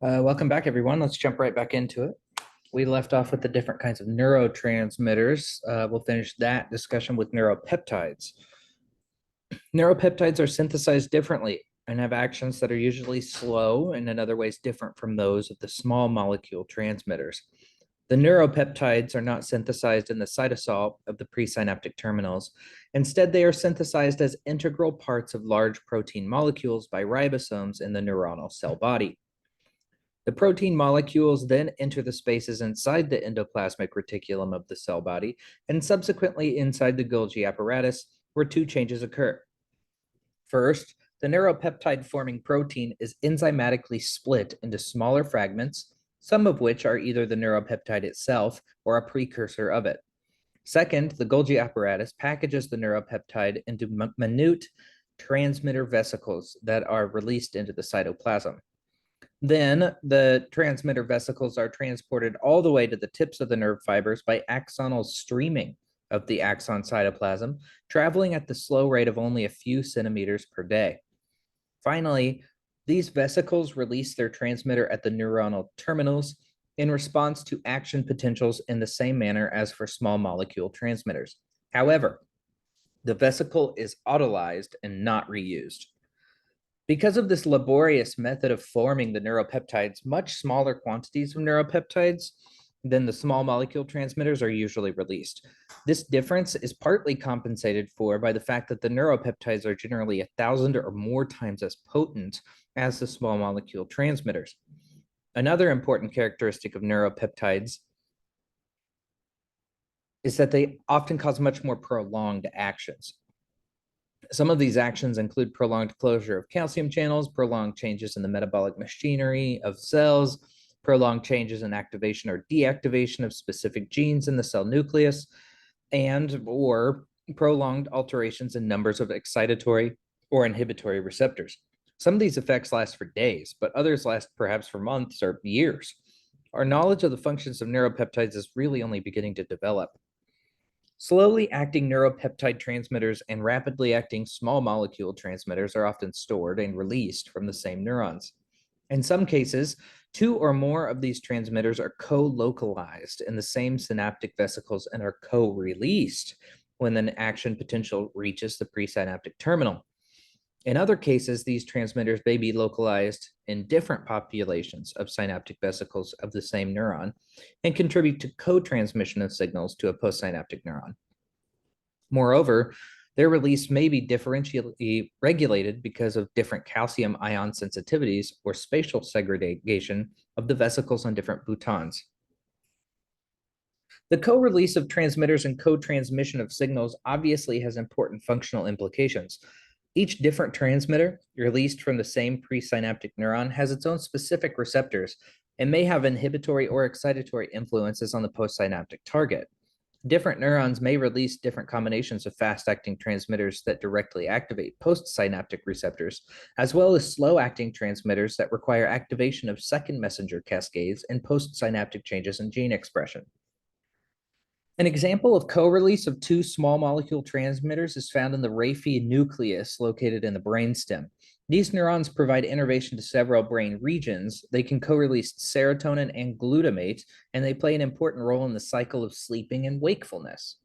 Welcome back, everyone. Let's jump right back into it. We left off with the different kinds of neurotransmitters. We'll finish that discussion with neuropeptides. Neuropeptides are synthesized differently and have actions that are usually slow and in other ways different from those of the small molecule transmitters. The neuropeptides are not synthesized in the cytosol of the presynaptic terminals. Instead, they are synthesized as integral parts of large protein molecules by ribosomes in the neuronal cell body. The protein molecules then enter the spaces inside the endoplasmic reticulum of the cell body and subsequently inside the Golgi apparatus, where two changes occur. First, the neuropeptide forming protein is enzymatically split into smaller fragments, some of which are either the neuropeptide itself or a precursor of it. Second, the Golgi apparatus packages the neuropeptide into minute transmitter vesicles that are released into the cytoplasm. Then the transmitter vesicles are transported all the way to the tips of the nerve fibers by axonal streaming of the axon cytoplasm, traveling at the slow rate of only a few centimeters per day. Finally, these vesicles release their transmitter at the neuronal terminals in response to action potentials in the same manner as for small molecule transmitters. However, the vesicle is autolyzed and not reused. Because of this laborious method of forming the neuropeptides, much smaller quantities of neuropeptides than the small molecule transmitters are usually released. This difference is partly compensated for by the fact that the neuropeptides are generally 1,000 or more times as potent as the small molecule transmitters. Another important characteristic of neuropeptides is that they often cause much more prolonged actions. Some of these actions include prolonged closure of calcium channels, prolonged changes in the metabolic machinery of cells, prolonged changes in activation or deactivation of specific genes in the cell nucleus, or prolonged alterations in numbers of excitatory or inhibitory receptors. Some of these effects last for days, but others last perhaps for months or years. Our knowledge of the functions of neuropeptides is really only beginning to develop. Slowly acting neuropeptide transmitters and rapidly acting small molecule transmitters are often stored and released from the same neurons. In some cases, two or more of these transmitters are co-localized in the same synaptic vesicles and are co-released when an action potential reaches the presynaptic terminal. In other cases, these transmitters may be localized in different populations of synaptic vesicles of the same neuron and contribute to co-transmission of signals to a postsynaptic neuron. Moreover, their release may be differentially regulated because of different calcium ion sensitivities or spatial segregation of the vesicles on different boutons. The co-release of transmitters and co-transmission of signals obviously has important functional implications. Each different transmitter, released from the same presynaptic neuron, has its own specific receptors and may have inhibitory or excitatory influences on the postsynaptic target. Different neurons may release different combinations of fast-acting transmitters that directly activate postsynaptic receptors, as well as slow-acting transmitters that require activation of second messenger cascades and postsynaptic changes in gene expression. An example of co-release of two small molecule transmitters is found in the raphe nucleus located in the brainstem. These neurons provide innervation to several brain regions. They can co-release serotonin and glutamate, and they play an important role in the cycle of sleeping and wakefulness.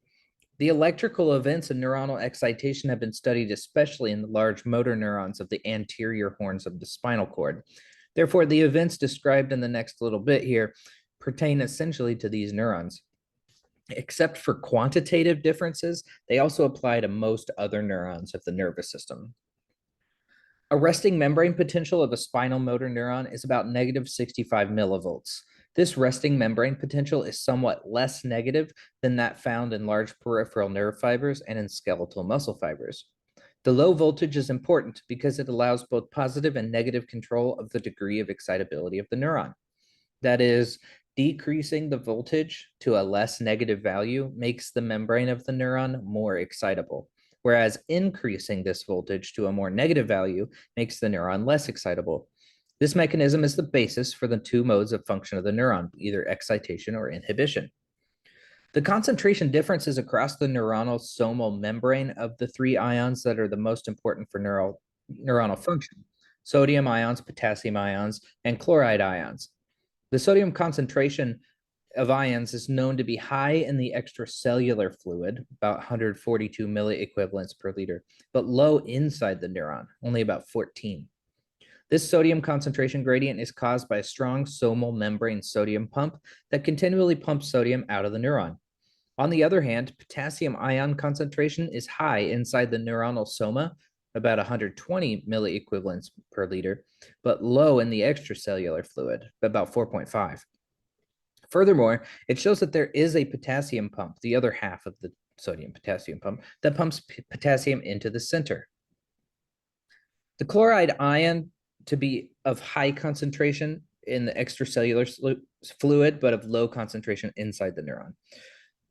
The electrical events and neuronal excitation have been studied especially in the large motor neurons of the anterior horns of the spinal cord. Therefore, the events described in the next little bit here pertain essentially to these neurons. Except for quantitative differences, they also apply to most other neurons of the nervous system. A resting membrane potential of a spinal motor neuron is about negative 65 millivolts. This resting membrane potential is somewhat less negative than that found in large peripheral nerve fibers and in skeletal muscle fibers. The low voltage is important because it allows both positive and negative control of the degree of excitability of the neuron. That is, decreasing the voltage to a less negative value makes the membrane of the neuron more excitable, whereas increasing this voltage to a more negative value makes the neuron less excitable. This mechanism is the basis for the two modes of function of the neuron, either excitation or inhibition. The concentration differences across the neuronal somal membrane of the three ions that are the most important for neuronal function: sodium ions, potassium ions, and chloride ions. The sodium concentration of ions is known to be high in the extracellular fluid, about 142 milliequivalents per liter, but low inside the neuron, only about 14. This sodium concentration gradient is caused by a strong somal membrane sodium pump that continually pumps sodium out of the neuron. On the other hand, potassium ion concentration is high inside the neuronal soma, about 120 milliequivalents per liter, but low in the extracellular fluid, about 4.5. Furthermore, it shows that there is a potassium pump, the other half of the sodium potassium pump, that pumps potassium into the center. The chloride ion to be of high concentration in the extracellular fluid, but of low concentration inside the neuron.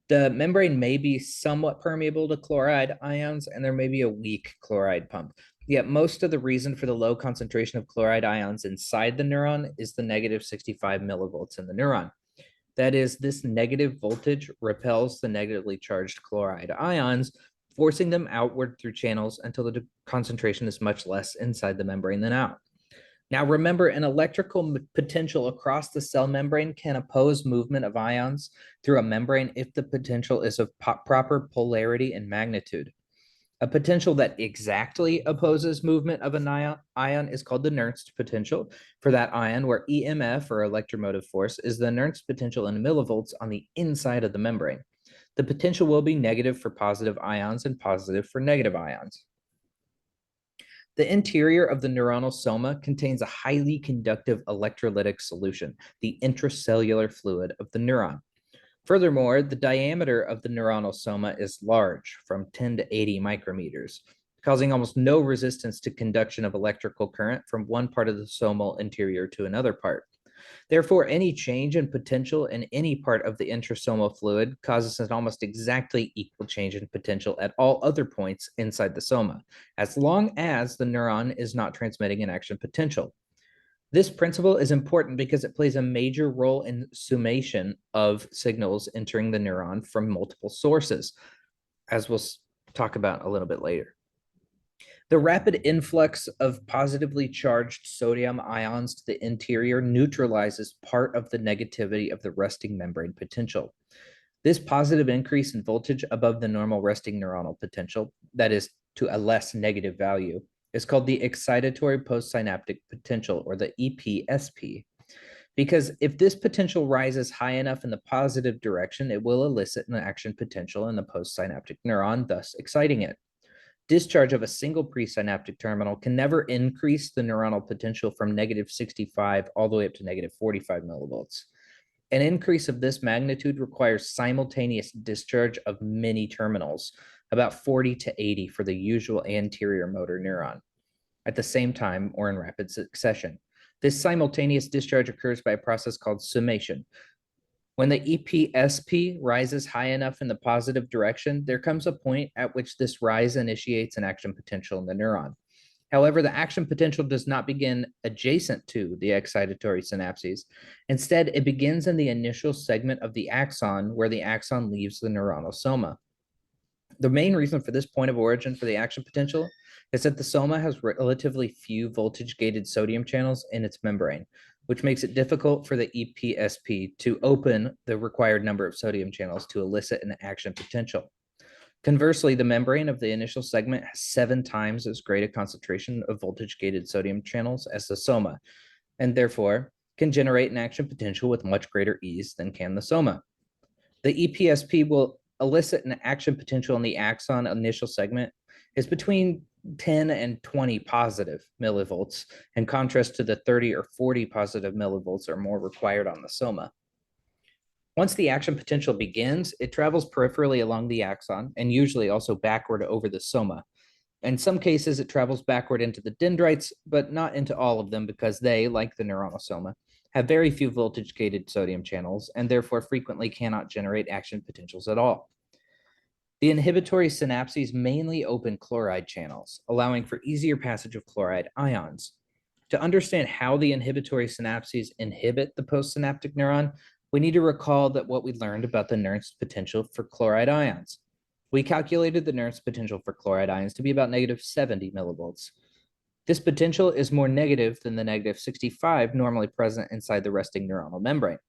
The membrane may be somewhat permeable to chloride ions, and there may be a weak chloride pump. Yet most of the reason for the low concentration of chloride ions inside the neuron is the negative 65 millivolts in the neuron. That is, this negative voltage repels the negatively charged chloride ions, forcing them outward through channels until the concentration is much less inside the membrane than out. Now remember, an electrical potential across the cell membrane can oppose movement of ions through a membrane if the potential is of proper polarity and magnitude. A potential that exactly opposes movement of an ion is called the Nernst potential for that ion, where EMF, or electromotive force, is the Nernst potential in millivolts on the inside of the membrane. The potential will be negative for positive ions and positive for negative ions. The interior of the neuronal soma contains a highly conductive electrolytic solution, the intracellular fluid of the neuron. Furthermore, the diameter of the neuronal soma is large, from 10 to 80 micrometers, causing almost no resistance to conduction of electrical current from one part of the somal interior to another part. Therefore, any change in potential in any part of the intrasomal fluid causes an almost exactly equal change in potential at all other points inside the soma, as long as the neuron is not transmitting an action potential. This principle is important because it plays a major role in summation of signals entering the neuron from multiple sources, as we'll talk about a little bit later. The rapid influx of positively charged sodium ions to the interior neutralizes part of the negativity of the resting membrane potential. This positive increase in voltage above the normal resting neuronal potential, that is, to a less negative value, is called the excitatory postsynaptic potential, or the EPSP. Because if this potential rises high enough in the positive direction, it will elicit an action potential in the postsynaptic neuron, thus exciting it. Discharge of a single presynaptic terminal can never increase the neuronal potential from negative 65 all the way up to negative 45 millivolts. An increase of this magnitude requires simultaneous discharge of many terminals, about 40 to 80 for the usual anterior motor neuron, at the same time or in rapid succession. This simultaneous discharge occurs by a process called summation. When the EPSP rises high enough in the positive direction, there comes a point at which this rise initiates an action potential in the neuron. However, the action potential does not begin adjacent to the excitatory synapses. Instead, it begins in the initial segment of the axon where the axon leaves the neuronal soma. The main reason for this point of origin for the action potential is that the soma has relatively few voltage-gated sodium channels in its membrane, which makes it difficult for the EPSP to open the required number of sodium channels to elicit an action potential. Conversely, the membrane of the initial segment has 7 times as great a concentration of voltage-gated sodium channels as the soma, and therefore can generate an action potential with much greater ease than can the soma. The EPSP will elicit an action potential in the axon initial segment is between 10 and 20 positive millivolts, in contrast to the 30 or 40 positive millivolts are more required on the soma. Once the action potential begins, it travels peripherally along the axon and usually also backward over the soma. In some cases, it travels backward into the dendrites, but not into all of them because they, like the neuronal soma, have very few voltage-gated sodium channels and therefore frequently cannot generate action potentials at all. The inhibitory synapses mainly open chloride channels, allowing for easier passage of chloride ions. To understand how the inhibitory synapses inhibit the postsynaptic neuron, we need to recall that what we learned about the Nernst potential for chloride ions. We calculated the Nernst potential for chloride ions to be about negative 70 millivolts. This potential is more negative than the negative 65 normally present inside the resting neuronal membrane.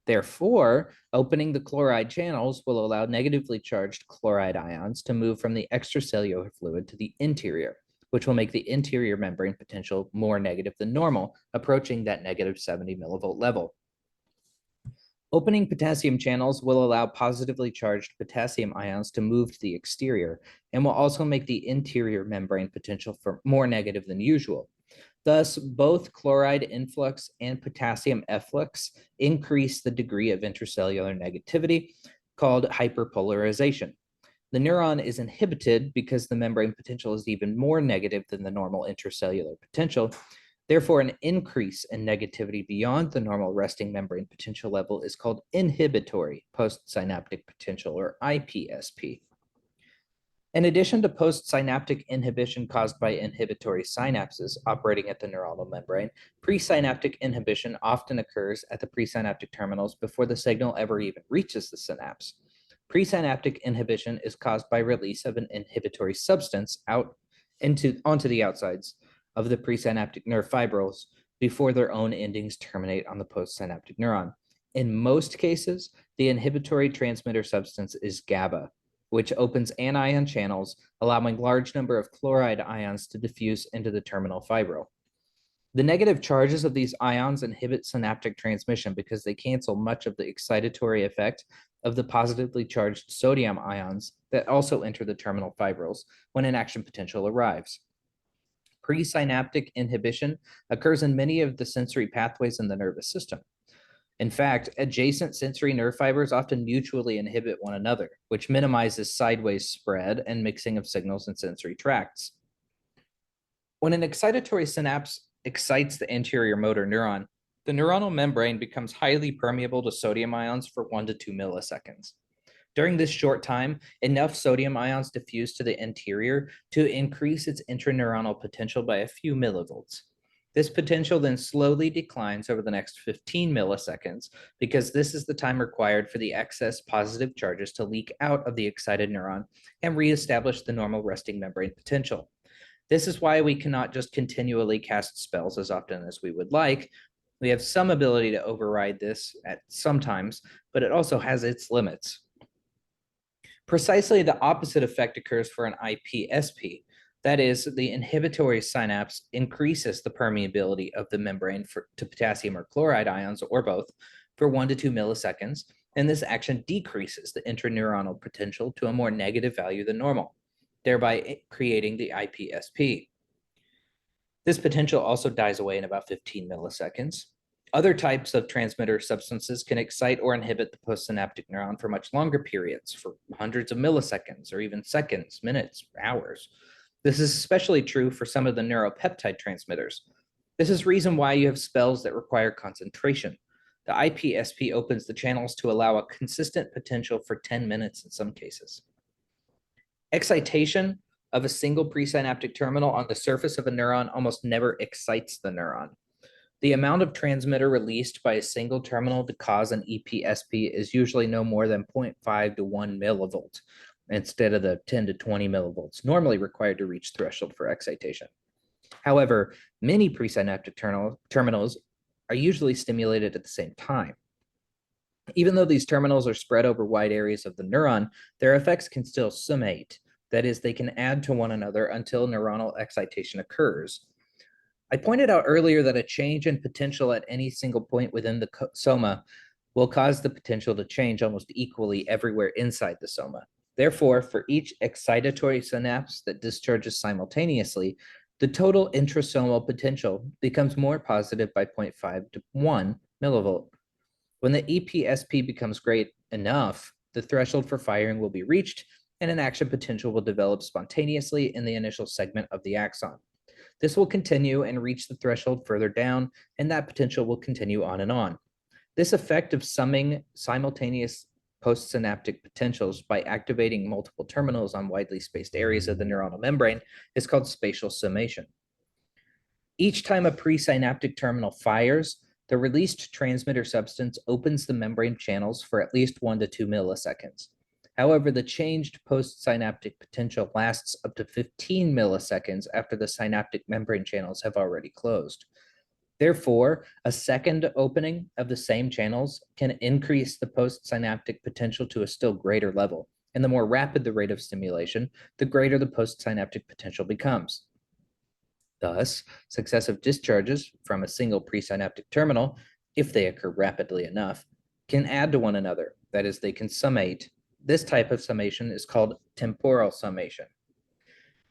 Therefore, opening the chloride channels will allow negatively charged chloride ions to move from the extracellular fluid to the interior, which will make the interior membrane potential more negative than normal, approaching that negative 70 millivolt level. Opening potassium channels will allow positively charged potassium ions to move to the exterior and will also make the interior membrane potential for more negative than usual. Thus, both chloride influx and potassium efflux increase the degree of intracellular negativity called hyperpolarization. The neuron is inhibited because the membrane potential is even more negative than the normal intracellular potential. Therefore, an increase in negativity beyond the normal resting membrane potential level is called inhibitory postsynaptic potential, or IPSP. In addition to postsynaptic inhibition caused by inhibitory synapses operating at the neuronal membrane, presynaptic inhibition often occurs at the presynaptic terminals before the signal ever even reaches the synapse. Presynaptic inhibition is caused by release of an inhibitory substance onto the outsides of the presynaptic nerve fibrils before their own endings terminate on the postsynaptic neuron. In most cases, the inhibitory transmitter substance is GABA, which opens anion channels, allowing large number of chloride ions to diffuse into the terminal fibril. The negative charges of these ions inhibit synaptic transmission because they cancel much of the excitatory effect of the positively charged sodium ions that also enter the terminal fibrils when an action potential arrives. Presynaptic inhibition occurs in many of the sensory pathways in the nervous system. In fact, adjacent sensory nerve fibers often mutually inhibit one another, which minimizes sideways spread and mixing of signals in sensory tracts. When an excitatory synapse excites the anterior motor neuron, the neuronal membrane becomes highly permeable to sodium ions for 1 to 2 milliseconds. During this short time, enough sodium ions diffuse to the interior to increase its intraneuronal potential by a few millivolts. This potential then slowly declines over the next 15 milliseconds because this is the time required for the excess positive charges to leak out of the excited neuron and reestablish the normal resting membrane potential. This is why we cannot just continually cast spells as often as we would like. We have some ability to override this at sometimes, but it also has its limits. Precisely the opposite effect occurs for an IPSP. That is, the inhibitory synapse increases the permeability of the membrane to potassium or chloride ions, or both, for 1 to 2 milliseconds, and this action decreases the intraneuronal potential to a more negative value than normal, thereby creating the IPSP. This potential also dies away in about 15 milliseconds. Other types of transmitter substances can excite or inhibit the postsynaptic neuron for much longer periods, for hundreds of milliseconds, or even seconds, minutes, hours. This is especially true for some of the neuropeptide transmitters. This is reason why you have spells that require concentration. The IPSP opens the channels to allow a consistent potential for 10 minutes in some cases. Excitation of a single presynaptic terminal on the surface of a neuron almost never excites the neuron. The amount of transmitter released by a single terminal to cause an EPSP is usually no more than 0.5 to 1 millivolt, instead of the 10 to 20 millivolts normally required to reach threshold for excitation. However, many presynaptic terminals are usually stimulated at the same time. Even though these terminals are spread over wide areas of the neuron, their effects can still summate. That is, they can add to one another until neuronal excitation occurs. I pointed out earlier that a change in potential at any single point within the soma will cause the potential to change almost equally everywhere inside the soma. Therefore, for each excitatory synapse that discharges simultaneously, the total intrasomal potential becomes more positive by 0.5 to 1 millivolt. When the EPSP becomes great enough, the threshold for firing will be reached and an action potential will develop spontaneously in the initial segment of the axon. This will continue and reach the threshold further down, and that potential will continue on and on. This effect of summing simultaneous postsynaptic potentials by activating multiple terminals on widely spaced areas of the neuronal membrane is called spatial summation. Each time a presynaptic terminal fires, the released transmitter substance opens the membrane channels for at least 1 to 2 milliseconds. However, the changed postsynaptic potential lasts up to 15 milliseconds after the synaptic membrane channels have already closed. Therefore, a second opening of the same channels can increase the postsynaptic potential to a still greater level. And the more rapid the rate of stimulation, the greater the postsynaptic potential becomes. Thus, successive discharges from a single presynaptic terminal, if they occur rapidly enough, can add to one another. That is, they can summate. This type of summation is called temporal summation.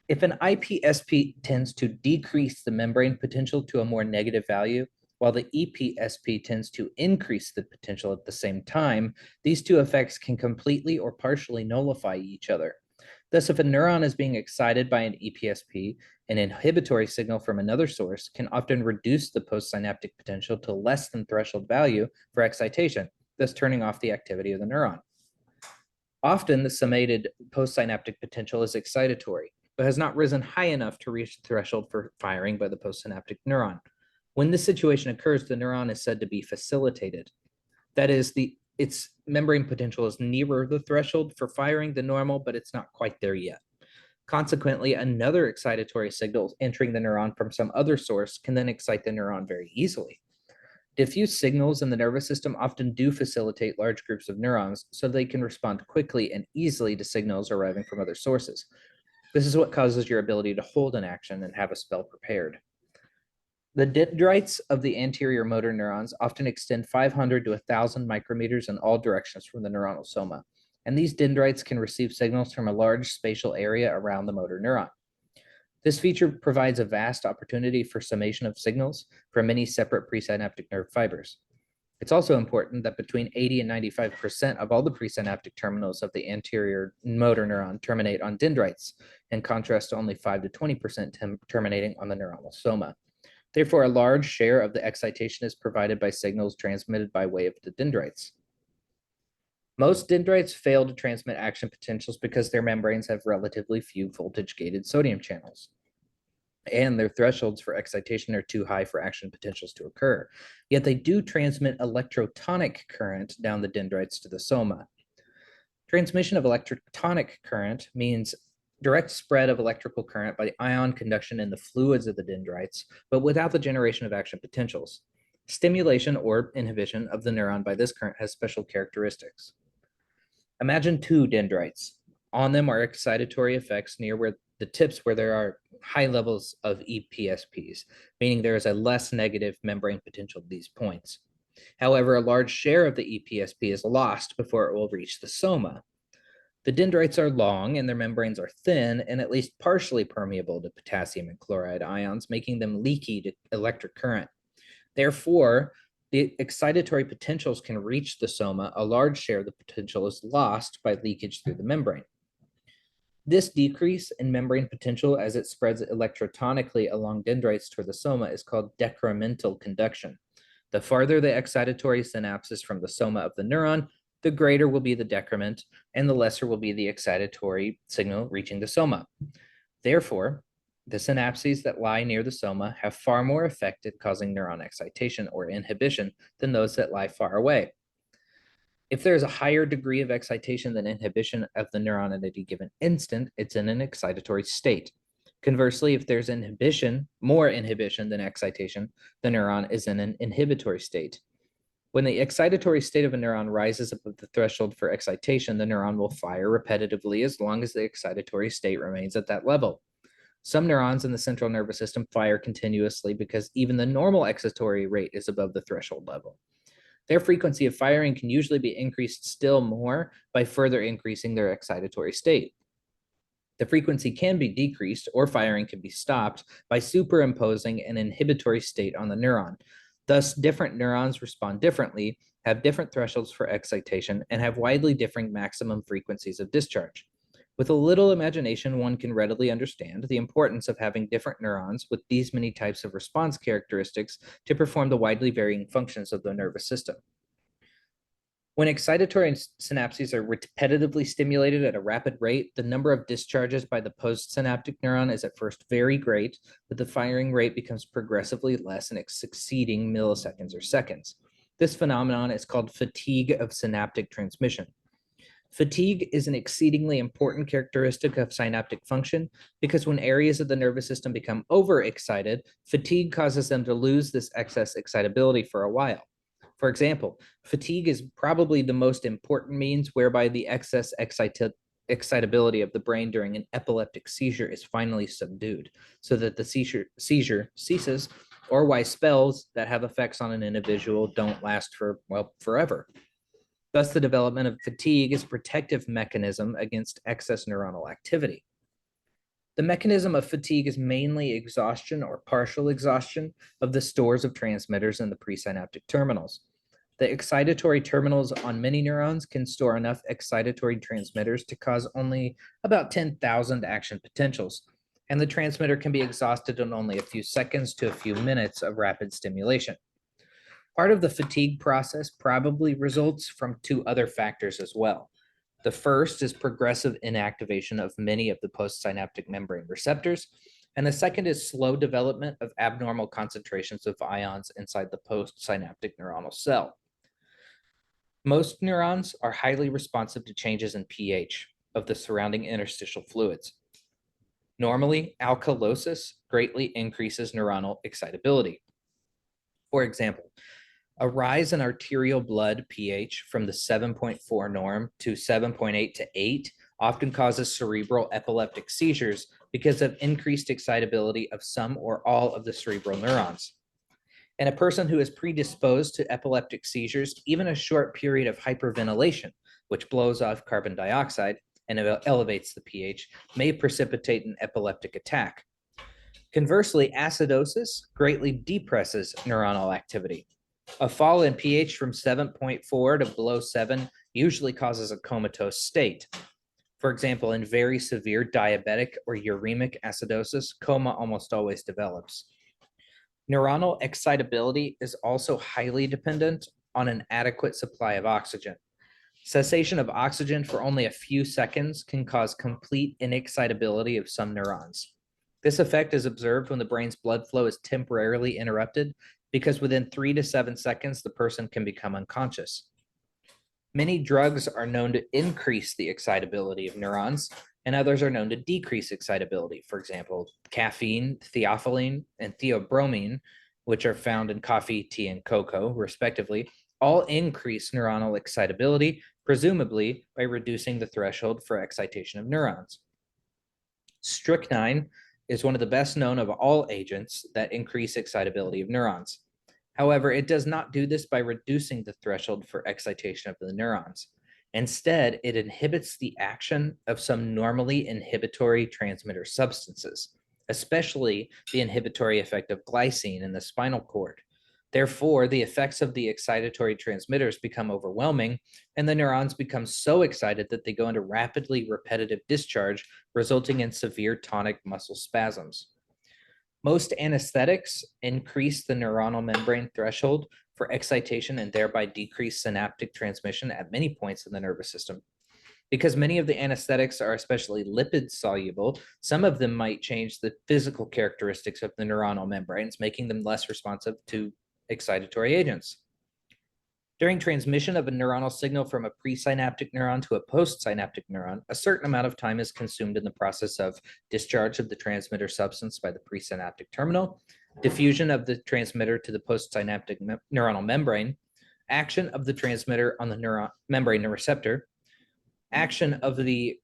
If an IPSP tends to decrease the membrane potential to a more negative value, while the EPSP tends to increase the potential at the same time, these two effects can completely or partially nullify each other. Thus, if a neuron is being excited by an EPSP, an inhibitory signal from another source can often reduce the postsynaptic potential to less than threshold value for excitation, thus turning off the activity of the neuron. Often, the summated postsynaptic potential is excitatory, but has not risen high enough to reach the threshold for firing by the postsynaptic neuron. When this situation occurs, the neuron is said to be facilitated. That is, its membrane potential is nearer the threshold for firing than normal, but it's not quite there yet. Consequently, another excitatory signal entering the neuron from some other source can then excite the neuron very easily. Diffuse signals in the nervous system often do facilitate large groups of neurons so they can respond quickly and easily to signals arriving from other sources. This is what causes your ability to hold an action and have a spell prepared. The dendrites of the anterior motor neurons often extend 500 to 1,000 micrometers in all directions from the neuronal soma, and these dendrites can receive signals from a large spatial area around the motor neuron. This feature provides a vast opportunity for summation of signals from many separate presynaptic nerve fibers. It's also important that between 80 and 95% of all the presynaptic terminals of the anterior motor neuron terminate on dendrites, in contrast to only 5 to 20% terminating on the neuronal soma. Therefore, a large share of the excitation is provided by signals transmitted by way of the dendrites. Most dendrites fail to transmit action potentials because their membranes have relatively few voltage-gated sodium channels, and their thresholds for excitation are too high for action potentials to occur. Yet they do transmit electrotonic current down the dendrites to the soma. Transmission of electrotonic current means direct spread of electrical current by ion conduction in the fluids of the dendrites, but without the generation of action potentials. Stimulation or inhibition of the neuron by this current has special characteristics. Imagine two dendrites. On them are excitatory effects near where the tips where there are high levels of EPSPs, meaning there is a less negative membrane potential at these points. However, a large share of the EPSP is lost before it will reach the soma. The dendrites are long and their membranes are thin and at least partially permeable to potassium and chloride ions, making them leaky to electric current. Therefore, the excitatory potentials can reach the soma, a large share of the potential is lost by leakage through the membrane. This decrease in membrane potential as it spreads electrotonically along dendrites toward the soma is called decremental conduction. The farther the excitatory synapses from the soma of the neuron, the greater will be the decrement, and the lesser will be the excitatory signal reaching the soma. Therefore, the synapses that lie near the soma have far more effect at causing neuron excitation or inhibition than those that lie far away. If there's a higher degree of excitation than inhibition of the neuron at any given instant, it's in an excitatory state. Conversely, if there's more inhibition than excitation, the neuron is in an inhibitory state. When the excitatory state of a neuron rises above the threshold for excitation, the neuron will fire repetitively as long as the excitatory state remains at that level. Some neurons in the central nervous system fire continuously because even the normal excitatory rate is above the threshold level. Their frequency of firing can usually be increased still more by further increasing their excitatory state. The frequency can be decreased or firing can be stopped by superimposing an inhibitory state on the neuron. Thus, different neurons respond differently, have different thresholds for excitation, and have widely differing maximum frequencies of discharge. With a little imagination, one can readily understand the importance of having different neurons with these many types of response characteristics to perform the widely varying functions of the nervous system. When excitatory synapses are repetitively stimulated at a rapid rate, the number of discharges by the postsynaptic neuron is at first very great, but the firing rate becomes progressively less and succeeding milliseconds or seconds. This phenomenon is called fatigue of synaptic transmission. Fatigue is an exceedingly important characteristic of synaptic function because when areas of the nervous system become overexcited, fatigue causes them to lose this excess excitability for a while. For example, fatigue is probably the most important means whereby the excess excitability of the brain during an epileptic seizure is finally subdued so that the seizure ceases, or why spells that have effects on an individual don't last for, well, forever. Thus, the development of fatigue is a protective mechanism against excess neuronal activity. The mechanism of fatigue is mainly exhaustion or partial exhaustion of the stores of transmitters in the presynaptic terminals. The excitatory terminals on many neurons can store enough excitatory transmitters to cause only about 10,000 action potentials, and the transmitter can be exhausted in only a few seconds to a few minutes of rapid stimulation. Part of the fatigue process probably results from two other factors as well. The first is progressive inactivation of many of the postsynaptic membrane receptors, and the second is slow development of abnormal concentrations of ions inside the postsynaptic neuronal cell. Most neurons are highly responsive to changes in pH of the surrounding interstitial fluids. Normally, alkalosis greatly increases neuronal excitability. For example, a rise in arterial blood pH from the 7.4 norm to 7.8 to 8 often causes cerebral epileptic seizures because of increased excitability of some or all of the cerebral neurons. In a person who is predisposed to epileptic seizures, even a short period of hyperventilation, which blows off carbon dioxide and elevates the pH, may precipitate an epileptic attack. Conversely, acidosis greatly depresses neuronal activity. A fall in pH from 7.4 to below 7 usually causes a comatose state. For example, in very severe diabetic or uremic acidosis, coma almost always develops. Neuronal excitability is also highly dependent on an adequate supply of oxygen. Cessation of oxygen for only a few seconds can cause complete inexcitability of some neurons. This effect is observed when the brain's blood flow is temporarily interrupted because within 3 to 7 seconds, the person can become unconscious. Many drugs are known to increase the excitability of neurons, and others are known to decrease excitability. For example, caffeine, theophylline, and theobromine, which are found in coffee, tea, and cocoa, respectively, all increase neuronal excitability, presumably by reducing the threshold for excitation of neurons. Strychnine is one of the best known of all agents that increase excitability of neurons. However, it does not do this by reducing the threshold for excitation of the neurons. Instead, it inhibits the action of some normally inhibitory transmitter substances, especially the inhibitory effect of glycine in the spinal cord. Therefore, the effects of the excitatory transmitters become overwhelming, and the neurons become so excited that they go into rapidly repetitive discharge, resulting in severe tonic muscle spasms. Most anesthetics increase the neuronal membrane threshold for excitation and thereby decrease synaptic transmission at many points in the nervous system. Because many of the anesthetics are especially lipid soluble, some of them might change the physical characteristics of the neuronal membranes, making them less responsive to excitatory agents. During transmission of a neuronal signal from a presynaptic neuron to a postsynaptic neuron, a certain amount of time is consumed in the process of discharge of the transmitter substance by the presynaptic terminal, diffusion of the transmitter to the postsynaptic neuronal membrane, action of the transmitter on the neuron membrane receptor, action of the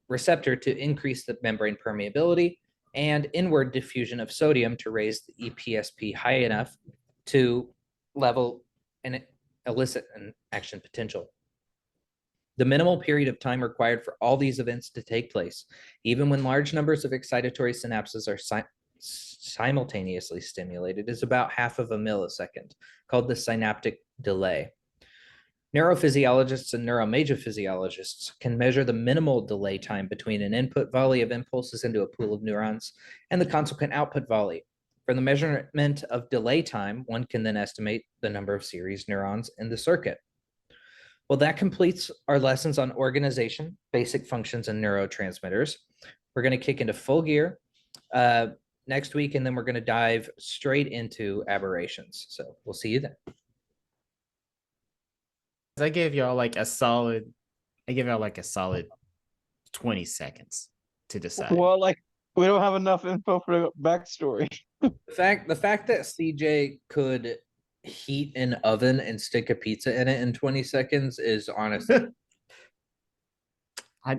receptor to increase the membrane permeability, and inward diffusion of sodium to raise the EPSP high enough to level and elicit an action potential. The minimal period of time required for all these events to take place, even when large numbers of excitatory synapses are simultaneously stimulated, is about half of a millisecond, called the synaptic delay. Neurophysiologists and neuroimagophysiologists can measure the minimal delay time between an input volley of impulses into a pool of neurons and the consequent output volley. From the measurement of delay time, one can then estimate the number of series neurons in the circuit. Well, that completes our lessons on organization, basic functions, and neurotransmitters. We're going to kick into full gear next week, and then we're going to dive straight into aberrations. So we'll see you then. I gave y'all like a solid 20 seconds to decide. Well, like we don't have enough info for the backstory. The fact that CJ could heat an oven and stick a pizza in it in 20 seconds is honestly I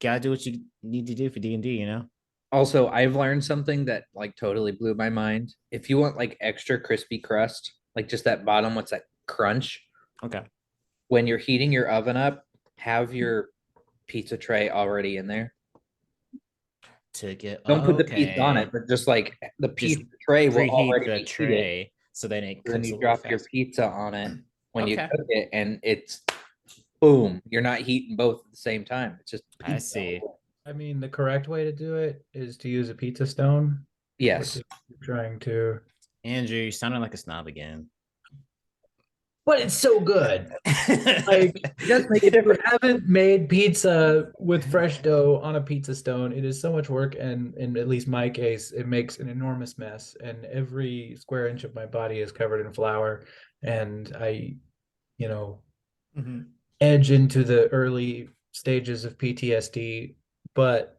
gotta do what you need to do for D&D, you know? also, I've learned something that like totally blew my mind. If you want like extra crispy crust, like just that bottom, what's that crunch? Okay. When you're heating your oven up, have your pizza tray already in there. To get Don't put the pizza on it, but just like the pizza tray will already the be tray heated. so then it Then cooks you a drop little your faster. pizza on it when you Okay. cook it, and it's boom. You're not heating both at the same time. It's just I pizza. see. I mean, the correct way to do it is to use a pizza stone. Yes. Which is trying to. Andrew, you're sounding like a snob again. But it's so good. Like, Just make a if you difference. haven't made pizza with fresh dough on a pizza stone, it is so much work. And in at least my case, it makes an enormous mess. And every square inch of my body is covered in flour. And I, edge into the early stages of PTSD, but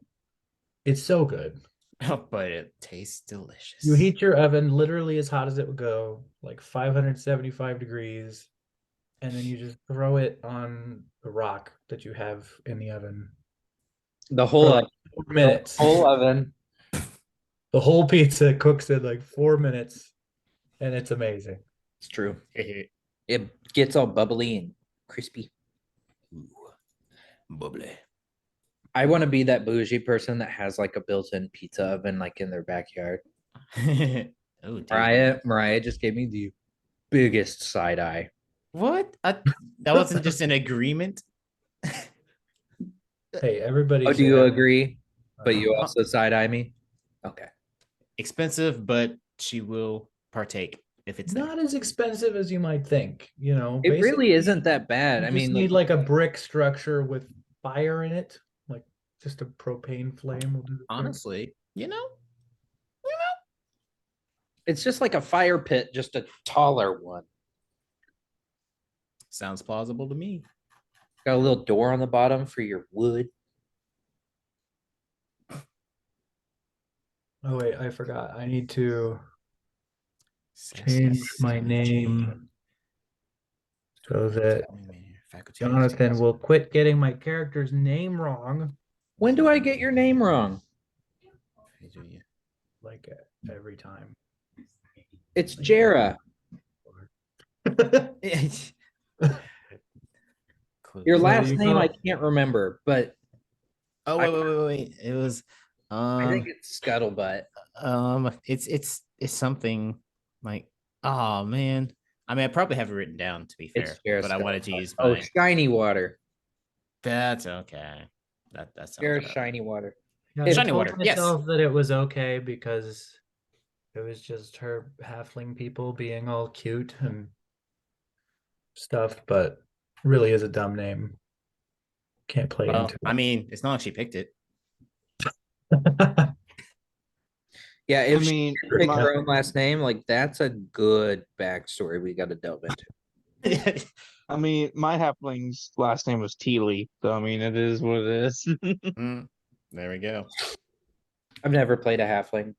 it's so good. Oh, but it tastes delicious. You heat your oven literally as hot as it would go, like 575 degrees, and then you just throw it on the rock that you have in the oven. The whole For like 4 minutes. The whole oven. The whole pizza cooks in like 4 minutes, and it's amazing. It's true. It gets all bubbly and crispy. Ooh, bubbly. I want to be that bougie person that has like a built-in pizza oven like in their backyard. Oh, Mariah just gave me the biggest side eye. What? That wasn't just an agreement? Hey, everybody. Oh, do you agree? But you also side eye me? Okay. Expensive, but she will partake if it's not there. as expensive as you might think. It really isn't that bad. I mean, need like a brick structure with fire in it, like just a propane flame will do the trick. Honestly, it's just like a fire pit, just a taller one. Sounds plausible to me. Got a little door on the bottom for your wood. Oh wait, I forgot. I need to change my name so that Jonathan will quit getting my character's name wrong. When do I get your name wrong? Like every time. It's Jera. Your last name I can't remember, but oh wait. It was I think it's Scuttlebutt. It's something like Oh man. I mean, I probably have it written down to be fair, but I wanted to use Oh, my. shiny water. That's okay. That sounds Scare's about shiny water. Yeah, If- I Shiny told water, yes. myself that it was okay because it was just her halfling people being all cute and stuff, but really is a dumb name. Can't play Well, into I mean, it's not like she picked it. it. Yeah, I if she mean, picked my, her own last name, like that's a good backstory we got to delve into. my halfling's last name was Teely, so I mean, it is what it is. Mm, there we go. I've never played a halfling.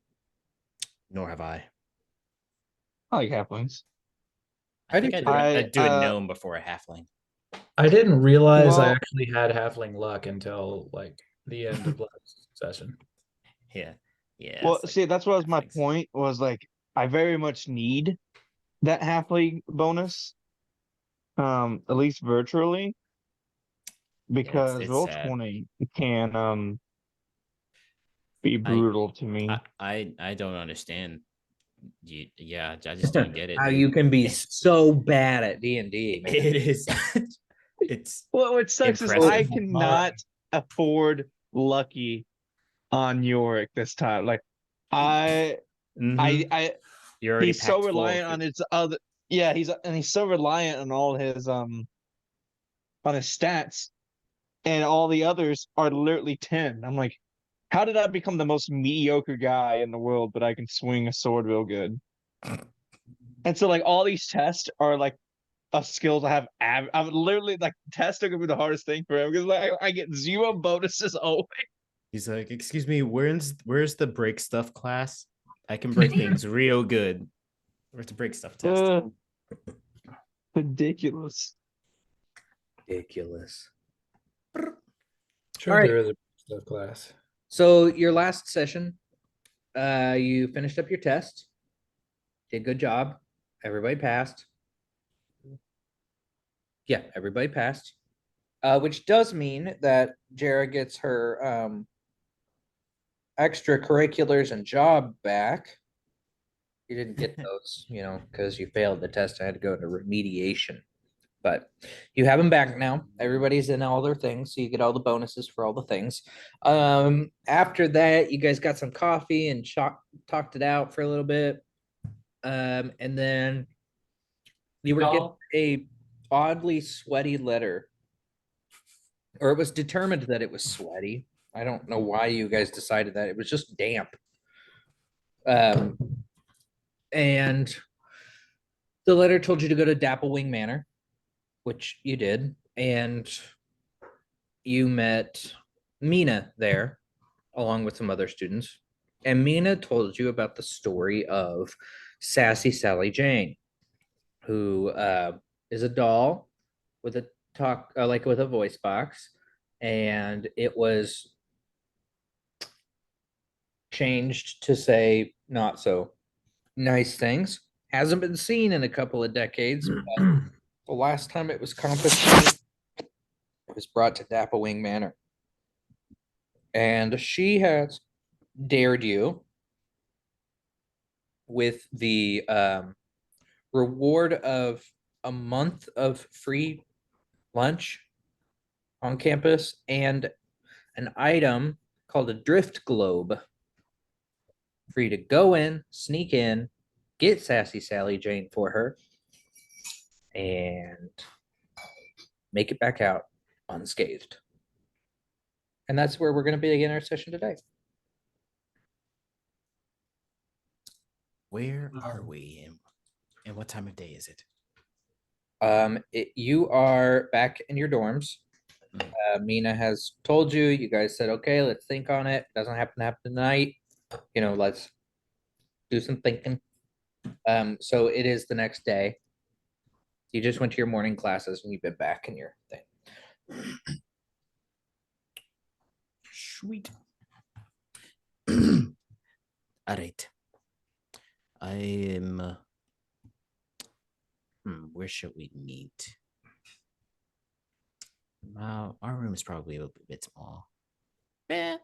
Nor have I. I like halflings. I I think do too. I'd do a gnome before a halfling. I didn't realize I Well- actually had halfling luck until like the end of last session. Yeah. Yeah. Well, it's like see, that's what was my halflings. point. Was like I very much need that halfling bonus, at least virtually, because it's roll sad. 20 can be brutal to me. I don't understand. Yeah, I just don't get it, How dude. you can be so bad at D&D, man. It is. It's Well, what sucks is impressive. I cannot afford lucky on Yorick this time. Like I Mhm. I You're already he's so packed full. reliant on his other yeah, he's so reliant on all his on his stats, and all the others are literally 10. I'm like, how did I become the most mediocre guy in the world, but I can swing a sword real good? And so like all these tests are like a skill to have. I'm literally like tests are gonna be the hardest thing for him because like I get 0 bonuses always. He's like, "Excuse me, where's the break stuff class? I can break things real good. Where's the break stuff test?" Ridiculous. Ridiculous. Sure, All right. there is a stuff class. So your last session, you finished up your test. Did a good job. Everybody passed. Yeah, everybody passed. Which does mean that Jara gets her extracurriculars and job back. You didn't get those, because you failed the test. I had to go to remediation. But you have them back now. Everybody's in all their things, so you get all the bonuses for all the things. After that, you guys got some coffee and talked it out for a little bit. And then you were given a oddly sweaty letter, or it was determined that it was sweaty. I don't know why you guys decided that. It was just damp. And the letter told you to go to Dapplewing Manor, which you did, and you met Mina there along with some other students. And Mina told you about the story of Sassy Sally Jane, who is a doll with a talk like with a voice box, and it was changed to say not so nice things. Hasn't been seen in a couple of decades. But the last time it was confiscated, it was brought to Dapplewing Manor. And she has dared you with the reward of a month of free lunch on campus and an item called a drift globe for you to go in, sneak in, get Sassy Sally Jane for her, and make it back out unscathed. And that's where we're going to begin our session today. Where are we, and what time of day is it? You are back in your dorms. Mina has told you. You guys said, okay, let's think on it. Doesn't happen to happen tonight. Let's do some thinking. So it is the next day. You just went to your morning classes and you've been back in your thing. Sweet. All right. I am. Where should we meet? Our room is probably a bit small.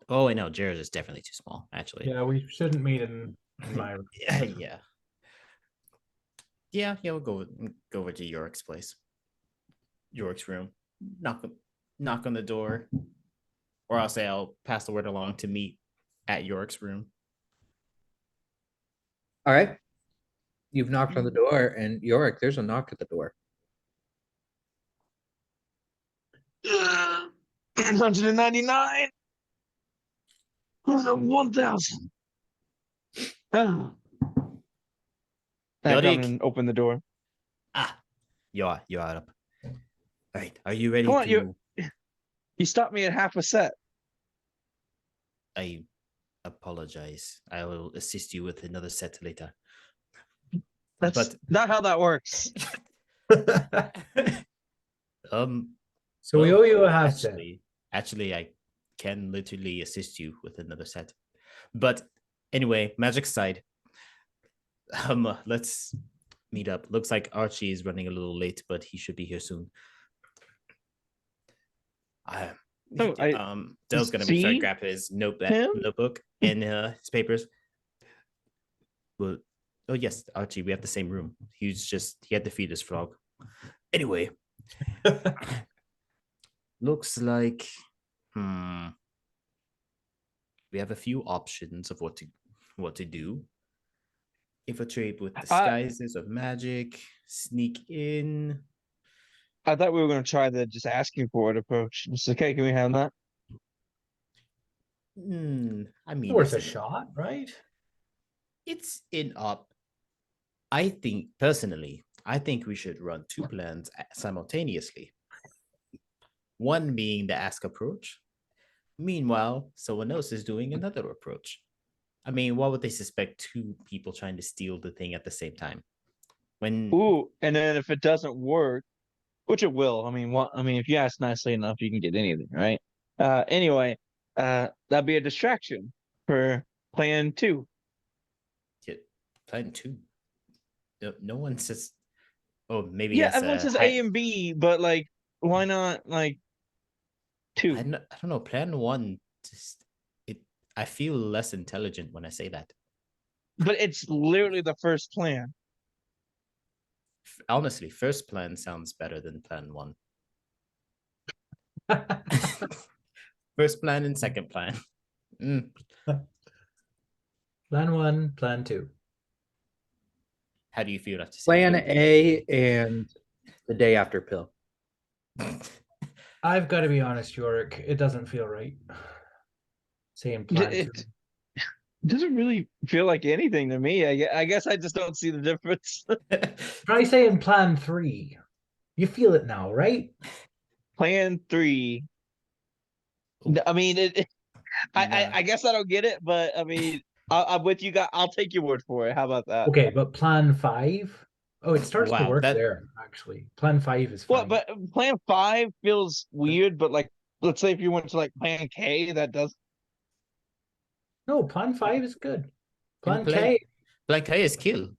Oh wait, no, Jared's is definitely too small. Actually, Yeah, we shouldn't meet in my room. yeah. Yeah, we'll go over to York's place. York's room. Knock on the door. Or I'll say I'll pass the word along to meet at York's room. All right. You've knocked on the door, and Yorick, there's a knock at the door. 199. 1,000. I come Yorick. and open the door. Ah, you're up. All right, are you ready Come on, to? You stopped me at half a set. I apologize. I will assist you with another set later. That's not how that works. So we well, owe you a half set. Actually, I can literally assist you with another set. But anyway, magic aside, let's meet up. Looks like Archie is running a little late, but he should be here soon. Dell's gonna be trying to grab his notebook and his papers. Well, oh yes, Archie, we have the same room. He had to feed his frog. Anyway, looks like we have a few options of what to do. Infiltrate with disguises of magic, sneak in. I thought we were going to try the just asking for it approach. It's okay. Can we have that? I mean, Worth a shot, right? It's in up. I think personally, we should run two plans simultaneously. One being the ask approach. Meanwhile, someone else is doing another approach. I mean, what would they suspect two people trying to steal the thing at the same time? Ooh, and then if it doesn't work, which it will. I mean, if you ask nicely enough, you can get anything, right? Anyway, that'd be a distraction for plan 2. Yeah, plan 2. No one says. Oh, maybe yeah. Everyone says A and B, but like, why not like 2? I don't know. Plan 1 I feel less intelligent when I say that. But it's literally the first plan. Honestly, first plan sounds better than plan 1. First plan and second plan. Plan 1, plan 2. How do you feel after Plan A and the day after pill. I've got to be honest, Yorick. It doesn't feel right. Saying plan 2. It doesn't really feel like anything to me. I guess I just don't see the difference. Try saying plan 3. You feel it now, right? Plan 3. I mean, I guess I don't get it, but I mean, I'm with you guys. I'll take your word for it. How about that? Okay, but plan 5. Oh, it starts to work there. Actually, plan 5 is fine. Well, but plan 5 feels weird. But like, let's say if you went to like plan K, that does. No, plan 5 is good. Plan K is kill.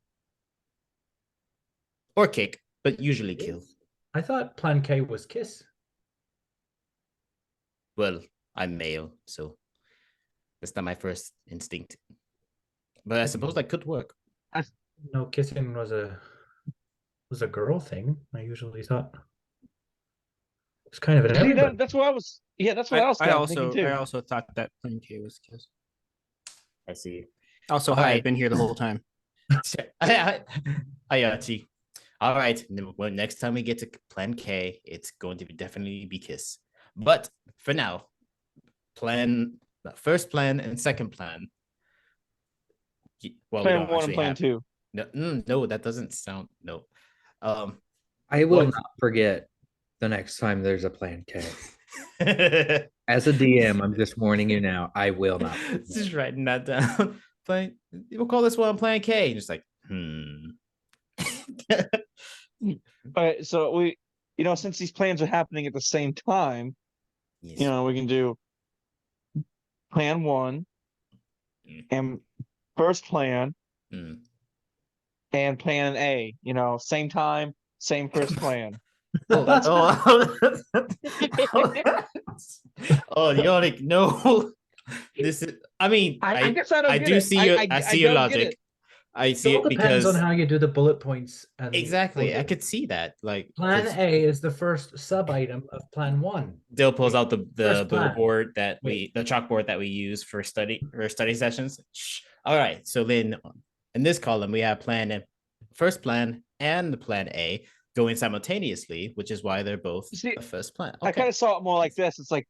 Or kick, but usually kill. I thought plan K was kiss. Well, I'm male, so that's not my first instinct. But I suppose that could work. No, kissing was a girl thing. I usually thought it's kind of an that's what I was. Yeah, that's what I was thinking too. I also thought that plan K was kiss. I see. Also, hi, I've been here the whole time. Hi, Archie. All right. Well, next time we get to plan K, it's going to definitely be kiss. But for now, first plan and second plan. Well, plan 1 and plan 2. No, that doesn't sound no. I will not forget the next time there's a plan K. As a DM, I'm just warning you now. I will not. Just writing that down. We'll call this one plan K. Just like, All right, so we, since these plans are happening at the same time, yes. We can do plan 1 and first plan and plan A. Same time, same first plan. Yorick, no. This is. I mean, I guess I don't. I do see your. I see your logic. I It see all it depends on because how you do the bullet points and the exactly, I exposure. could see that. Like Plan 'cause A is the first sub item of plan 1. Dill pulls Wait, out the first plan. billboard that Wait. the chalkboard that we use for study sessions. Shh. All right, so then in this column we have first plan and plan A going simultaneously, which is why they're both See, the first plan. I kind Okay. of saw it more like this. It's like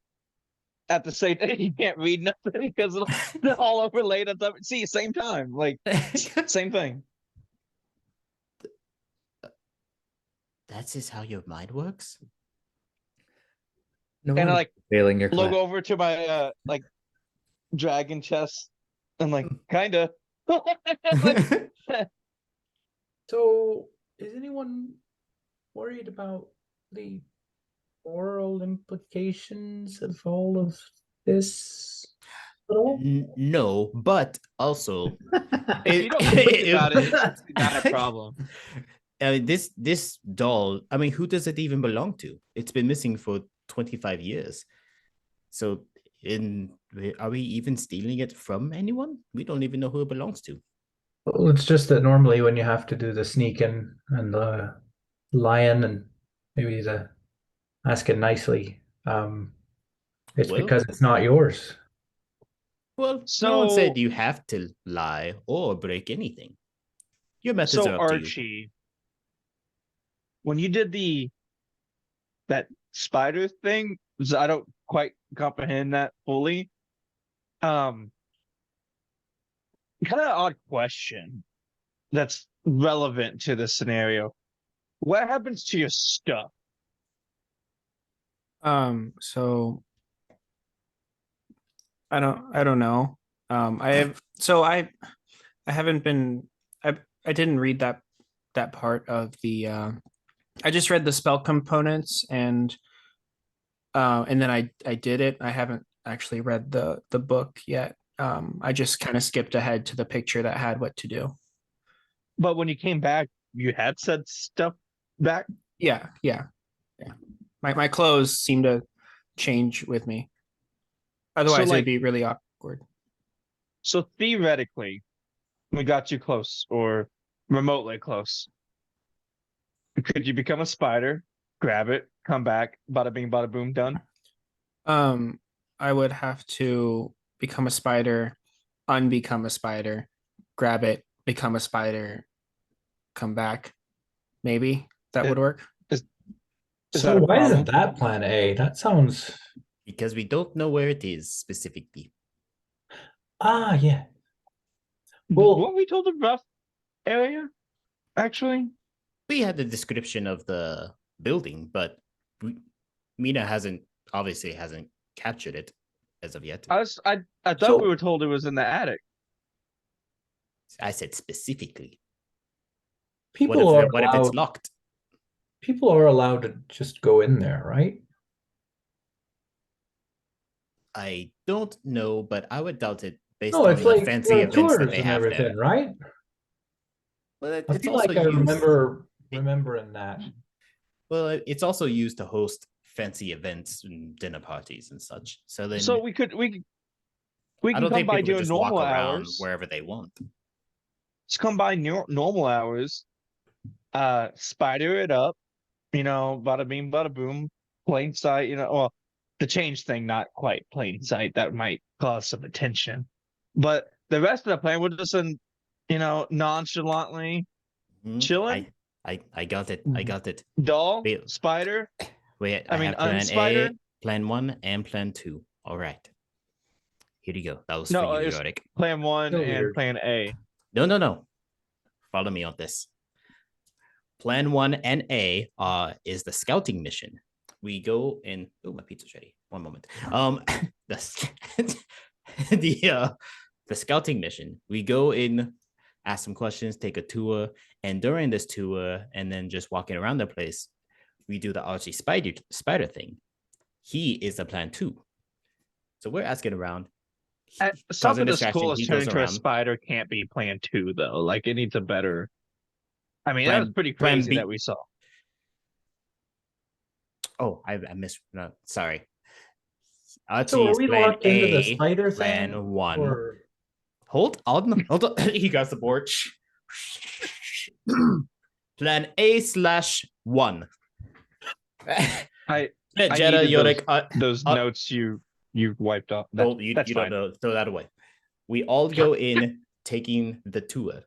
at the same time you can't read nothing because they're all overlaid at the same time. Like same thing. That's just how your mind works. No And I wonder like failing your look class. over to my like dragon chest. I'm like, kinda. Like, So, is anyone worried about the moral implications of all of this at all? No, but also if you don't think about it, it's not a problem. I mean, this doll. I mean, who does it even belong to? It's been missing for 25 years. So, are we even stealing it from anyone? We don't even know who it belongs to. Well, it's just that normally when you have to do the sneak and the lion and maybe the asking nicely, it's Well, because it's not yours. well, no one So, said you have to lie or break anything. Your methods so are up to you. Archie, when you did that spider thing, I don't quite comprehend that fully. Kind of odd question that's relevant to the scenario. What happens to your stuff? So I don't know. I haven't been I didn't read that part of the I just read the spell components and then I did it. I haven't actually read the book yet. I just kind of skipped ahead to the picture that had what to do. But when you came back, you had said stuff back. Yeah. My clothes seem to change with me. Otherwise, like- it'd be really awkward. So theoretically, we got you close or remotely close. Could you become a spider, grab it, come back, bada bing, bada boom, done? I would have to become a spider, unbecome a spider, grab it, become a spider, come back. Maybe that would work. Is So that a why isn't problem? that plan A? That sounds Because we don't know where it is specifically. yeah. Well, What we told the rough area, actually? We had the description of the building, but Mina obviously hasn't captured it as of yet. I thought So- we were told it was in the attic. I said specifically. people What are if it's allowed, locked? people are allowed to just go in there, right? I don't know, but I would doubt it based No, on it's the like fancy events tours that they and have everything, there. right? Well, I it's feel also like I used. remembering that. Well, it's also used to host fancy events and dinner parties and such. So then, So we can I come don't think by people could doing just walk normal around hours. wherever they want. Just come by normal hours. Spider it up. Bada bing, bada boom. Plain sight. Well, the change thing, not quite plain sight. That might cause some attention. But the rest of the plan, we're just nonchalantly Mhm. chilling. I got it. I got it. Doll, Wait. spider. Wait, I I mean, have plan unspider? A, plan 1, and plan 2. All right. Here you go. That was No, for you, it's Erotic. plan 1 So and weird. plan A. No. Follow me on this. Plan 1 and A is the scouting mission. We go in. Oh, my pizza's ready. One moment. The the scouting mission. We go in, ask some questions, take a tour, and during this tour, and then just walking around the place, we do the Archie spider thing. He is the plan 2. So we're asking around. Something as cool as he turning goes into a around. spider can't be plan 2 though. Like it needs a better. I mean, that Plan- was pretty plan crazy B. that we saw. Oh, I missed. No, sorry. Archie So are is we plan locked into the A, spider plan thing? 1. Or Hold on. He got the board. Plan A/1. I Jetta, needed Yorick, those notes you wiped off. oh, you That's don't fine. know. Throw that away. We all go in taking the tour.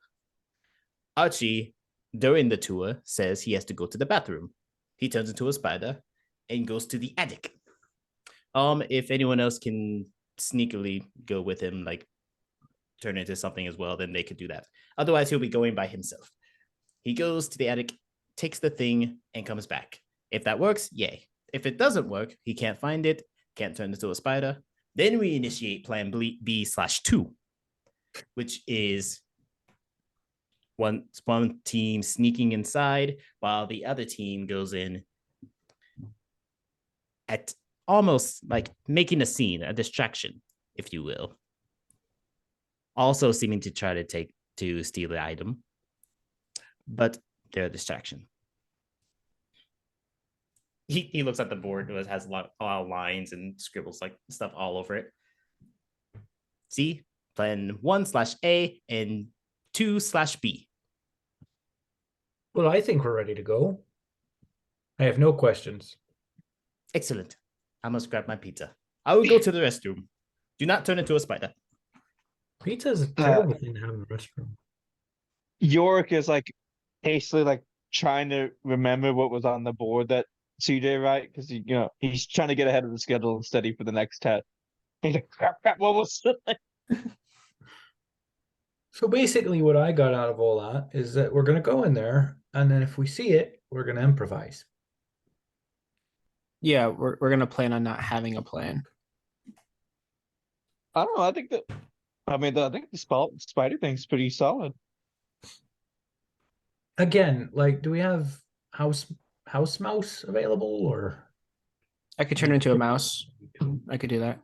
Archie, during the tour, says he has to go to the bathroom. He turns into a spider and goes to the attic. If anyone else can sneakily go with him, like turn into something as well, then they could do that. Otherwise, he'll be going by himself. He goes to the attic, takes the thing, and comes back. If that works, yay. If it doesn't work, he can't find it, can't turn into a spider. Then we initiate plan B/2, which is one team sneaking inside while the other team goes in at almost like making a scene, a distraction, if you will. Also seeming to try to steal the item, but they're a distraction. He looks at the board, it has a lot of lines and scribbles like stuff all over it. See, plan 1/A and 2/B. Well, I think we're ready to go. I have no questions. Excellent. I must grab my pizza. I will go to the restroom. Do not turn into a spider. Pizza is a terrible thing to have in the restroom. Yorick is like hastily like trying to remember what was on the board that CJ, right? Because he's trying to get ahead of the schedule and study for the next test. He's like, crap, what was it? So basically, what I got out of all that is that we're going to go in there, and then if we see it, we're going to improvise. Yeah, we're gonna plan on not having a plan. I don't know. I think the spider thing's pretty solid. Again, like, do we have house mouse available, or I could turn into a mouse. I could do that.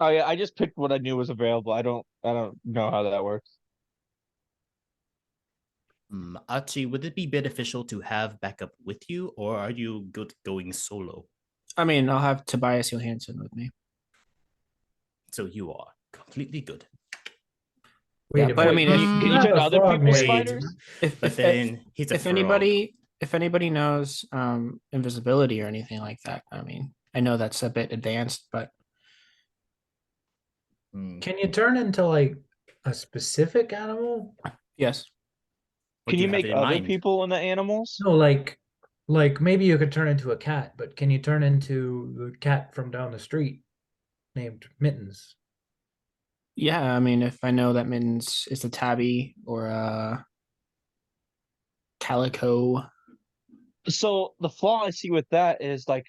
Oh yeah, I just picked what I knew was available. I don't know how that works. Archie, would it be beneficial to have backup with you, or are you good going solo? I mean, I'll have Tobias Johansson with me. So you are completely good. wait Yeah, a but I minute? mean, Can you have turn a other frog people's mage. spiders? But then he's a if frog. anybody knows invisibility or anything like that, I mean, I know that's a bit advanced, but Can you turn into like a specific animal? yes. What Can do you have make in other mind? people into animals? No, like maybe you could turn into a cat, but can you turn into the cat from down the street named Mittens? Yeah, I mean, if I know that Mittens is a tabby or a calico. So the flaw I see with that is like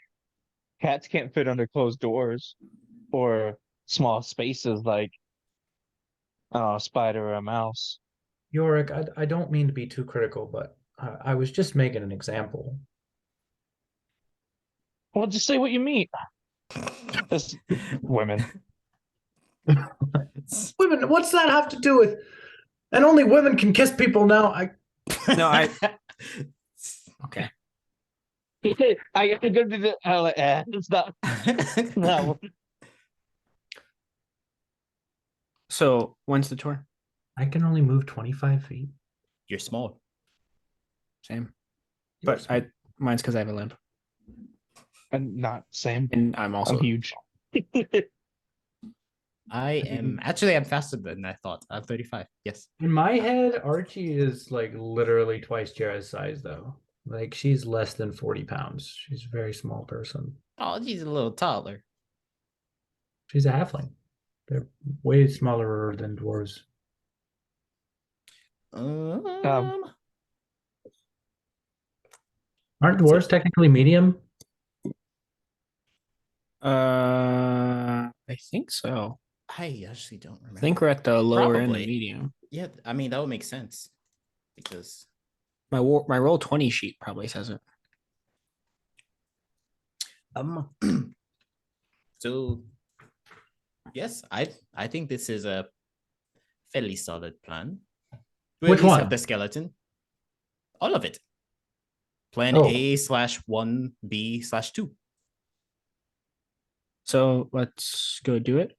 cats can't fit under closed doors or small spaces like a spider or a mouse. Yorick, I don't mean to be too critical, but I was just making an example. Well, just say what you mean. This women. Women, what's that have to do with? And only women can kiss people now. No, I okay. I have to go to the. It's not. No. So when's the tour? I can only move 25 feet. You're small. Same. But mine's because I have a limp. I'm not same. And I'm also I'm huge. I'm faster than I thought. I'm 35. Yes. In my head, Archie is like literally twice Jera's size, though. Like she's less than 40 pounds. She's a very small person. Oh, she's a little taller. She's a halfling. They're way smaller than dwarves. Aren't dwarves technically medium? I think so. I actually don't remember. I think we're at the lower end of Probably. medium. Yeah, I mean that would make sense because My roll 20 sheet probably says it. So yes, I think this is a fairly solid plan. We Which at least one? have the skeleton. All of it. Plan Oh. A/1B/2. So let's go do it.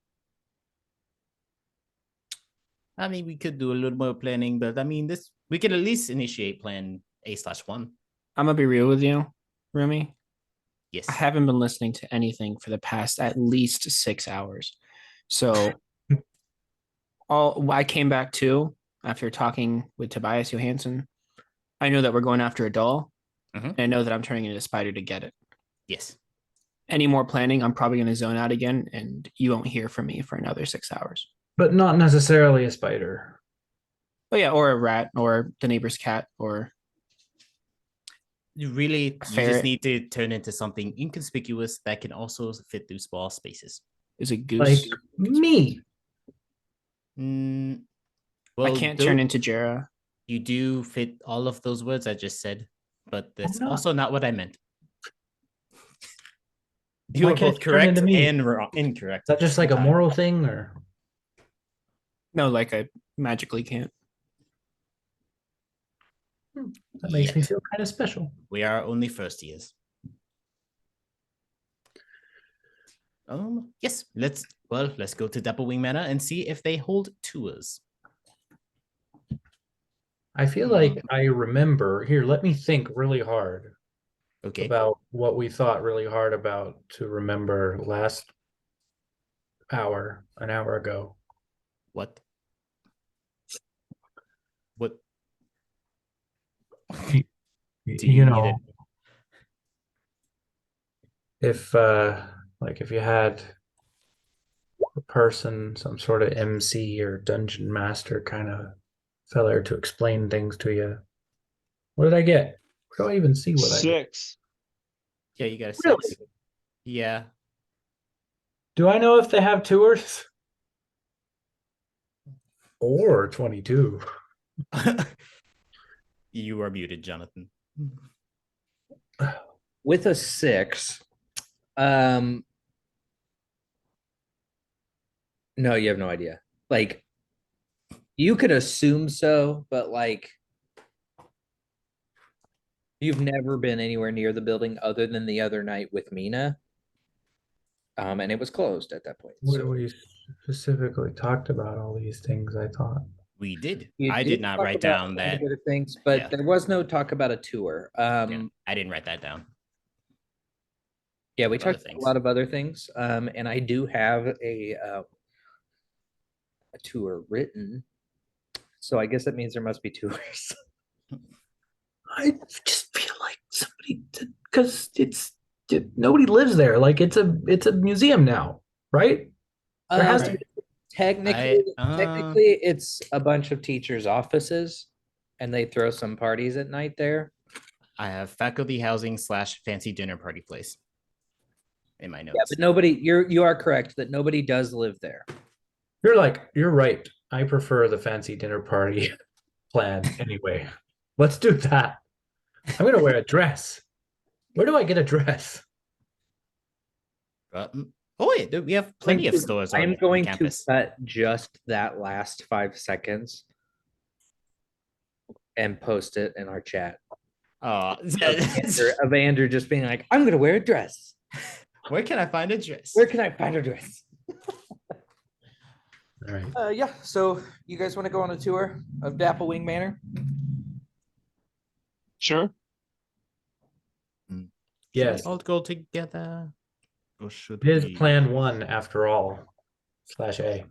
I mean, we could do a little more planning, but I mean, we could at least initiate plan A/1. I'm gonna be real with you, Rumi. Yes. I haven't been listening to anything for the past at least 6 hours. So I came back to after talking with Tobias Johansson. I know that we're going after a doll. Mhm. And I know that I'm turning into a spider to get it. Yes. Any more planning, I'm probably gonna zone out again, and you won't hear from me for another 6 hours. But not necessarily a spider. Oh yeah, or a rat, or the neighbor's cat, or You just ferret. need to turn into something inconspicuous that can also fit through small spaces. is a Like goose. me. Mm, I well, can't turn into Jera. You do fit all of those words I just said, but that's not? also not what I meant. Why You are can't both you turn into correct me? and incorrect. Is that just like a moral thing, or No, like I magically can't. that makes me Yet. feel kind of special? We are only first years. Yes, let's go to Dapplewing Manor and see if they hold tours. I feel like I remember. Here, let me think really hard Okay. about what we thought really hard about to remember last an hour ago. What? What? You you need know, it? if like if you had a person, some sort of MC or dungeon master kind of feller to explain things to you. What did I get? Where do I even see what I get? 6. Yeah, you got a 6. Really? Yeah. Do I know if they have tours? Or 22. You are muted, Jonathan. With a 6, no, you have no idea. Like, you could assume so, but like, you've never been anywhere near the building other than the other night with Mina. And it was closed at that point. What So we specifically talked about all these things, I thought. We did. you I did not talk write about down quite a that. bit of things, but yeah. there was no talk about a tour. Yeah, I didn't write that down. Yeah, we Other talked about things. a lot of other things. And I do have a tour written. So I guess that means there must be tours. I just feel like somebody did, because nobody lives there. Like it's a museum now, right? There has to be. Technically, I- it's a bunch of teachers' offices, and they throw some parties at night there. I have faculty housing / fancy dinner party place in my notes. Yeah, but nobody. You are correct that nobody does live there. You're right. I prefer the fancy dinner party plan anyway. Let's do that. I'm gonna wear a dress. Where do I get a dress? Wait, we have plenty of stores I'm on going campus. to cut just that last 5 seconds and post it in our chat. Of Andrew just being like, I'm going to wear a dress. Where can I find a dress? Where can I find a dress? All right. Yeah. So you guys want to go on a tour of Dapplewing Manor? Sure. Yes. Should we all go together? Or should It is we? plan 1 after all. /A.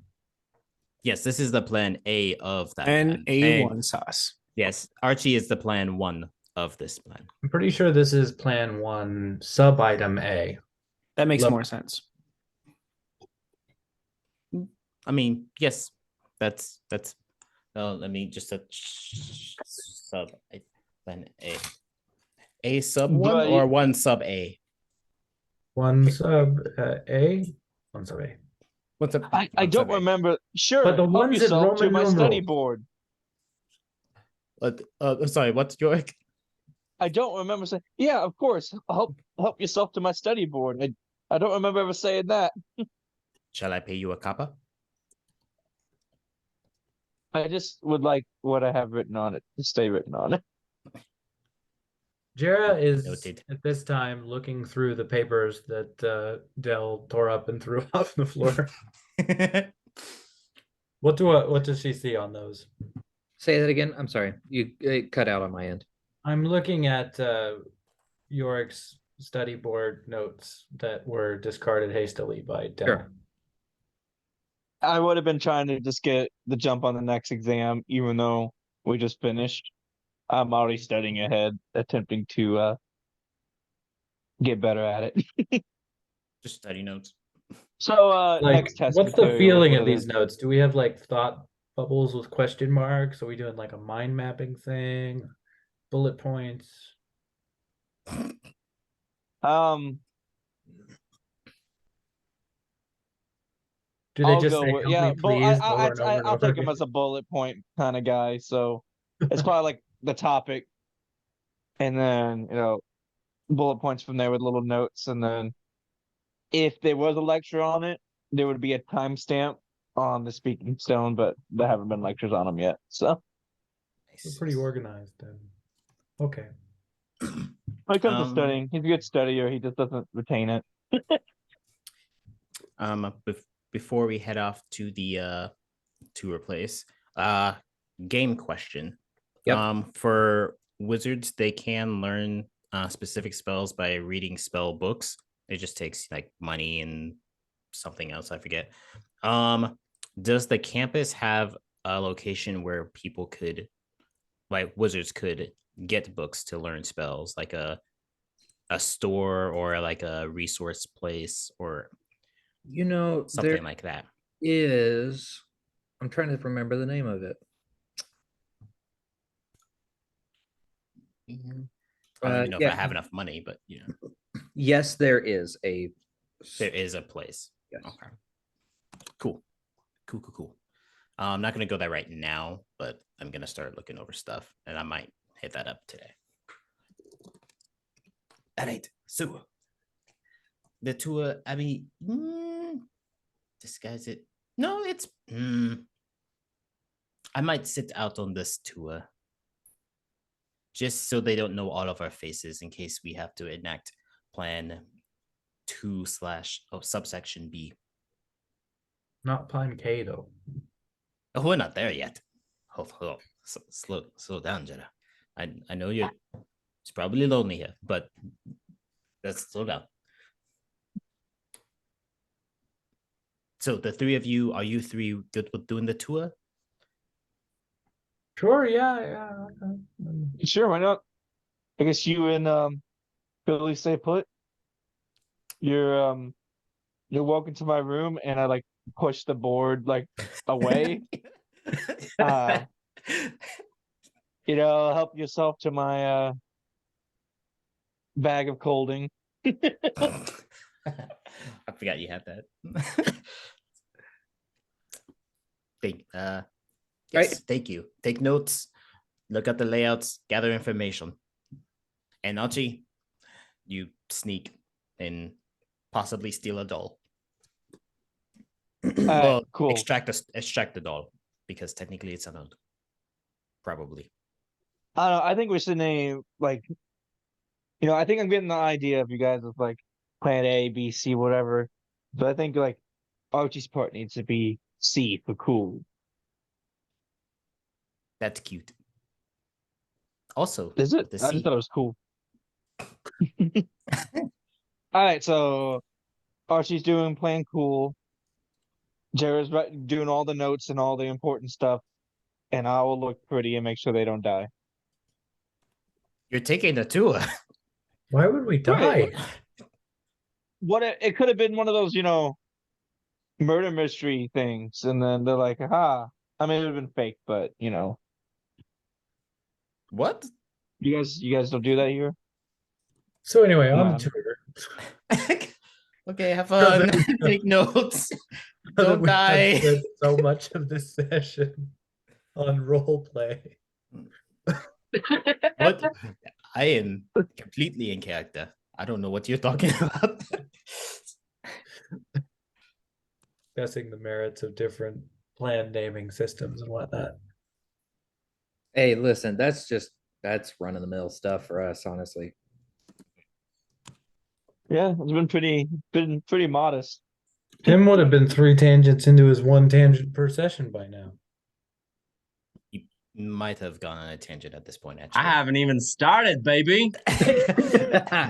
Yes, this is the plan A of that. And plan. A1 sauce. Yes, Archie is the plan 1 of this plan. I'm pretty sure this is plan 1 sub item A. That makes Love- more sense. I mean, yes, that's. Let me just sub plan A. A sub 1 But- or 1 sub A. 1 sub A. 1 sub A. What's up? I don't remember. Sure. But the help ones in yourself to Roman my study numerals. board. Sorry, what's your? I don't remember saying. Yeah, of course. Help yourself to my study board. I don't remember ever saying that. Shall I pay you a copper? I just would like what I have written on it to stay written on it. Jera is Noted. at this time looking through the papers that Dell tore up and threw off the floor. What does she see on those? Say that again. I'm sorry. It cut out on my end. I'm looking at Yorick's study board notes that were discarded hastily by Dell. Sure. I would have been trying to just get the jump on the next exam, even though we just finished. I'm already studying ahead, attempting to get better at it. Just study notes. So Like, next test what's the material is feeling what of it these is. notes? Do we have like thought bubbles with question marks? Are we doing like a mind mapping thing? Bullet points? Um, Do they I'll just go say with help me please over and over and I'll over take him again? as a bullet point kind of guy. So it's probably like the topic, and then bullet points from there with little notes, and then if there was a lecture on it, there would be a timestamp on the speaking stone, but there haven't been lectures on them yet. So We're pretty organized then. Okay. when it comes to Um, studying, he's a good studier. He just doesn't retain it. Before we head off to the tour place, game question. Yep. For wizards, they can learn specific spells by reading spell books. It just takes like money and something else, I forget. Does the campus have a location where people could, like wizards could get books to learn spells, like a store or like a resource place or something There like that? is. I'm trying to remember the name of it. I don't even know if I Yeah. have enough money, but Yes, there is a. there is a place. Yes. Okay. Cool. I'm not gonna go there right now, but I'm gonna start looking over stuff, and I might hit that up today. All right. So the tour, I mean, disguise it. No, it's. I might sit out on this tour just so they don't know all of our faces in case we have to enact plan 2 / subsection B. Not Plan K though. Oh, we're not there yet. Hold on. Slow down, Jetta. I know it's probably lonely here, but let's slow down. So the three of you, are you three good with doing the tour? Sure, yeah. Okay. Sure, why not? I guess you and Billy stay put. You're walking to my room, and I like push the board like away. Uh, help yourself to my bag of colding. I forgot you had that. Yes, thank you. Take notes, look at the layouts, gather information. And Archie, you sneak and possibly steal a doll. Well, Cool. extract the doll, because technically it's allowed. Probably. I don't know. I think we should name like, I think I'm getting the idea of you guys with like plan A, B, C, whatever. But I think like Archie's part needs to be C for cool. That's cute. Also, Is it? the I just C. thought it was cool. All right, so Archie's doing plan cool. Jared's doing all the notes and all the important stuff, and I will look pretty and make sure they don't die. You're taking the tour. Why would we die? Right. What it could have been one of those, murder mystery things, and then they're like, "Ha!" I mean, it would have been fake, but What? you guys don't do that here. So anyway, on No. the tour. Okay, have fun. Take notes. Don't We have die. spent so much of this session on role play. What? I am completely in character. I don't know what you're talking about. Discussing the merits of different plan naming systems and whatnot. Hey, listen, that's run of the mill stuff for us, honestly. Yeah, it's been pretty modest. Tim would have been 3 tangents into his 1 tangent per session by now. You might have gone on a tangent at this point, I actually. haven't even started, baby.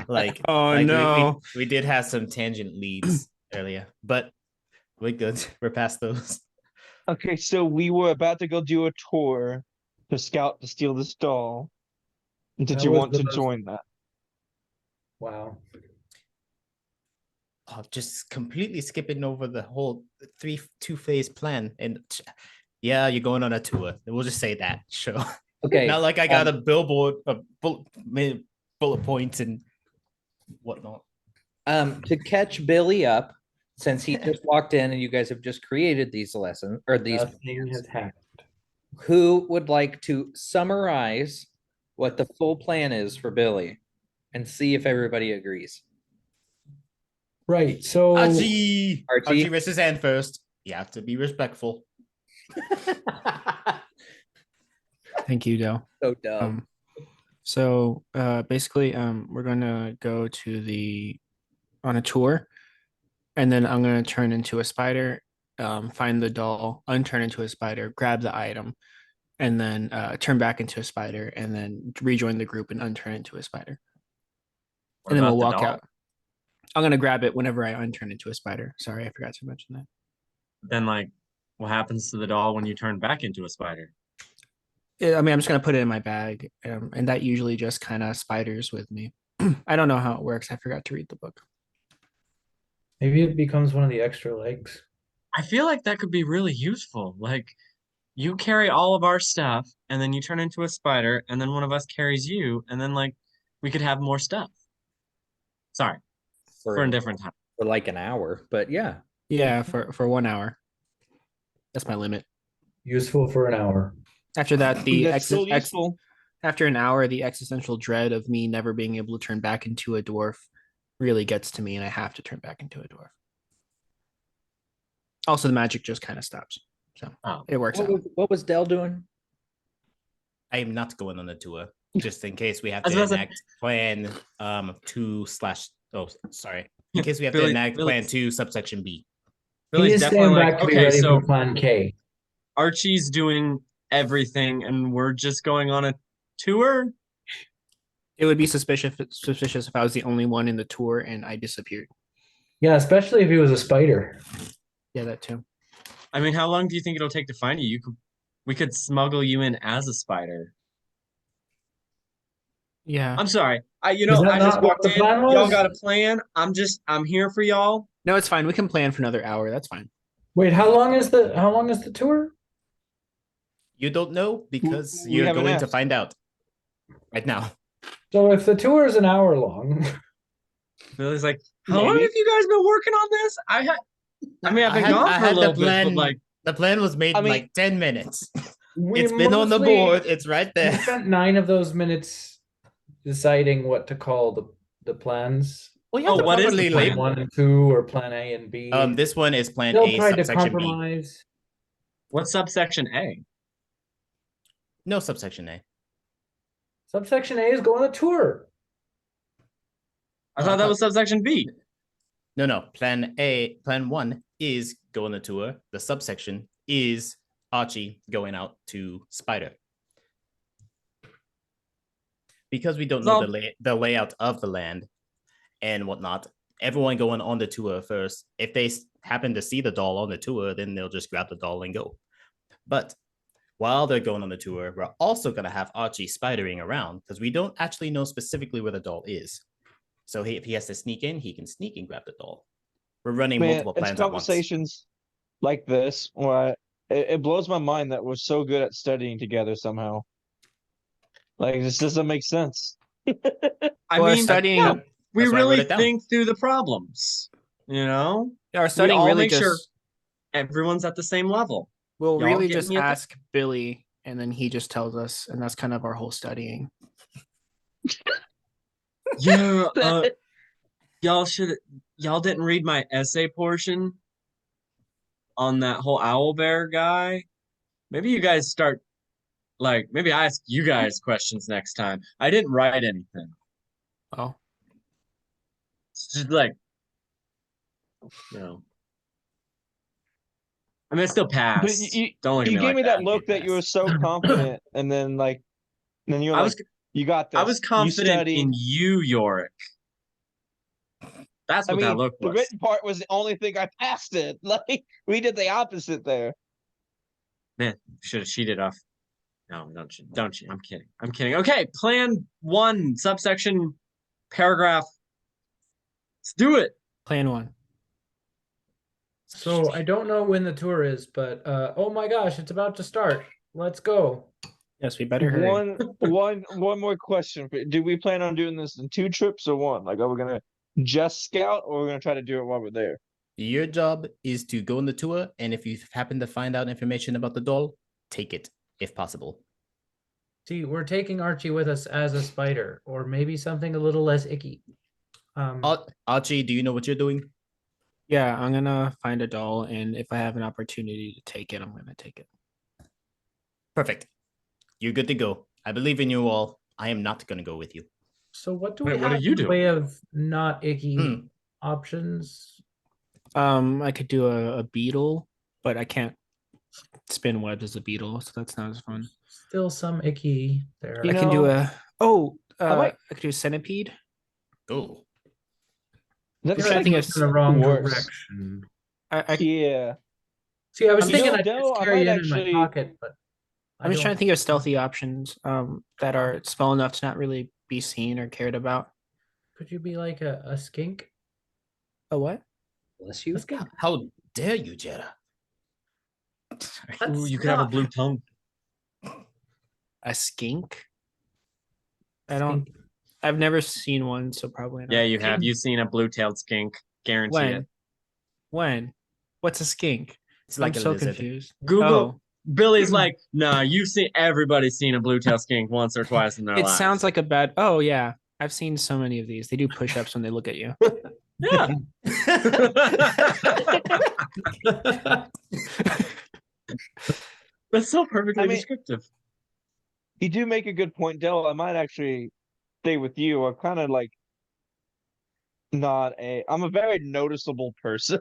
like, Oh, like no. we did have some tangent leads earlier, but we're good. We're past those. Okay, so we were about to go do a tour to scout to steal this doll. Did That you was want the to most- join that? Wow. Oh, just completely skipping over the whole two-phase plan. And yeah, you're going on a tour. We'll just say that. Sure. Okay. Not like I got a billboard of bullet points and whatnot. To catch Billy up, since he just walked in and you guys have just created these lessons or these, Nothing has happened. who would like to summarize what the full plan is for Billy and see if everybody agrees? Right. So Archie! Archie? Archie raises his hand first. You have to be respectful. Thank you, Dell. So dumb. So basically, we're gonna go to on a tour, and then I'm gonna turn into a spider, find the doll, unturn into a spider, grab the item, and then turn back into a spider, and then rejoin the group and unturn into a spider. What And then about we'll the walk doll? out. I'm gonna grab it whenever I unturn into a spider. Sorry, I forgot to mention that. Then, like, what happens to the doll when you turn back into a spider? Yeah, I mean, I'm just gonna put it in my bag, and that usually just kind of spiders with me. I don't know how it works. I forgot to read the book. maybe it becomes one of the extra legs. I feel like that could be really useful. Like, you carry all of our stuff, and then you turn into a spider, and then one of us carries you, and then, like, we could have more stuff. Sorry, for a different time. For like an hour, but yeah. Yeah, for 1 hour. That's my limit. Useful for an hour. After that, the That's so useful. after an hour, the existential dread of me never being able to turn back into a dwarf really gets to me, and I have to turn back into a dwarf. Also, the magic just kind of stops, so Oh. it works What out. what was Dell doing? I am not going on the tour, just in case we have I was to about to say- enact plan 2/ oh, sorry. In case we have to Billy- enact Billy- plan 2 subsection B. Billy's He's definitely staying like, back to be okay, ready so for plan K. Archie's doing everything, and we're just going on a tour. It would be suspicious if I was the only one in the tour and I disappeared. Yeah, especially if he was a spider. Yeah, that too. I mean, how long do you think it'll take to find you? We could smuggle you in as a spider. Yeah. I'm sorry. I Is that I just not what walked the in. plan Y'all was? got a plan. I'm here for y'all. No, it's fine. We can plan for another hour. That's fine. Wait, how long is the tour? You don't know because We you're haven't going to asked. find out right now. So if the tour is an hour long, Billy's like, how long Maybe. have you guys been working on this? I mean, I've been gone for a little bit, but like, the plan was made I in mean- like 10 minutes. we It's been on the mostly- board. It's right We there. spent 9 of those minutes deciding what to call the plans. Well, you Oh, have to what is the properly plan? label. 1 and 2 or plan A and B. This one is plan Still A, tried to subsection B. compromise. what's subsection A? No subsection A. Subsection A is go on a tour. I thought that was subsection B. No. Plan 1 is go on the tour. The subsection is Archie going out to Spider. Because we don't know So- the layout of the land and whatnot, everyone going on the tour first. If they happen to see the doll on the tour, then they'll just grab the doll and go. But while they're going on the tour, we're also going to have Archie spidering around because we don't actually know specifically where the doll is. So if he has to sneak in, he can sneak and grab the doll. We're running Man, multiple it's plans at once. conversations like this where it blows my mind that we're so good at studying together somehow. Like this doesn't make sense. I Well, mean, studying, yeah, we That's why I wrote really it down. think through the problems. You know, our studying all really make just sure everyone's at the same level. we'll y'all really get just me at the- ask Billy, and then he just tells us, and that's kind of our whole studying. Yeah, y'all didn't read my essay portion on that whole owl bear guy. Maybe you guys start maybe I ask you guys questions next time. I didn't write anything. Oh, It's just like, you know, I mean, I still But pass. you Don't look at you me gave like me that that. look that you were so confident, and then you're I like, was you got this. I was You confident studied. in you, Yorick. That's I what that mean, look the was. written part was the only thing I passed it. Like we did the opposite there. Man, should have cheated off. No, don't cheat. I'm kidding. I'm kidding. Okay, plan 1, subsection, paragraph. Let's do it. Plan 1. So I don't know when the tour is, but oh my gosh, it's about to start. Let's go. Yes, we better hurry. One more question. Do we plan on doing this in 2 trips or 1? Like, are we gonna just scout, or we're gonna try to do it while we're there? Your job is to go on the tour, and if you happen to find out information about the doll, take it if possible. See, we're taking Archie with us as a spider, or maybe something a little less icky. Archie, do you know what you're doing? Yeah, I'm gonna find a doll, and if I have an opportunity to take it, I'm gonna take it. Perfect. You're good to go. I believe in you all. I am not gonna go with you. So what do Wait, we what have are you in the doing? way of not icky Hmm. options? I could do a beetle, but I can't spin webs as a beetle, so that's not as fun. Still some icky there. You I can do know, I could do a centipede. Oh, that's You're I like think in it's the wrong worse. direction. I Yeah. See, I was You thinking know, I'd Del, just I carry might it in my actually- pocket, but I'm just trying to don't- think of stealthy options that are small enough to not really be seen or cared about. Could you be like a skink? A what? Bless you. A skink. how dare you, Jetta? Ooh, That's you could have a not- blue tongue. A skink? I don't. skink. I've never seen one, so probably not. Yeah, you have. You've seen a blue-tailed skink. Guarantee When? it. When? What's a skink? It's like I'm a so lizard. confused. Google. Oh, Billy's like, nah, everybody's seen a blue-tailed skink once or twice in their it lives. sounds like a bad. Oh yeah, I've seen so many of these. They do push-ups when they look at you. Yeah. That's so perfectly I mean- descriptive. You do make a good point, Del. I might actually stay with you. I'm kind of like I'm a very noticeable person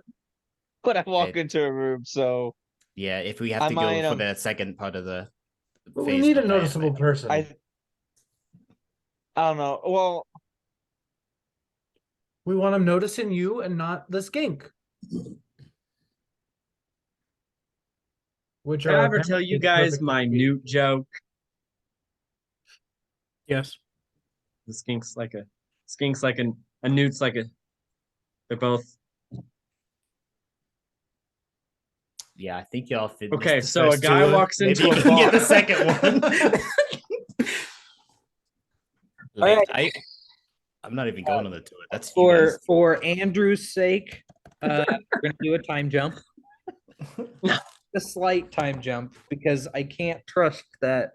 when I walk Hey. into a room. So Yeah, if we have I to might, go for the second part of the But we phase need of a the plan, noticeable right? person. I don't know. Well, We want them noticing you and not the skink. Which Did are I ever tell you apparently guys perfectly my sweet. newt joke? Yes. The skink's like a newt's like a. They're both. Yeah, I think y'all fit. Okay, so a guy walks into Maybe a you can get the bar. second one. Like, I'm not even going on the tour. That's you guys. For Andrew's sake, we're gonna do a time jump. A slight time jump because I can't trust that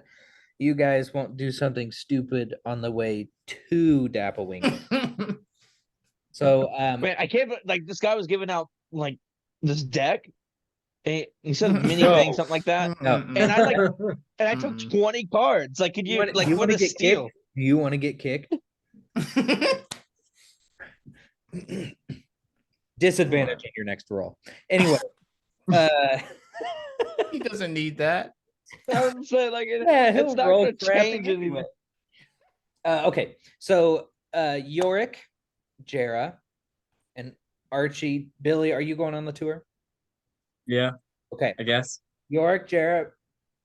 you guys won't do something stupid on the way to Dapplewing. So man, I can't. Like this guy was giving out like this deck. And he said a mini No. thing, something like that. No. And I took Mm-mm. 20 cards. Like, could you like you what want to a get steal? kicked? Do you want to get kicked? Disadvantage in your next roll. Anyway, He doesn't need that. I would say like yeah, it's he'll not roll going to crappy change anyway. anything. Okay, so Yorick, Jera, and Archie, Billy, are you going on the tour? Yeah, Okay, I guess. Yorick, Jera,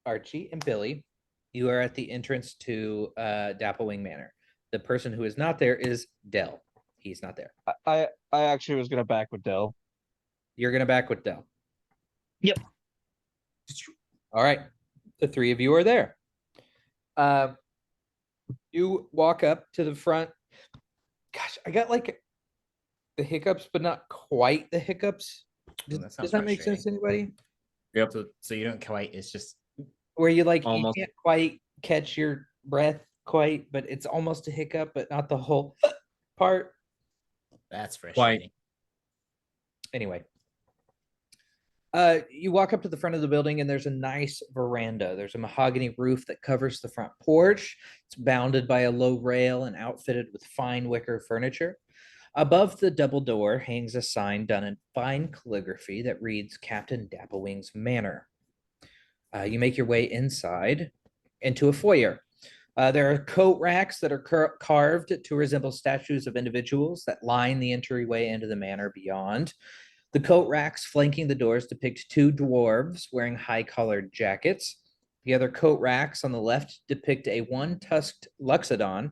Archie, and Billy, you are at the entrance to Dapplewing Manor. The person who is not there is Dell. He's not there. I actually was gonna back with Dell. You're gonna back with Dell. Yep. All right. The 3 of you are there. You walk up to the front. Gosh, I got like the hiccups, but not quite the hiccups. Does, that sounds does that make sense to anybody? Yep. So you don't quite. It's just Where you like Almost. you can't quite catch your breath quite, but it's almost a hiccup, but not the whole part. that's frustrating. Anyway, you walk up to the front of the building and there's a nice veranda. There's a mahogany roof that covers the front porch. It's bounded by a low rail and outfitted with fine wicker furniture. Above the double door hangs a sign done in fine calligraphy that reads Captain Dapplewing's Manor. You make your way inside into a foyer. There are coat racks that are carved to resemble statues of individuals that line the entryway into the manor beyond. The coat racks flanking the doors depict two dwarves wearing high-collared jackets. The other coat racks on the left depict a one-tusked Luxodon,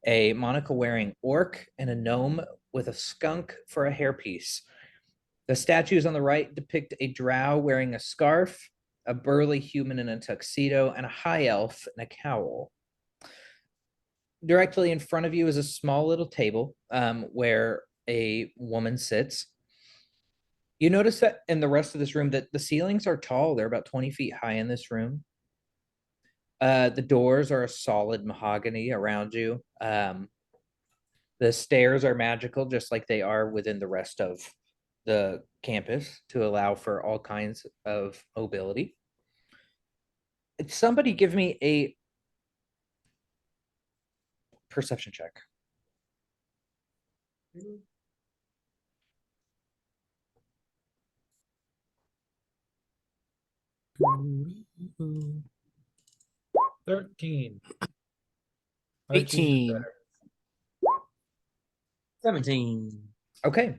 a monocle-wearing orc, and a gnome with a skunk for a hairpiece. The statues on the right depict a drow wearing a scarf, a burly human in a tuxedo, and a high elf in a cowl. Directly in front of you is a small little table where a woman sits. You notice that in the rest of this room that the ceilings are tall. They're about 20 feet high in this room. The doors are a solid mahogany around you. The stairs are magical, just like they are within the rest of the campus to allow for all kinds of mobility. Somebody give me a perception check. Mm-hmm. 13. 18. 17. Okay.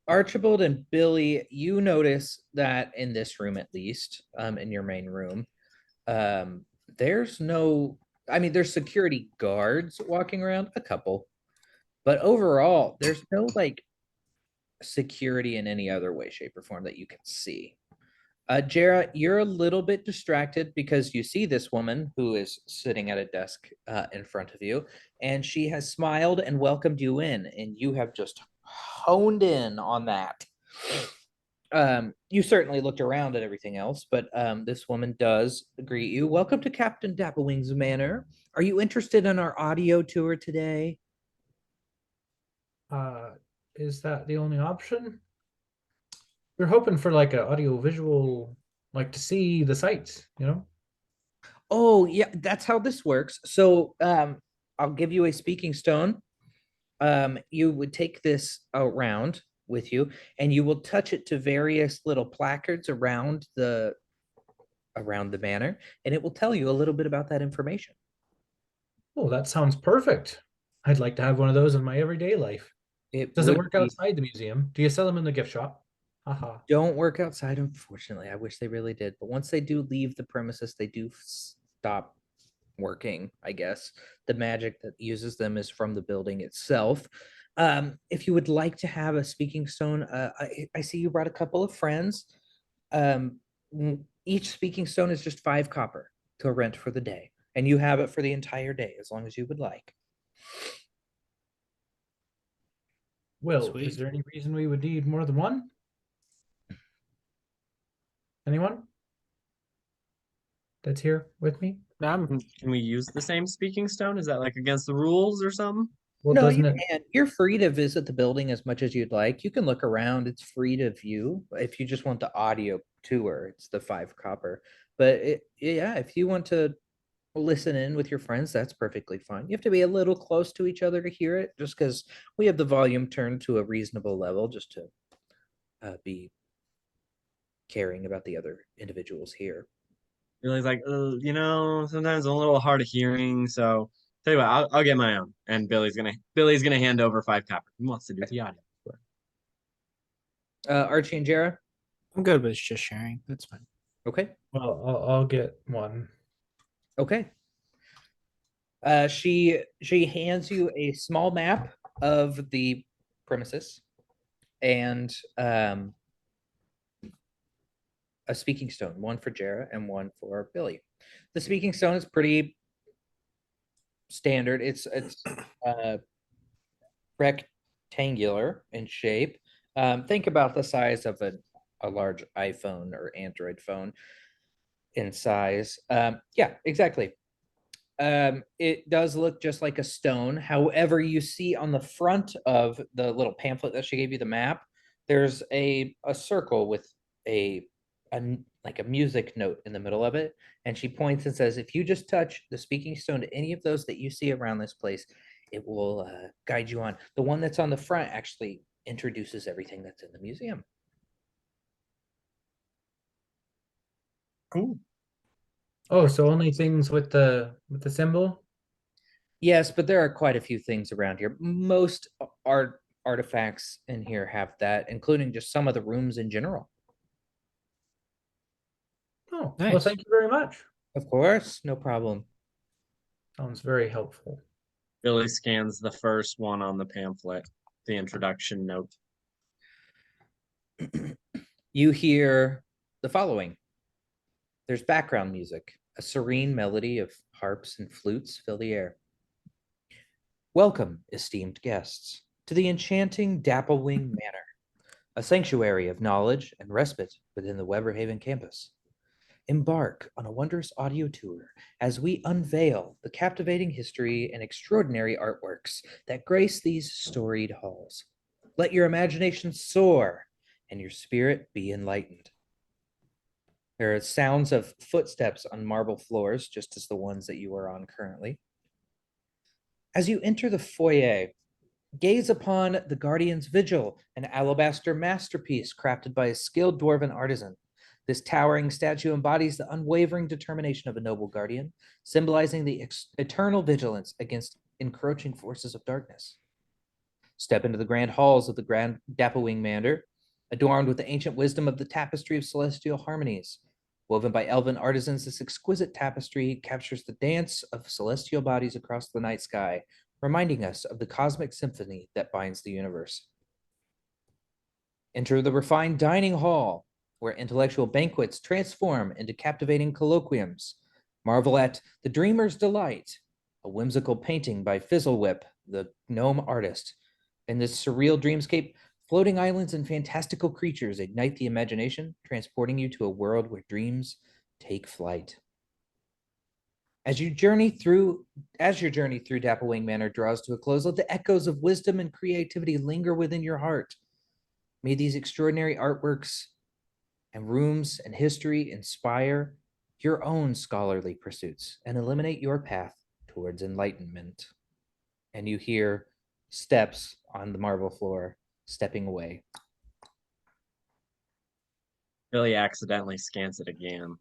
Archibald and Billy, you notice that in this room, at least, in your main room, there's no, I mean, there's security guards walking around, a couple, but overall, there's no like security in any other way, shape, or form that you can see. Jara, you're a little bit distracted because you see this woman who is sitting at a desk in front of you, and she has smiled and welcomed you in, and you have just honed in on that. You certainly looked around at everything else, but this woman does greet you. Welcome to Captain Dapplewing's Manor. Are you interested in our audio tour today? Is that the only option? We're hoping for like an audio visual, like to see the sights, you know? Oh, yeah, that's how this works. So I'll give you a speaking stone. You would take this around with you and you will touch it to various little placards around the manor, and it will tell you a little bit about that information. Oh, that sounds perfect. I'd like to have one of those in my everyday life. Does it would work be- outside the museum? Do you sell them in the gift shop? Haha. Don't work outside, unfortunately. I wish they really did, but once they do leave the premises, they do stop working, I guess. The magic that uses them is from the building itself. If you would like to have a speaking stone, I see you brought a couple of friends. Each speaking stone is just 5 copper to rent for the day, and you have it for the entire day as long as you would like. Will, Sweet. is there any reason we would need more than one? Anyone that's here with me? Can we use the same speaking stone? Is that like against the rules or something? Well, No, doesn't you it? can. You're free to visit the building as much as you'd like. You can look around. It's free to view. If you just want the audio tour, it's the 5 copper. But yeah, if you want to listen in with your friends, that's perfectly fine. You have to be a little close to each other to hear it, just because we have the volume turned to a reasonable level, just to be caring about the other individuals here. Really like, sometimes I'm a little hard of hearing. So tell you what, I'll get my own. And Billy's gonna hand over 5 copper. He wants to do the audio. Archie and Jara, I'm good with just sharing. That's fine. okay, Well, I'll get one. okay. She hands you a small map of the premises and a speaking stone, one for Jara and one for Billy. The speaking stone is pretty standard. It's rectangular in shape. Think about the size of a large iPhone or Android phone in size. Yeah, exactly. It does look just like a stone. However, you see on the front of the little pamphlet that she gave you, the map, there's a circle with a like a music note in the middle of it, and she points and says, if you just touch the speaking stone to any of those that you see around this place, it will guide you on. The one that's on the front actually introduces everything that's in the museum. Cool. Oh, so only things with the symbol? Yes, but there are quite a few things around here. Most artifacts in here have that, including just some of the rooms in general. Oh, well, Nice. thank you very much. Of course, no problem. Sounds very helpful. Billy scans the first one on the pamphlet, the introduction note. You hear the following. There's background music, a serene melody of harps and flutes fill the air. Welcome, esteemed guests, to the enchanting Dapplewing Manor, a sanctuary of knowledge and respite within the Weberhaven campus. Embark on a wondrous audio tour as we unveil the captivating history and extraordinary artworks that grace these storied halls. Let your imagination soar and your spirit be enlightened. There are sounds of footsteps on marble floors, just as the ones that you are on currently. As you enter the foyer, gaze upon the Guardian's Vigil, an alabaster masterpiece crafted by a skilled dwarven artisan. This towering statue embodies the unwavering determination of a noble guardian, symbolizing the eternal vigilance against encroaching forces of darkness. Step into the grand halls of the Grand Dapplewing Manor, adorned with the ancient wisdom of the tapestry of celestial harmonies. Woven by elven artisans, this exquisite tapestry captures the dance of celestial bodies across the night sky, reminding us of the cosmic symphony that binds the universe. Enter the refined dining hall, where intellectual banquets transform into captivating colloquiums. Marvel at The Dreamer's Delight, a whimsical painting by Fizzlewhip, the gnome artist. In this surreal dreamscape, floating islands and fantastical creatures ignite the imagination, transporting you to a world where dreams take flight. As your journey through Dapplewing Manor draws to a close, let the echoes of wisdom and creativity linger within your heart. May these extraordinary artworks and rooms and history inspire your own scholarly pursuits and illuminate your path towards enlightenment. And you hear steps on the marble floor stepping away. Billy accidentally scans it again.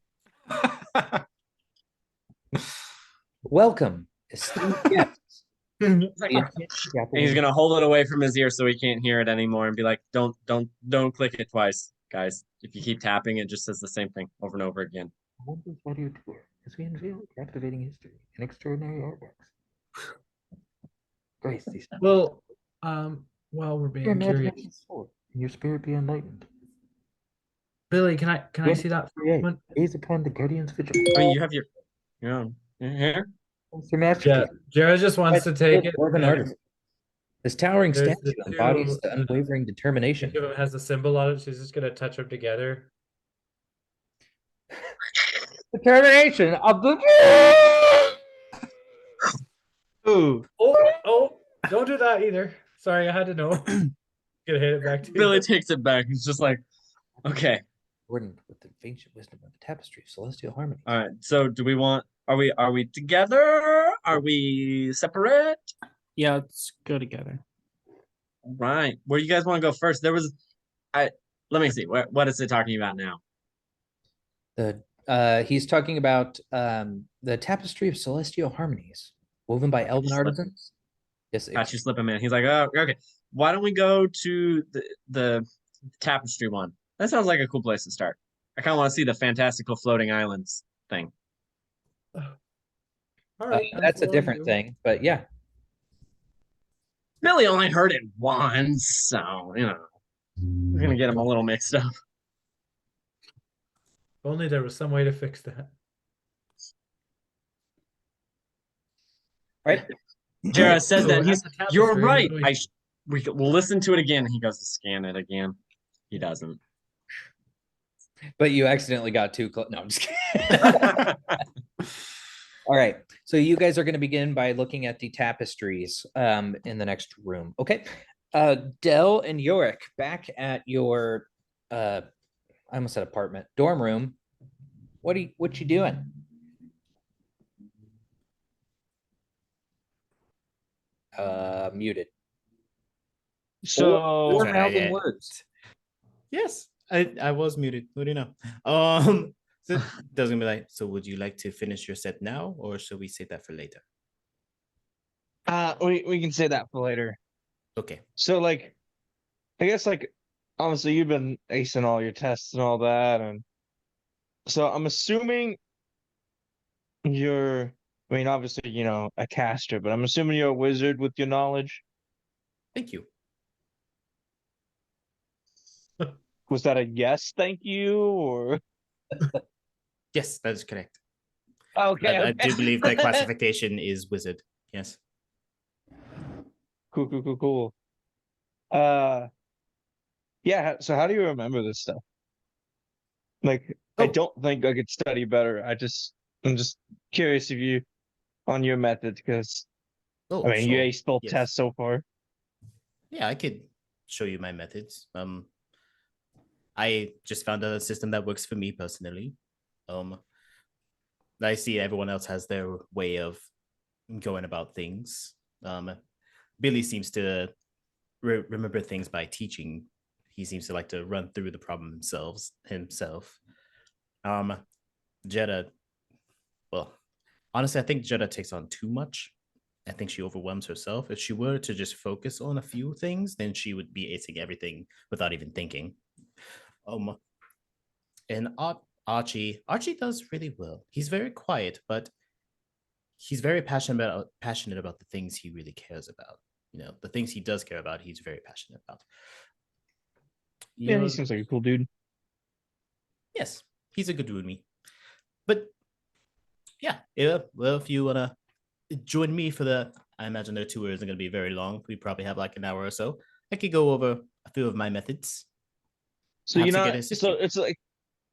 Welcome, esteemed guests. He's like, and he's gonna hold it away from his ear so he can't hear it anymore, and be like, "Don't click it twice, guys. If you keep tapping, it just says the same thing over and over again." Audio tour as we unveil captivating history and extraordinary artworks. Grace these. Well, while we're Your being curious, imagination soar and your spirit be enlightened. Billy, can I see that Create. one? Gaze upon the Guardian's Vigil. I mean, you have your own here. It's your masterpiece. Yeah, Jared just wants to take it. Dwarven and artist. This towering there's statue the embodies the two, unwavering determination. each of them has a symbol on it. She's just gonna touch them together. Determination of the. Ooh, Oh, don't do that either. Sorry, I had to know. Gonna hit it back to you. Billy takes it back. He's just like, "Okay, Burdened with the ancient wisdom of the tapestry of celestial harmony. all right. So, do we want? Are we together? Are we separate? Yeah, let's go together. Right. Where you guys want to go first? There was, let me see. What is it talking about now? He's talking about the tapestry of celestial harmonies woven by elven Slip. artisans. Yes, Got you slipping, man. He's like, "Oh, okay. Why don't we go to the tapestry one? That sounds like a cool place to start. I kind of want to see the fantastical floating islands thing." All right, that's a following different you. thing, but yeah. Billy only heard it once, so we're gonna get him a little mixed up. If only there was some way to fix that. Right. Jared says So that at he's. the You're tapestry, right. we- We'll listen to it again. He goes to scan it again. He doesn't. But you accidentally got too close. No, I'm just kidding. All right. So you guys are going to begin by looking at the tapestries in the next room. Okay. Dell and Yorick, back at your I almost said apartment. Dorm room. What you doing? Muted. So Or That's right, mouthing words. Yes, I was muted. What do you know? So Does gonna be like, so would you like to finish your set now, or should we save that for later? we can say that for later. Okay. So like I guess like obviously you've been acing all your tests and all that, and so I'm assuming you're I mean obviously, a caster, but I'm assuming you're a wizard with your knowledge. Thank you. Was that a yes, thank you, or Yes, that is correct. okay, I do believe that okay. classification is wizard. Yes. Cool. Uh yeah, so how do you remember this stuff? Like I Oh, don't think I could study better. I'm just curious if you on your method because I oh, mean you sure. aced both Yes. tests so far. Yeah, I could show you my methods. I just found a system that works for me personally. Um, I see everyone else has their way of going about things. Billy seems to remember things by teaching. He seems to like to run through the problem himself. Um, Jetta, well, honestly, I think Jetta takes on too much. I think she overwhelms herself. If she were to just focus on a few things, then she would be acing everything without even thinking. Um, and Archie does really well. He's very quiet, but he's very passionate about the things he really cares about. The things he does care about, he's very passionate about. Yeah, he seems like a cool dude. Yes, he's a good roomie. But yeah, well, if you wanna join me for I imagine their tour isn't gonna be very long. We probably have like an hour or so. I could go over a few of my methods. So you're Perhaps I not could assist so you. it's like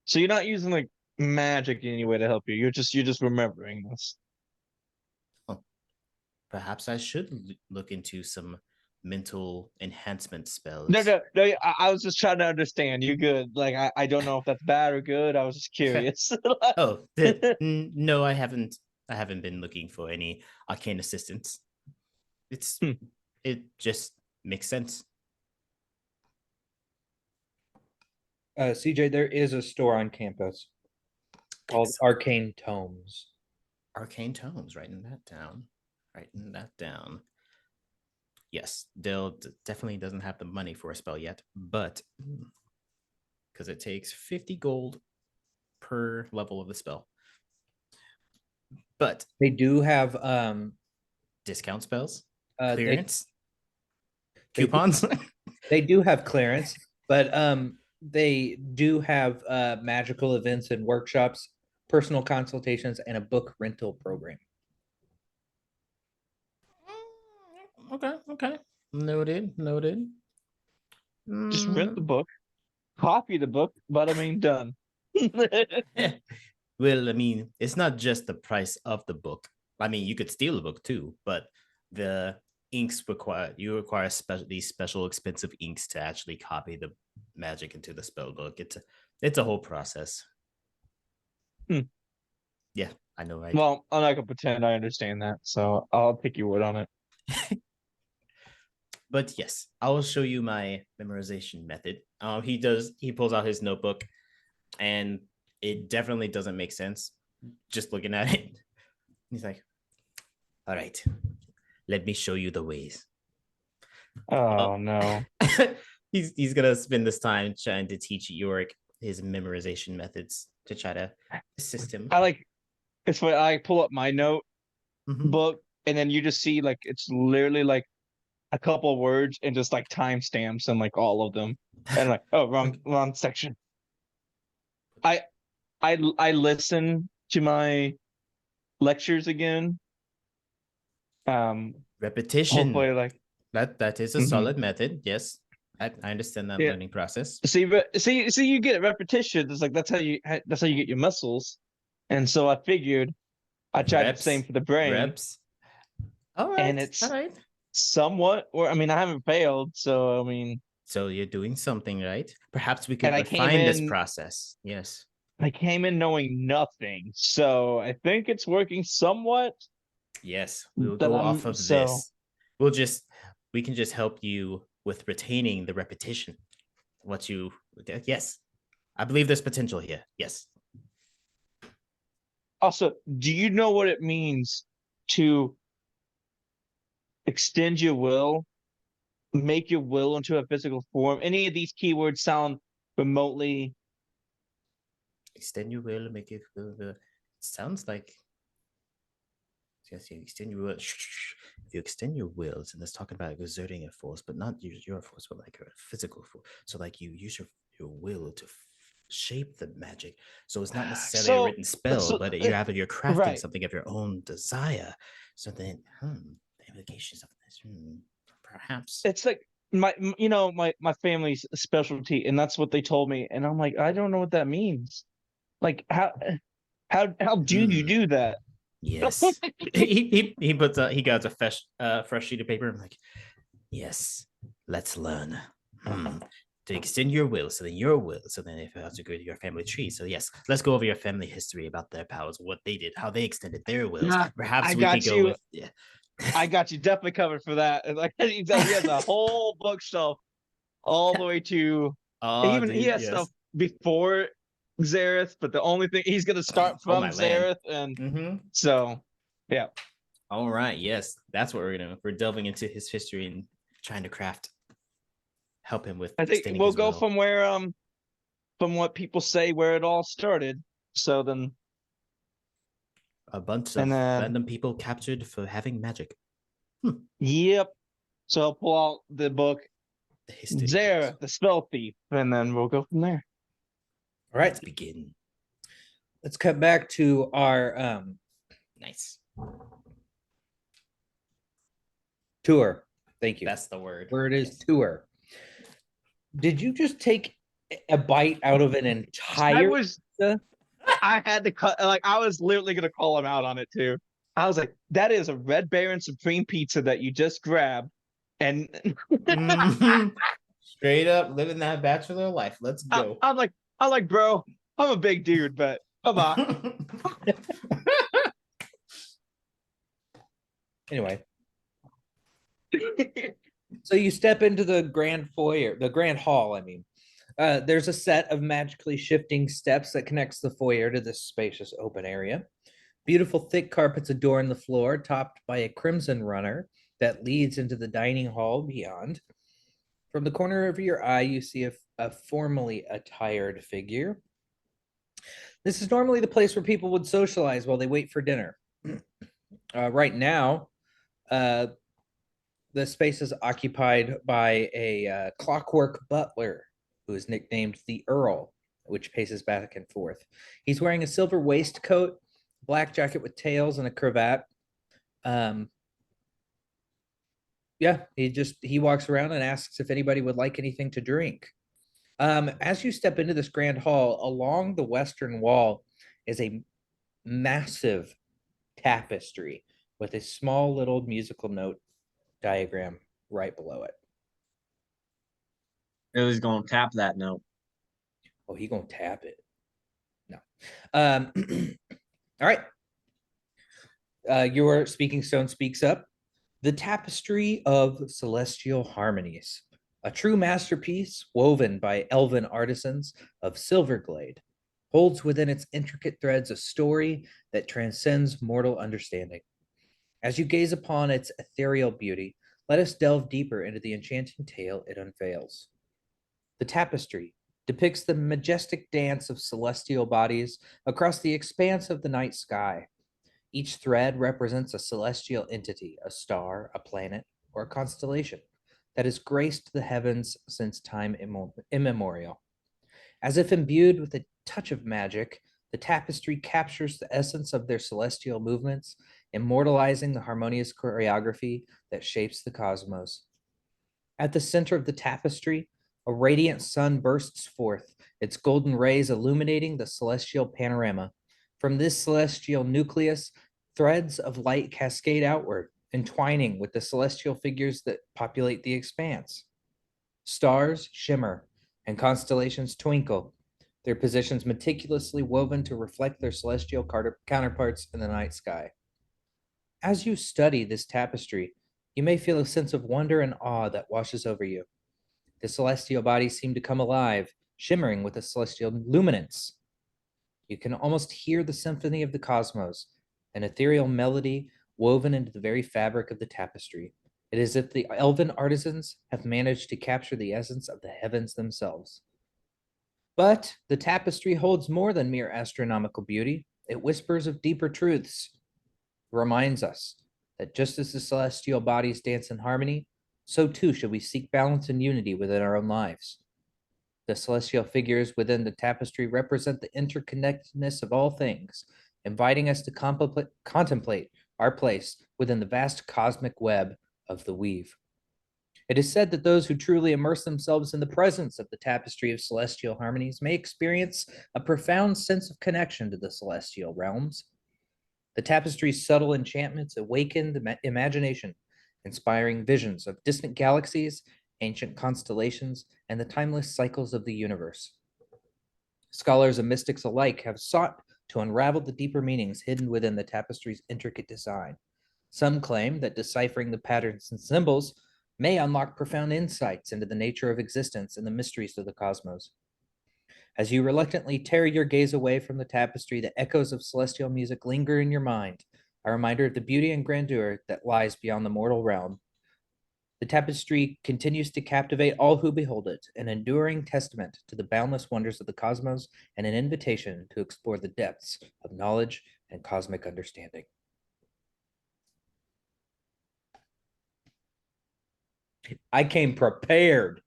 so you're not using like magic in any way to help you. You're just remembering this. Oh, perhaps I should look into some mental enhancement spells. No. I was just trying to understand. You're good. Like I don't know if that's bad or good. I was just curious. Oh, no, I haven't. I haven't been looking for any arcane assistance. Hmm. It just makes sense. CJ, there is a store on campus called Arcane Tomes. Arcane tomes. Writing that down. Writing that down. Yes, Dill definitely doesn't have the money for a spell yet, but because it takes 50 gold per level of the spell. But They do have discount spells, they, clearance, they do- coupons. they do have clearance, but they do have magical events and workshops, personal consultations, and a book rental program. Okay. Noted. Just rent the book, copy the book, but I mean done. Well, I mean, it's not just the price of the book. I mean, you could steal the book too, but the inks require these special expensive inks to actually copy the magic into the spell book. It's a whole process. Hmm. Yeah, I know, right? Well, I'm not gonna pretend I understand that, so I'll take your word on it. But yes, I will show you my memorization method. He pulls out his notebook, and it definitely doesn't make sense just looking at it. He's like, all right, let me show you the ways. Oh no. He's gonna spend this time trying to teach Yorick his memorization methods to try to assist him. It's when I pull up my note Mhm. book and then you just see like it's literally like a couple words and just like timestamps and like all of them. And like, oh, wrong section. I listen to my lectures again. Repetition. Hopefully like That is a mhm. solid method. Yes, I understand that Yeah. learning process. See, you get repetition. It's like that's how you get your muscles. And so I figured I tried the same for the brain, Reps. All and right. it's All right. somewhat. Or I mean, I haven't failed, so I mean, So you're doing something right. Perhaps we could And I came refine this in- process. Yes. I came in knowing nothing, so I think it's working somewhat. Yes. We'll That go I'm- off of so- this. We can just help you with retaining the repetition. What you yes. I believe there's potential here. Yes. Also, do you know what it means to extend your will, make your will into a physical form? Any of these keywords sound remotely? Extend your will, make it sounds like yes, you extend your will. If you extend your wills, and it's talking about exerting a force, but not use your force, but like a physical force. So like you use your will to shape the magic. So it's not necessarily a So- written spell, so, but you're crafting right. something of your own desire. So then, the implications of this, perhaps. It's like my family's specialty, and that's what they told me. And I'm like, I don't know what that means. Like, how do you Hmm. do that? Yes. he puts he got a fresh sheet of paper. I'm like, yes, let's learn. To extend your will, so then your will, so then if it has to go to your family tree. So yes, let's go over your family history about their powers, what they did, how they extended their wills. Yeah, Perhaps I we got could go you. with yeah. I got you definitely covered for that. And like he has a whole bookshelf all the way to Oh, even he dude, has stuff yes. before Zareth, but the only thing he's gonna start Oh, from my land. Zareth, and Mm-hmm. so yeah. All right, yes, that's what we're delving into his history and trying to help him with I think extending we'll his go will. from where from what people say where it all started. So then A bunch and of then random people captured for having magic. yep. So I'll pull out the book The history. Zareth, the spell thief, and then we'll go from there. All right, Let's begin. let's cut back to our Nice. tour. Thank you. That's the word. Word is Yes. tour. Did you just take a bite out of an entire pizza? I had to cut, like, I was literally gonna call him out on it too. I was like, that is a Red Baron Supreme pizza that you just grabbed, and Mhm. Straight up living that bachelor life. Let's go. I'm like, bro, I'm a big dude, but come on. Anyway, so you step into the grand foyer, the grand hall, I mean. There's a set of magically shifting steps that connects the foyer to this spacious open area. Beautiful thick carpets adorn the floor, topped by a crimson runner that leads into the dining hall beyond. From the corner of your eye, you see a formally attired figure. This is normally the place where people would socialize while they wait for dinner. Right now, the space is occupied by a clockwork butler who is nicknamed the Earl, which paces back and forth. He's wearing a silver waistcoat, black jacket with tails, and a cravat. Yeah, he walks around and asks if anybody would like anything to drink. As you step into this grand hall, along the western wall is a massive tapestry with a small little musical note diagram right below it. Billy's gonna tap that note. Oh, he gonna tap it. No. All right. Your speaking stone speaks up. The Tapestry of Celestial Harmonies, a true masterpiece woven by elven artisans of Silverglade, holds within its intricate threads a story that transcends mortal understanding. As you gaze upon its ethereal beauty, let us delve deeper into the enchanting tale it unveils. The tapestry depicts the majestic dance of celestial bodies across the expanse of the night sky. Each thread represents a celestial entity, a star, a planet, or a constellation that has graced the heavens since time immemorial. As if imbued with a touch of magic, the tapestry captures the essence of their celestial movements, immortalizing the harmonious choreography that shapes the cosmos. At the center of the tapestry, a radiant sun bursts forth, its golden rays illuminating the celestial panorama. From this celestial nucleus, threads of light cascade outward, entwining with the celestial figures that populate the expanse. Stars shimmer and constellations twinkle, their positions meticulously woven to reflect their celestial counterparts in the night sky. As you study this tapestry, you may feel a sense of wonder and awe that washes over you. The celestial bodies seem to come alive, shimmering with a celestial luminance. You can almost hear the symphony of the cosmos, an ethereal melody woven into the very fabric of the tapestry. It is as if the elven artisans have managed to capture the essence of the heavens themselves. But the tapestry holds more than mere astronomical beauty. It whispers of deeper truths. It reminds us that just as the celestial bodies dance in harmony, so too should we seek balance and unity within our own lives. The celestial figures within the tapestry represent the interconnectedness of all things, inviting us to contemplate our place within the vast cosmic web of the weave. It is said that those who truly immerse themselves in the presence of the tapestry of celestial harmonies may experience a profound sense of connection to the celestial realms. The tapestry's subtle enchantments awaken the imagination, inspiring visions of distant galaxies, ancient constellations, and the timeless cycles of the universe. Scholars and mystics alike have sought to unravel the deeper meanings hidden within the tapestry's intricate design. Some claim that deciphering the patterns and symbols may unlock profound insights into the nature of existence and the mysteries of the cosmos. As you reluctantly tear your gaze away from the tapestry, the echoes of celestial music linger in your mind, a reminder of the beauty and grandeur that lies beyond the mortal realm. The tapestry continues to captivate all who behold it, an enduring testament to the boundless wonders of the cosmos and an invitation to explore the depths of knowledge and cosmic understanding. I came prepared.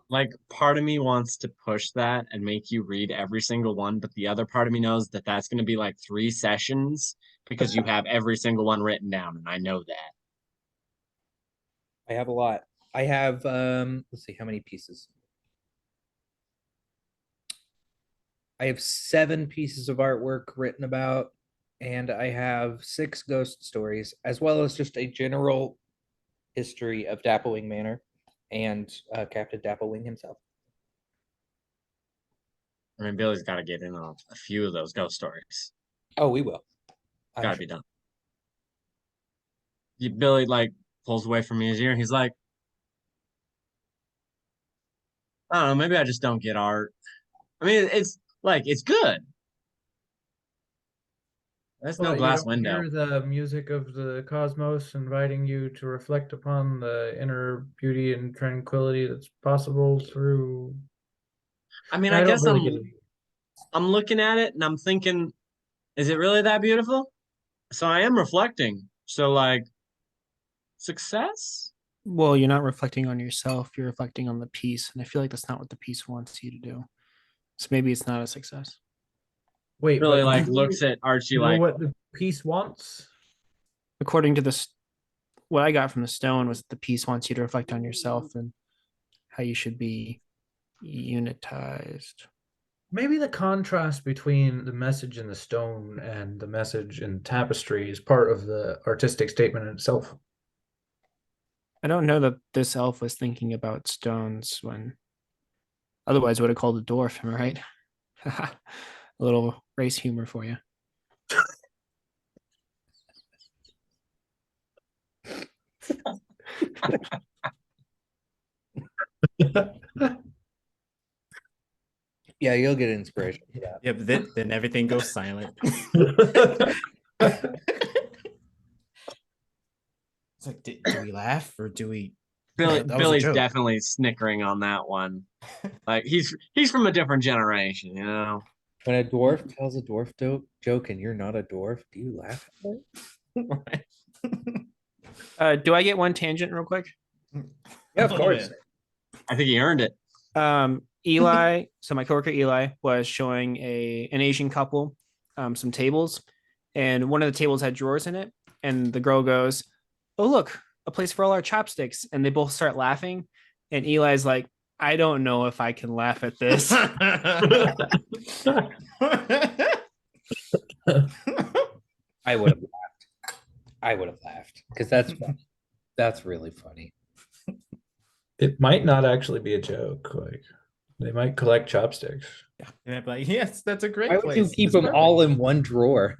Like, part of me wants to push that and make you read every single one, but the other part of me knows that that's going to be like 3 sessions because you have every single one written down, and I know that. I have a lot. I have let's see how many pieces. I have 7 pieces of artwork written about, and I have 6 ghost stories, as well as just a general history of Dapplewing Manor and Captain Dapplewing himself. I mean, Billy's got to get in on a few of those ghost stories. Oh, we will. Got to be done. Billy like pulls away from me his ear, and he's like, I don't know, maybe I just don't get art. I mean, it's like it's good. There's no Well, you glass don't window. hear the music of the cosmos inviting you to reflect upon the inner beauty and tranquility that's possible through. I mean, I I don't guess really get it. I'm looking at it and I'm thinking, is it really that beautiful? So I am reflecting. So like success? Well, you're not reflecting on yourself, you're reflecting on the piece. And I feel like that's not what the piece wants you to do. So maybe it's not a success. Wait, Really but like you looks at Archie know like, what the piece wants? According to this, what I got from the stone was the piece wants you to reflect on yourself and how you should be unitized. Maybe the contrast between the message in the stone and the message in tapestry is part of the artistic statement in itself. I don't know that this elf was thinking about stones when otherwise would have called a dwarf, am I right? A little race humor for you. Yeah, you'll get inspiration. Yeah. Yep. Then everything goes silent. It's like, do we laugh or do we? Billy, That was a Billy's joke. definitely snickering on that one. Like he's from a different generation, you know. When a dwarf tells a dwarf joke and you're not a dwarf, do you laugh at it? Do I get one tangent real quick? Yeah, of Oh, course. man. I think he earned it. Eli, so my coworker Eli was showing an Asian couple some tables, and one of the tables had drawers in it, and the girl goes, "Oh, look, a place for all our chopsticks," and they both start laughing, and Eli's like, "I don't know if I can laugh at this." I would have laughed. I would have laughed. because that's funny. That's really funny. It might not actually be a joke. Like they might collect chopsticks. And I'm like, yes, that's a great Why would place. you keep It's them perfect. all in one drawer?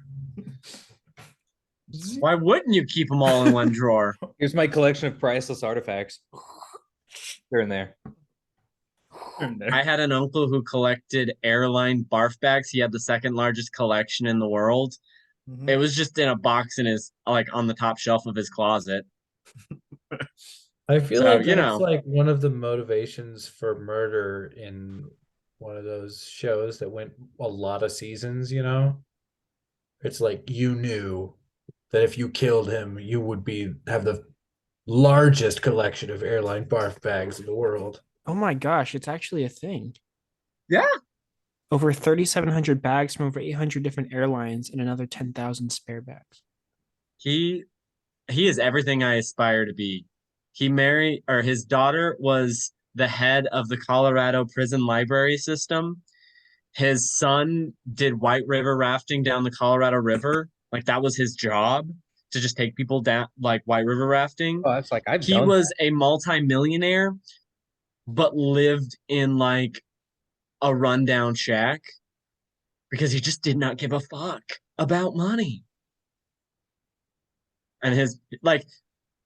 Why wouldn't you keep them all in one drawer? Here's my collection of priceless artifacts. They're in there. I had an uncle who collected airline barf bags. He had the second largest collection in the world. Mhm. It was just in a box in his like on the top shelf of his closet. I feel So, like you that's know. like one of the motivations for murder in one of those shows that went a lot of seasons, you know? It's like you knew that if you killed him, you would have the largest collection of airline barf bags in the world. Oh my gosh, it's actually a thing. Yeah. Over 3,700 bags from over 800 different airlines and another 10,000 spare bags. He is everything I aspire to be. His daughter was the head of the Colorado prison library system. His son did white river rafting down the Colorado River. Like that was his job to just take people down like white river rafting. Oh, that's like I've He done was a multi-millionaire, but lived in like a rundown shack because he just did not give a fuck about money. And his like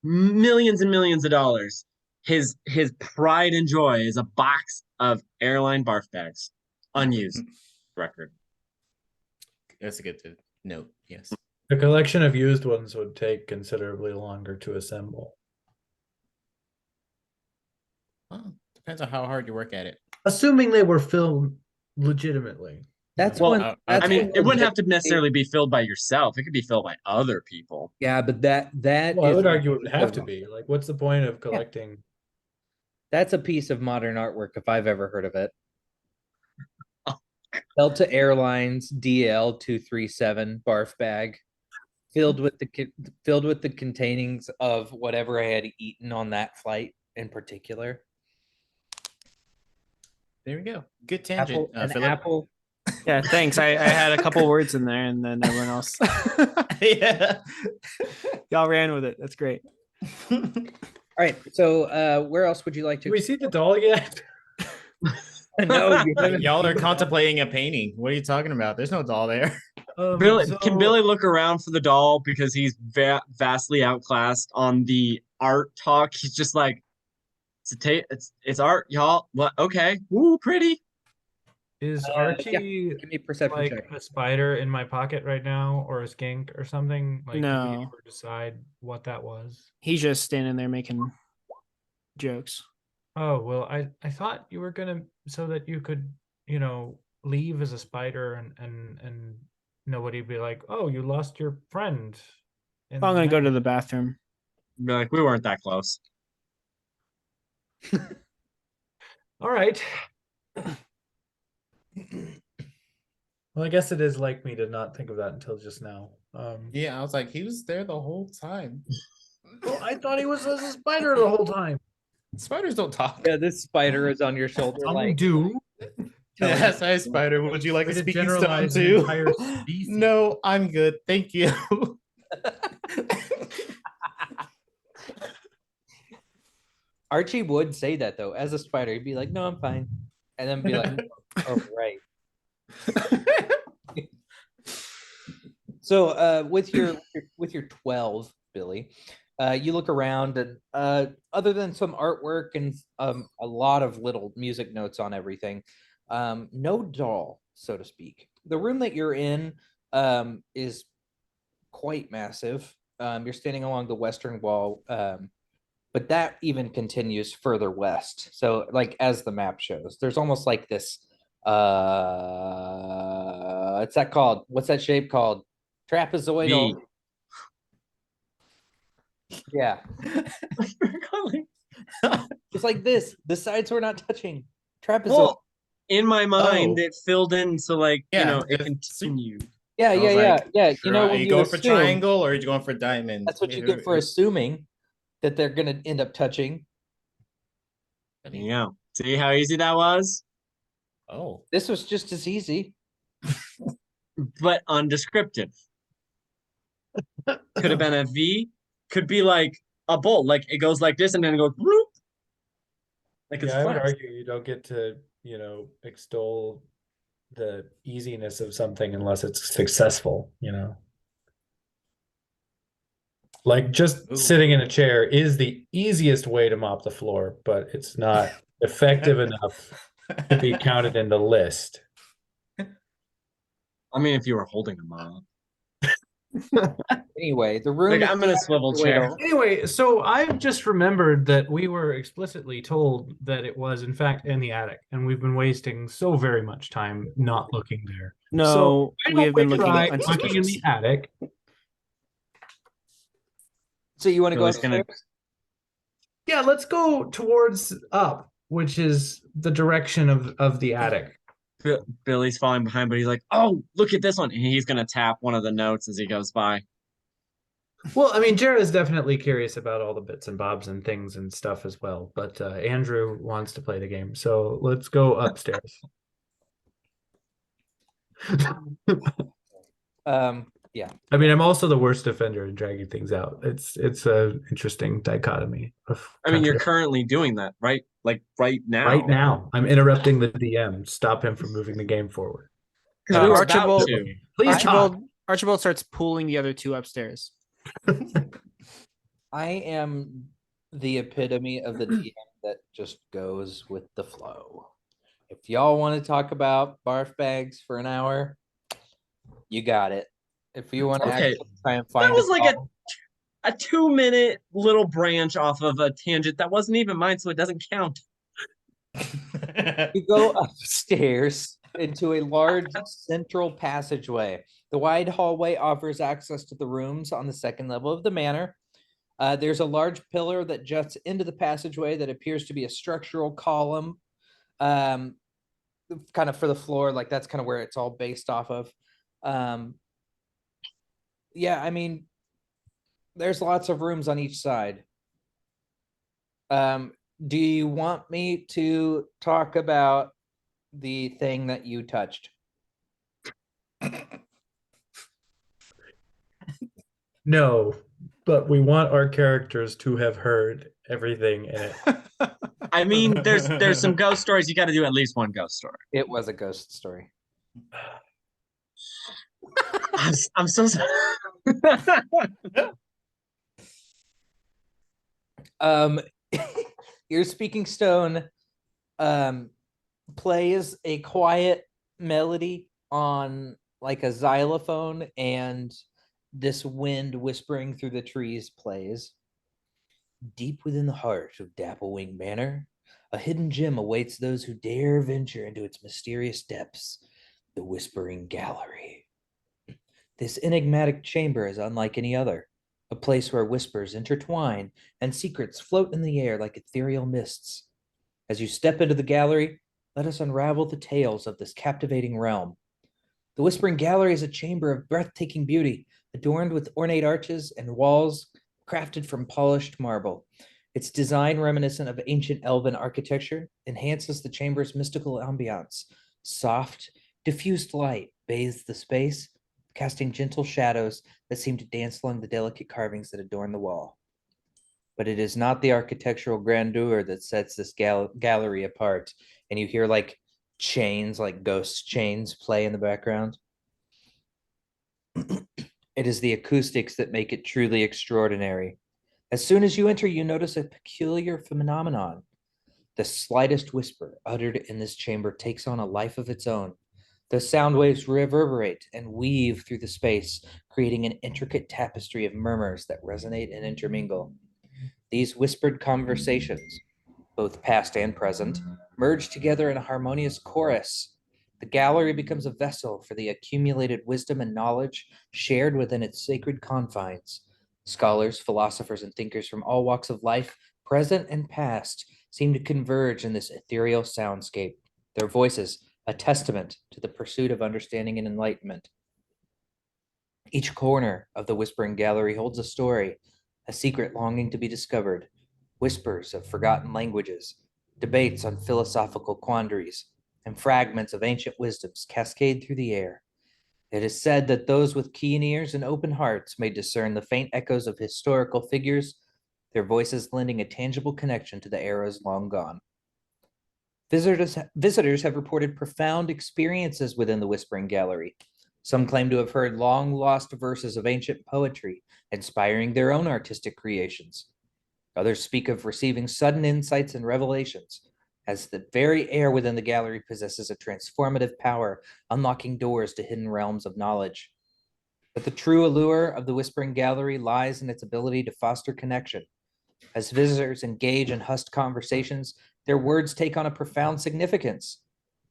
millions and millions of dollars. His pride and joy is a box of airline barf bags, unused. Record. That's a good note. Yes. A collection of used ones would take considerably longer to assemble. Well, depends on how hard you work at it. Assuming they were filmed legitimately. That's Well, one. That's I mean, one it wouldn't have to legitimately- necessarily be filled by yourself. It could be filled by other people. Yeah, but that Well, I is would argue it would have to be. Like, what's the point of collecting? That's a piece of modern artwork if I've ever heard of it. Delta Airlines DL 237 barf bag filled with the containings of whatever I had eaten on that flight in particular. There we go. Good tangent, Apple, an Philip. apple. Yeah, thanks. I had a couple words in there and then everyone else. Yeah. Y'all ran with it. That's great. All right. So where else would you like to Do we see the doll yet? No, you haven't Y'all are seen it. contemplating a painting. What are you talking about? There's no doll there. Can Billy look around for the doll because he's vastly outclassed on the art talk? He's just like, it's art, y'all. What? Okay, woo, pretty. Is yeah, Archie Give me a perception like check. a spider in my pocket right now, or a skink or something? Like, did we No. ever decide what that was? He's just standing there making jokes. Oh well, I thought you were gonna so that you could, you know, leave as a spider and nobody be like, oh, you lost your friend. I'm gonna go to the bathroom. Be like, we weren't that close. All right. Well, I guess it is like me to not think of that until just now. Yeah, I was like, he was there the whole time. Well, I thought he was a spider the whole time. Spiders don't talk. Yeah, this spider is on your shoulder. Some Like, do. Yes, hi, spider. Would you like a Way to speaking stone generalize an too? entire species. No, I'm good. Thank you. Archie would say that though, as a spider, he'd be like, "No, I'm fine," and then be like, "Oh, right." So, with your 12, Billy, you look around and other than some artwork and a lot of little music notes on everything, no doll, so to speak. The room that you're in is quite massive. You're standing along the western wall, but that even continues further west. So, like as the map shows, there's almost like this. What's that called? What's that shape called? Trapezoidal. Yeah. It's like this. The sides were not touching. Trapezoid. Well, in my mind, Oh. it filled in so like Yeah, you know it it's- continued. yeah, I was yeah, like, yeah. You know, Are when you you going for assume, triangle or are you going for diamond? that's what you get for assuming that they're gonna end up touching. There you go. See how easy that was, Oh, This was just as easy. but undescriptive. Could have been a V. could be like a bolt. Like it goes like this and then it goes bloop. Like it's Yeah, I would flat. argue you don't get to, extol the easiness of something unless it's successful, Like just Ooh. sitting in a chair is the easiest way to mop the floor, but it's not effective enough to be counted in the list. I mean, if you were holding a mop. Anyway, the room Like is I'm in a swivel chair. Anyway, so I've just remembered that we were explicitly told that it was in fact in the attic, and we've been wasting so very much time not looking there. No, So why we don't have been looking try at looking in the attic. So you want to go Billy's gonna- upstairs? Yeah, let's go towards up, which is the direction of the attic. Billy's falling behind, but he's like, "Oh, look at this one!" And he's gonna tap one of the notes as he goes by. Well, I mean, Jared is definitely curious about all the bits and bobs and things and stuff as well, but Andrew wants to play the game, so let's go upstairs. Yeah. I mean, I'm also the worst offender in dragging things out. It's a interesting dichotomy of I mean, you're contradiction. currently doing that, right? Like right now. Right now, I'm interrupting the DM. Stop him from moving the game forward. We were about Archibald- to. Please Archibald starts pulling the other two upstairs. I am the epitome of the DM that just goes with the flow. If y'all want to talk about barf bags for an hour, you got it. If you want to Okay. actually try and find That was a like problem, a 2-minute little branch off of a tangent that wasn't even mine, so it doesn't count. you go upstairs into a large central passageway. The wide hallway offers access to the rooms on the second level of the manor. There's a large pillar that juts into the passageway that appears to be a structural column, kind of for the floor. Like that's kind of where it's all based off of. Yeah, I mean, there's lots of rooms on each side. Do you want me to talk about the thing that you touched? No, but we want our characters to have heard everything in it. I mean, there's some ghost stories. You got to do at least one ghost story. It was a ghost story. I'm so sorry. Your speaking stone plays a quiet melody on like a xylophone, and this wind whispering through the trees plays. Deep within the heart of Dapplewing Manor, a hidden gem awaits those who dare venture into its mysterious depths, the Whispering Gallery. This enigmatic chamber is unlike any other, a place where whispers intertwine and secrets float in the air like ethereal mists. As you step into the gallery, let us unravel the tales of this captivating realm. The Whispering Gallery is a chamber of breathtaking beauty, adorned with ornate arches and walls crafted from polished marble. Its design, reminiscent of ancient elven architecture, enhances the chamber's mystical ambiance. Soft, diffused light bathes the space, casting gentle shadows that seem to dance along the delicate carvings that adorn the wall. But it is not the architectural grandeur that sets this gallery apart. And you hear like chains, like ghost chains, play in the background. It is the acoustics that make it truly extraordinary. As soon as you enter, you notice a peculiar phenomenon. The slightest whisper uttered in this chamber takes on a life of its own. The sound waves reverberate and weave through the space, creating an intricate tapestry of murmurs that resonate and intermingle. These whispered conversations, both past and present, merge together in a harmonious chorus. The gallery becomes a vessel for the accumulated wisdom and knowledge shared within its sacred confines. Scholars, philosophers, and thinkers from all walks of life, present and past, seem to converge in this ethereal soundscape, their voices a testament to the pursuit of understanding and enlightenment. Each corner of the Whispering Gallery holds a story, a secret longing to be discovered, whispers of forgotten languages, debates on philosophical quandaries, and fragments of ancient wisdoms cascade through the air. It is said that those with keen ears and open hearts may discern the faint echoes of historical figures, their voices lending a tangible connection to the eras long gone. Visitors have reported profound experiences within the Whispering Gallery. Some claim to have heard long lost verses of ancient poetry, inspiring their own artistic creations. Others speak of receiving sudden insights and revelations, as the very air within the gallery possesses a transformative power, unlocking doors to hidden realms of knowledge. But the true allure of the Whispering Gallery lies in its ability to foster connection. As visitors engage in hushed conversations, their words take on a profound significance.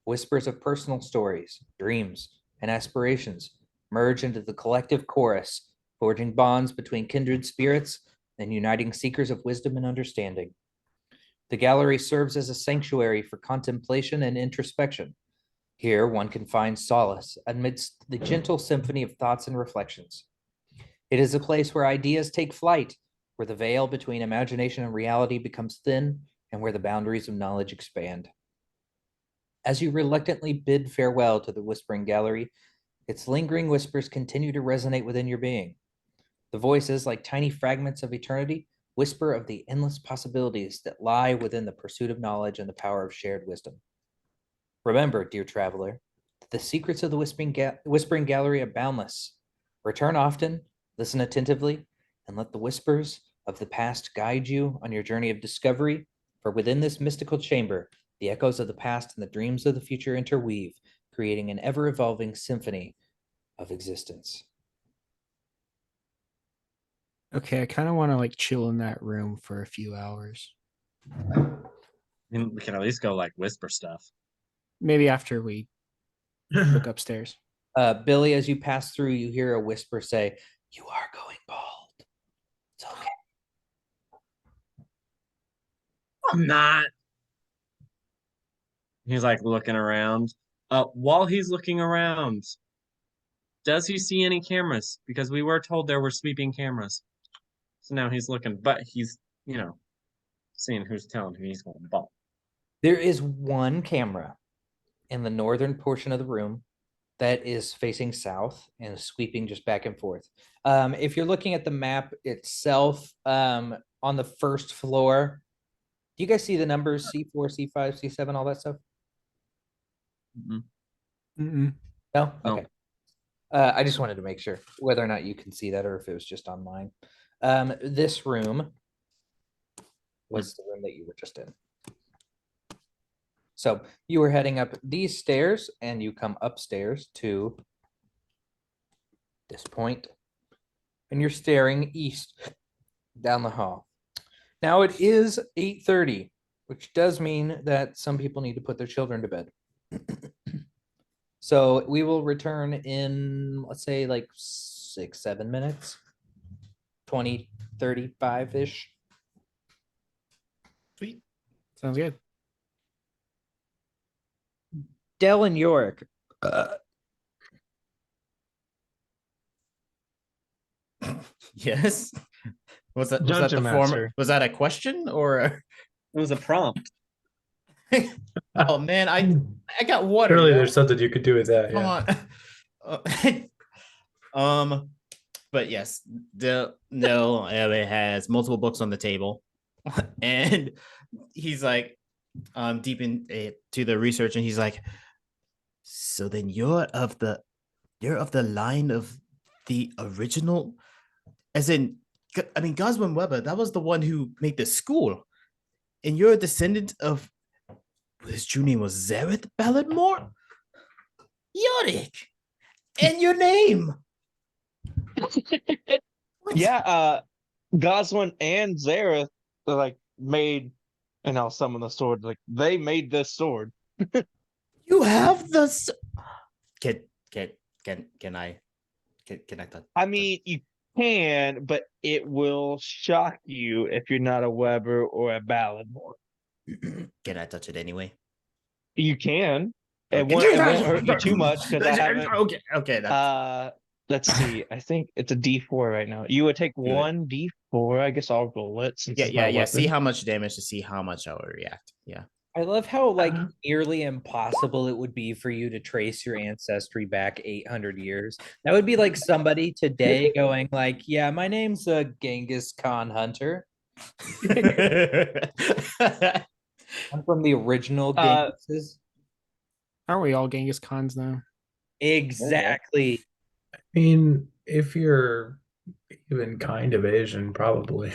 Whispers of personal stories, dreams, and aspirations merge into the collective chorus, forging bonds between kindred spirits and uniting seekers of wisdom and understanding. The gallery serves as a sanctuary for contemplation and introspection. Here, one can find solace amidst the gentle symphony of thoughts and reflections. It is a place where ideas take flight, where the veil between imagination and reality becomes thin, and where the boundaries of knowledge expand. As you reluctantly bid farewell to the Whispering Gallery, its lingering whispers continue to resonate within your being. The voices, like tiny fragments of eternity, whisper of the endless possibilities that lie within the pursuit of knowledge and the power of shared wisdom. Remember, dear traveler, that the secrets of the Whispering Gallery are boundless. Return often, listen attentively, and let the whispers of the past guide you on your journey of discovery, for within this mystical chamber, the echoes of the past and the dreams of the future interweave, creating an ever-evolving symphony of existence. Okay, I kind of want to like chill in that room for a few hours. I mean, we can at least go like whisper stuff. Maybe after we look upstairs. Billy, as you pass through, you hear a whisper say, "You are going bald. It's okay." I'm not. He's like looking around. While he's looking around, does he see any cameras? Because we were told there were sweeping cameras. So now he's looking, but he's, seeing who's telling him he's going bald. There is one camera in the northern portion of the room that is facing south and sweeping just back and forth. If you're looking at the map itself, on the first floor, do you guys see the numbers C4, C5, C7, all that stuff? Mm-mm. No? No. Okay. I just wanted to make sure whether or not you can see that or if it was just on mine. This room was the room that you were just in. So you were heading up these stairs and you come upstairs to this point, and you're staring east down the hall. Now it is 8:30, which does mean that some people need to put their children to bed. So we will return in, let's say, like 6-7 minutes, 20, 35-ish. Sweet. Sounds good. Dell and York. Yes. Was that the Dungeon former? Master. Was that a question or? It was a prompt. Oh man, I got water. Surely yo. there's something you could do with that. Come Yeah. on. But yes, no, it has multiple books on the table, and he's like, deep in to the research, and he's like, so then you're of the line of the original, as in, I mean, Goswin Weber, that was the one who made the school, and you're a descendant of, his true name was Zareth Balladmore? Yorick! And your name! Yeah, Goswin and Zareth like made, and I'll summon the sword. Like they made this sword. You have the can I touch? I mean, you can, but it will shock you if you're not a Weber or a Balladmore. Can I touch it anyway? You can. Okay. It won't hurt you too much because I haven't. Okay. That's Let's see. I think it's a D4 right now. You would take one D4. I guess I'll roll it. Since it's my yeah. See weapon. how much damage to see how much I will react. Yeah. I love how like Uh-huh. nearly impossible it would be for you to trace your ancestry back 800 years. That would be like somebody today going like, "Yeah, my name's Genghis Khan Hunter. I'm from the original Uh, Genghises." Aren't we all Genghis Khans now? Exactly. I mean, if you're even kind of Asian, probably.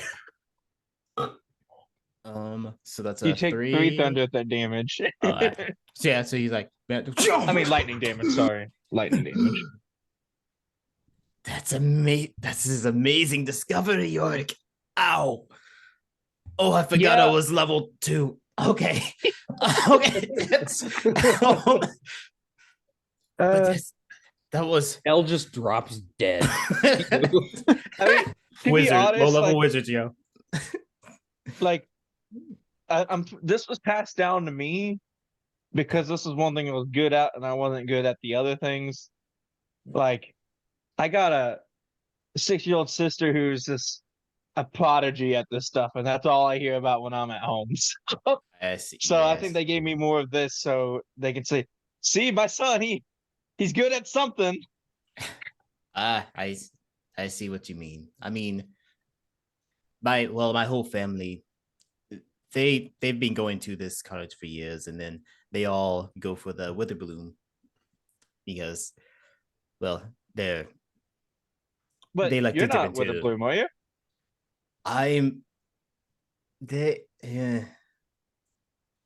So that's you a take 3 3. thunder that damage. All right. So yeah, so he's like, I mean, lightning damage. Sorry, lightning damage. That's This is amazing discovery, Yorick. Ow. Oh, I forgot I Yeah. was level 2. Okay. Okay. But Uh, that was L just drops dead. I mean, to be wizard, low honest, level like, wizard, yo. like I'm. This was passed down to me because this is one thing I was good at, and I wasn't good at the other things. Like, I got a 6-year-old sister who's just a prodigy at this stuff, and that's all I hear about when I'm at home. I see. So I Yes. think they gave me more of this so they can say, "See, my son, he's good at something." Ah, I see what you mean. I mean, my whole family, they've been going to this college for years, and then they all go for the wither balloon because, well, But they like you're to dip not with a into. bloom, are you? I'm they.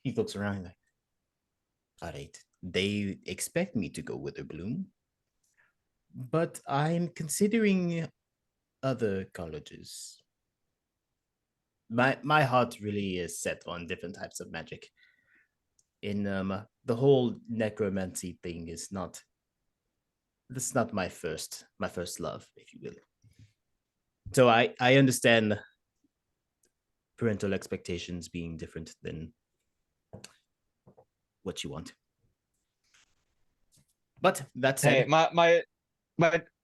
He looks around like, all right, they expect me to go wither bloom, but I'm considering other colleges. My heart really is set on different types of magic. In the whole necromancy thing is not this is not my first love, if you will. So I understand parental expectations being different than what you want. But that Hey, said, my,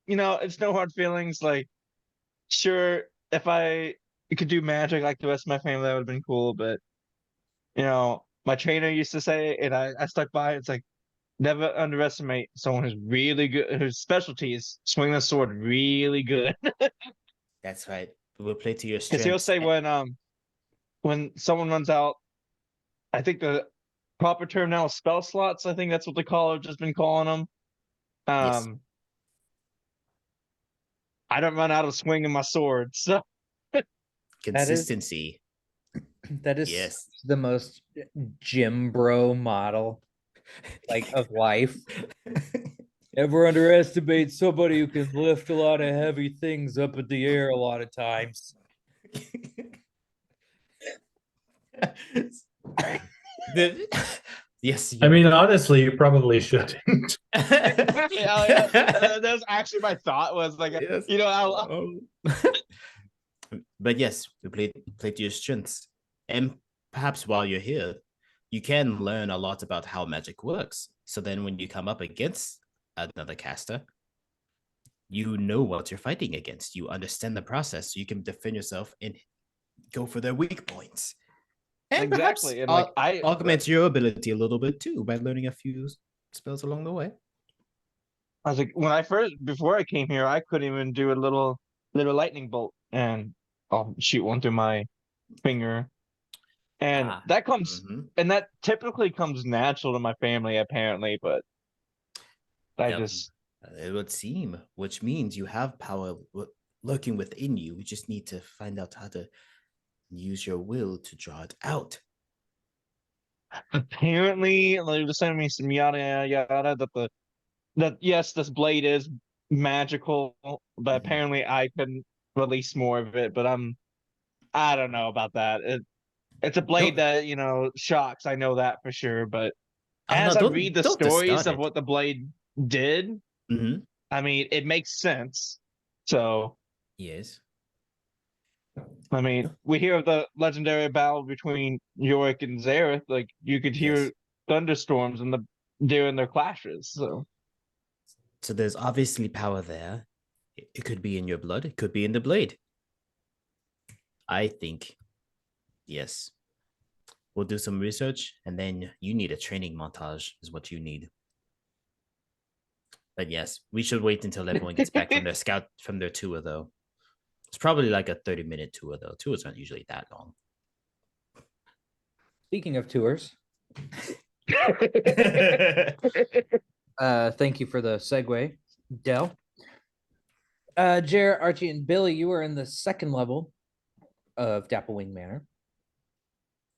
it's no hard feelings. Like, sure, if I could do magic like the rest of my family, that would have been cool. But my trainer used to say, and I stuck by it. It's like never underestimate someone who's really good, whose specialty is swinging a sword really good. that's right. We'll play to your Because he'll strengths. say when someone runs out, I think the proper term now is spell slots. I think that's what the college has been calling them. Yes. Um, I don't run out of swinging my sword, so That is Consistency. that is Yes. the most gym bro model like of life. Never underestimate somebody who can lift a lot of heavy things up in the air a lot of times. Yes. I mean, honestly, you probably shouldn't. yeah, that was actually my thought was like, Yes. But yes, we play to your strengths, and perhaps while you're here, you can learn a lot about how magic works. So then, when you come up against another caster, you know what you're fighting against. You understand the process, so you can defend yourself and go for their weak points. And exactly, and perhaps like augment your ability a little bit too by learning a few spells along the way. I was like, when I first before I came here, I couldn't even do a little lightning bolt, and I'll shoot one through my finger, and Ah, that comes, mhm. and that typically comes natural to my family apparently, but I Yep. just It would seem, which means you have power lurking within you. You just need to find out how to use your will to draw it out. apparently like just sending me some yada yada yada that yes, this blade is magical, but Mhm. apparently I can release more of it, but I don't know about that. It's a blade Don't, that, shocks. I know that for sure. But oh no, as I read the don't stories discard of it. what the blade did, Hmm. I mean, it makes sense. So, Yes. I mean, we hear of the legendary battle between Yorick and Zareth. Like, you could hear Yes. thunderstorms during their clashes. So, So there's obviously power there. It could be in your blood. It could be in the blade. I think, yes. We'll do some research, and then you need a training montage, is what you need. But yes, we should wait until everyone gets back from their tour, though. It's probably like a 30-minute tour, though. Tours aren't usually that long. Speaking of tours, thank you for the segue, Dell. Jared, Archie, and Billy, you are in the second level of Dapplewing Manor.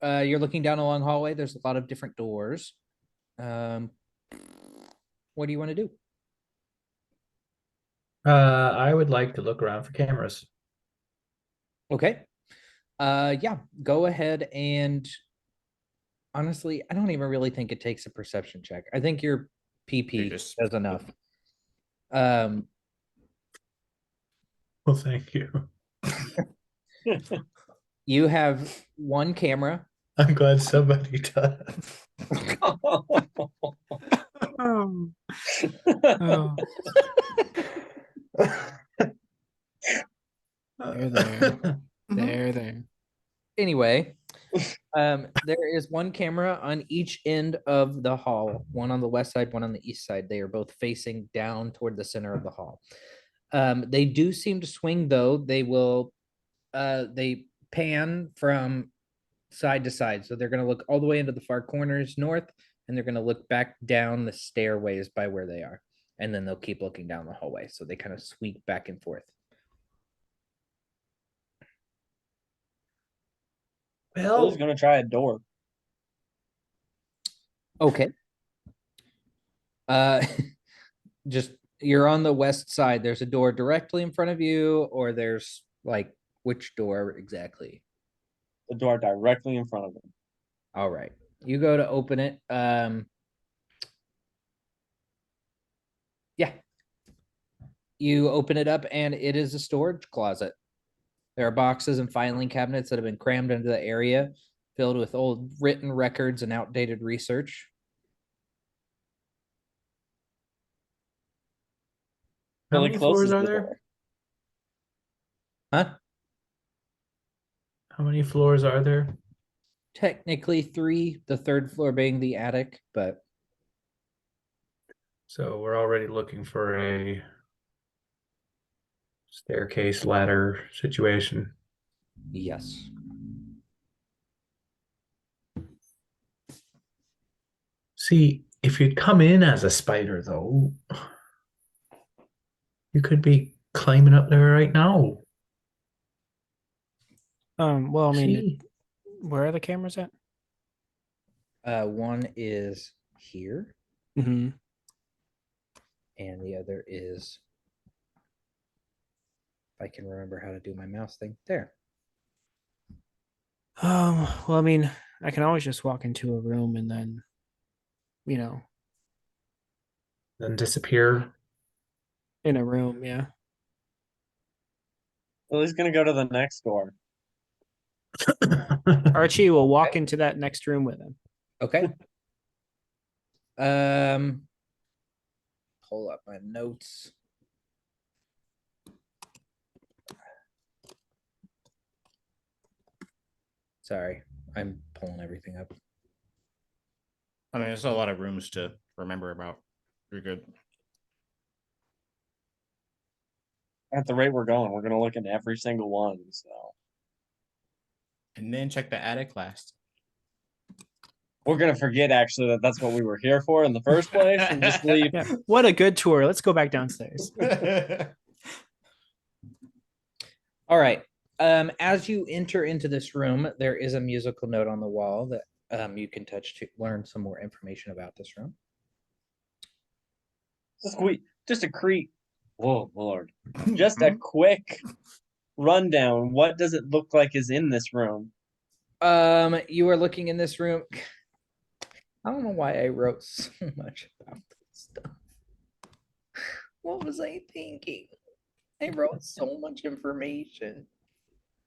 You're looking down a long hallway. There's a lot of different doors. What do you want to do? I would like to look around for cameras. Okay. Yeah, go ahead and honestly, I don't even really think it takes a perception check. I think your PP does enough. Well, thank you. You have one camera. I'm glad somebody does. Oh. Oh. There. Anyway, there is one camera on each end of the hall, one on the west side, one on the east side. They are both facing down toward the center of the hall. They do seem to swing, though. They pan from side to side. So they're going to look all the way into the far corners north, and they're going to look back down the stairways by where they are. And then they'll keep looking down the hallway. So they kind of sweep back and forth. Well, Who's gonna try a door? Okay. Just you're on the west side. There's a door directly in front of you, or there's like which door exactly? The door directly in front of him. All right. You go to open it. Yeah. You open it up and it is a storage closet. There are boxes and filing cabinets that have been crammed into the area, filled with old written records and outdated research. how Billy many closes floors are the there? door. Huh? How many floors are there? Technically 3, the third floor being the attic, but So we're already looking for a staircase ladder situation. yes. See, if you'd come in as a spider, though, you could be climbing up there right now. Well, I mean, See? where are the cameras at? One is here, Mm-hmm. and the other is, if I can remember how to do my mouse thing, there. Well, I mean, I can always just walk into a room and then, Then disappear. in a room, yeah. Billy's gonna go to the next door. Archie will walk into that next room with him. Okay. Pull up my notes. Sorry, I'm pulling everything up. I mean, there's a lot of rooms to remember about. You're good. At the rate we're going, we're gonna look at every single one. So And then check the attic last. we're gonna forget actually that that's what we were here for in the first place, and just leave. Yeah. What a good tour. Let's go back downstairs. All right. As you enter into this room, there is a musical note on the wall that you can touch to learn some more information about this room. Just a creep. Whoa, Lord. Just a quick rundown. What does it look like is in this room? You are looking in this room. I don't know why I wrote so much about this stuff. What was I thinking? I wrote so much information.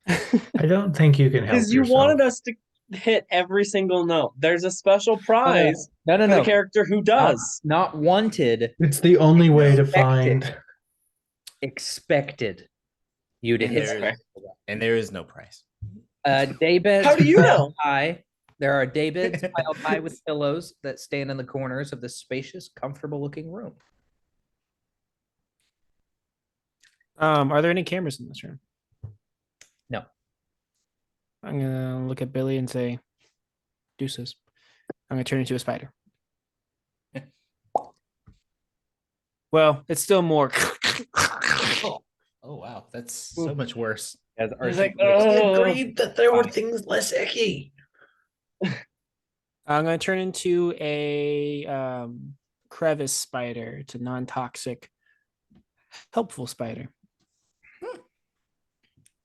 I don't think you can help Because you yourself. wanted us to hit every single note. There's a special prize No, for the character who does. Not wanted. It's the only way to Expected. find. Expected you to And hit. there is no price. Daybed. How do you know? High. There are day beds piled high with pillows that stand in the corners of this spacious, comfortable-looking room. Are there any cameras in this room? No. I'm gonna look at Billy and say, "Deuces." I'm gonna turn into a spider. Well, it's still more. Oh wow, that's so much worse. As He's Archie like, looks- he agreed that there were things less icky. I'm gonna turn into a crevice spider. It's a non-toxic, helpful spider.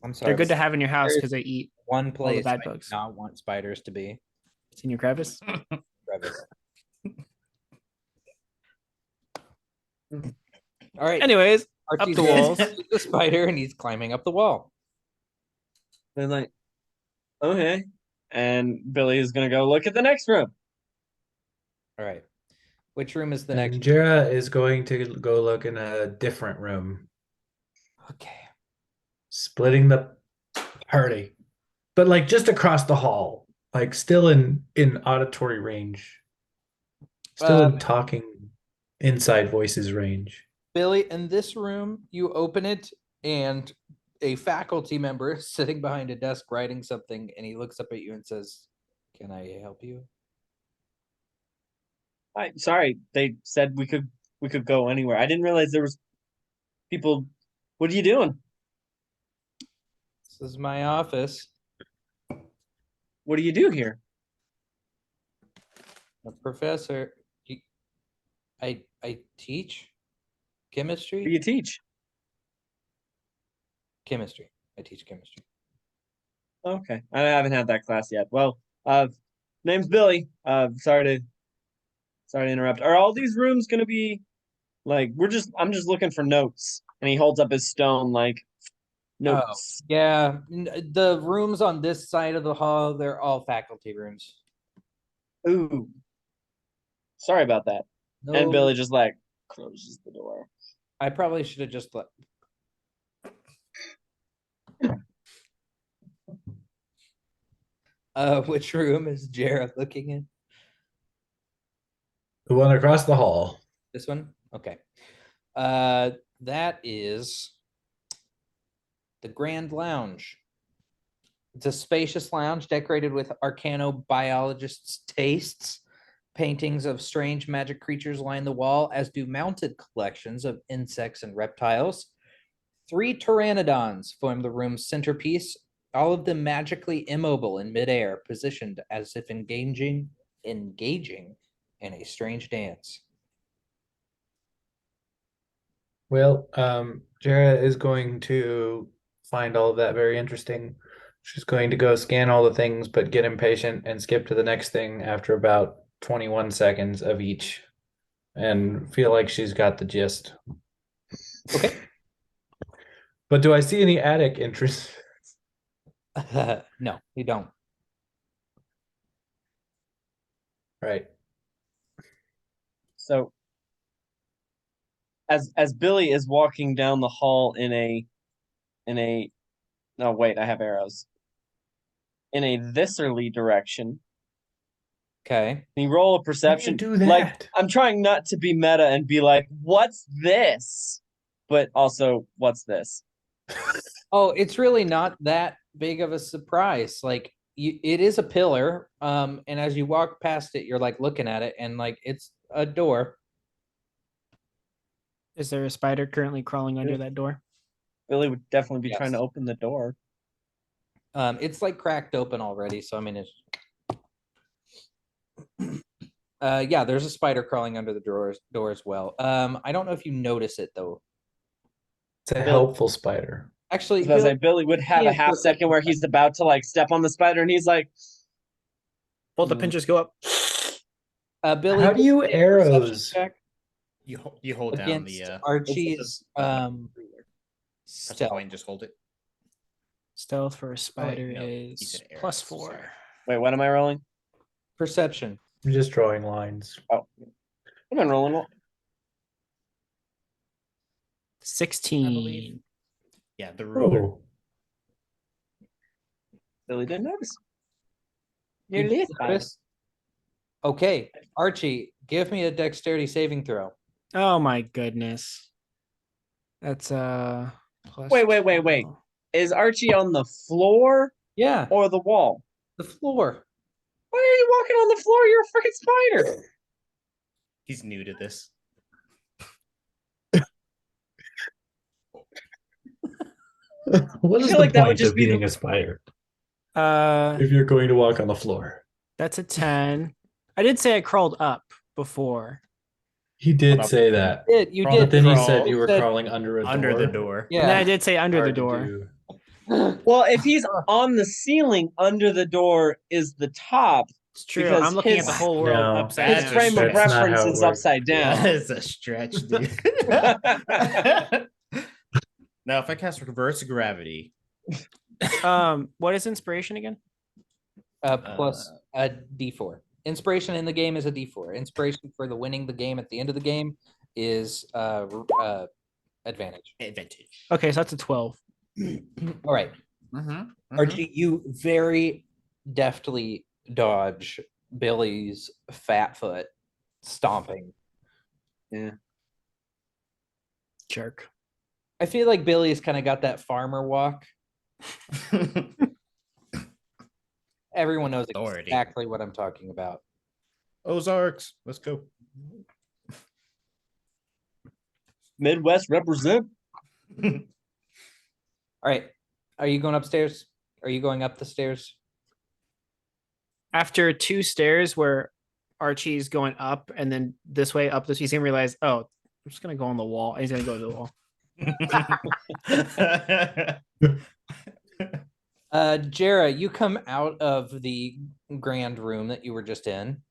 I'm sorry. They're good to have in your house There's because they eat one place bad I do bugs. not want spiders to be. It's in your crevice. Crevice. All right. Anyways, Archie's the walls. the spider and he's climbing up the wall. They're like, okay. And Billy is gonna go look at the next room. All right. Which room is the And next? Jera is going to go look in a different room, Okay. splitting the party, but like just across the hall, like still in auditory range, still in talking inside voices range. Billy, in this room, you open it and a faculty member is sitting behind a desk writing something, and he looks up at you and says, "Can I help you?" Sorry, they said we could go anywhere. I didn't realize there was people. What are you doing? This is my office. What do you do here? A professor. I teach What do chemistry. you teach? Chemistry. I teach chemistry. Okay, I haven't had that class yet. Well, name's Billy. Sorry to interrupt. Are all these rooms gonna be like I'm just looking for notes, and he holds up his stone like notes. Yeah, the rooms on this side of the hall, they're all faculty rooms. Ooh, sorry about that. And No, Billy just like closes the door. I probably should have just let. Which room is Jared looking in? The one across the hall. This one? Okay. That is the Grand Lounge. It's a spacious lounge decorated with arcanobiologists' tastes. Paintings of strange magic creatures line the wall, as do mounted collections of insects and reptiles. 3 pteranodons form the room's centerpiece, all of them magically immobile in midair, positioned as if engaging in a strange dance. Well, Jera is going to find all of that very interesting. She's going to go scan all the things, but get impatient and skip to the next thing after about 21 seconds of each and feel like she's got the gist. Okay. But do I see any attic interest? No, you don't. Right. So as Billy is walking down the hall in a no wait, I have arrows. In a thisserly direction. Okay. Can you roll a perception? do that? Like I'm trying not to be meta and be like, what's this? But also, what's this? Oh, it's really not that big of a surprise. Like it is a pillar. And as you walk past it, you're like looking at it and like it's a door. Is there a spider currently crawling under that door? Billy would definitely be trying to Yes. open the door. It's like cracked open already. So I mean it's yeah, there's a spider crawling under the door as well. I don't know if you notice it though. It's a helpful spider. Actually, I was about to say, Bill, Billy would have yeah, a half for a second where he's about to like step on the spider and he's like, Both the pinchers go up. Billy, How do you make a perception arrows? check You hold down against the Archie's press the stealth. point, just hold it. Stealth for a spider no, you is said arrows, +4. sorry. wait, what am I rolling? Perception. I'm just drawing lines. Oh, I've been rolling. 16. Yeah, the ruler. Oh, Billy didn't notice. You're You lit, notice? Okay, Archie, give me a dexterity saving throw. Oh my goodness. That's plus Wait. 12. Is Archie on the floor Yeah, or the wall? the floor. Why are you walking on the floor? You're a freaking spider. He's new to this. What I is feel the like that would point just of be being the- a spider Uh if you're going to walk on the floor? that's a 10. I did say I crawled up before. He did Hold up. say that. You Crawl- did. But then you crawl said you were said- crawling under a Under door. the door. And then I Yeah. did say under the Hard to door. do. Well, if he's on the ceiling, under the door is the top. It's true. Because I'm looking at the his- whole world No, upside His That's down. frame of that's not reference how it is works. upside That down. is a stretch, dude. Now, if I cast reverse gravity, What is inspiration again? Plus a D4. Inspiration in the game is a D4. Inspiration for the winning the game at the end of the game is advantage. advantage. Okay, so that's a 12. All right, Archie, you very deftly dodge Billy's fat foot stomping. Jerk. I feel like Billy's kind of got that farmer walk. Everyone knows Authority. exactly what I'm talking about. Ozarks, let's go. Midwest represent. All right, are you going upstairs? Are you going up the stairs? After 2 stairs where Archie's going up and then this way up this, he's gonna realize, oh, I'm just gonna go on the wall. And he's gonna go to the wall. Jara, you come out of the grand room that you were just in,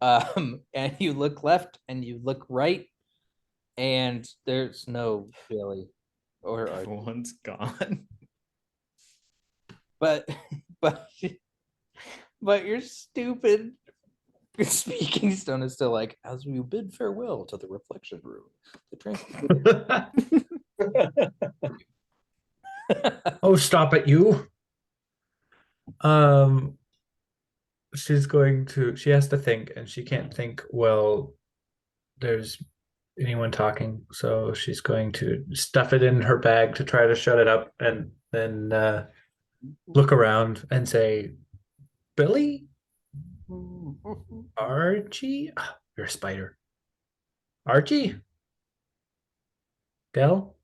and you look left and you look right, and there's no Billy or Archie. Everyone's gone. but but but your stupid speaking stone is still like, as we bid farewell to the reflection room. The Oh, stop it, you. She has to think, and she can't think well there's anyone talking, so she's going to stuff it in her bag to try to shut it up, and then look around and say, Billy? Archie? Ah, you're a spider. Archie? Dell?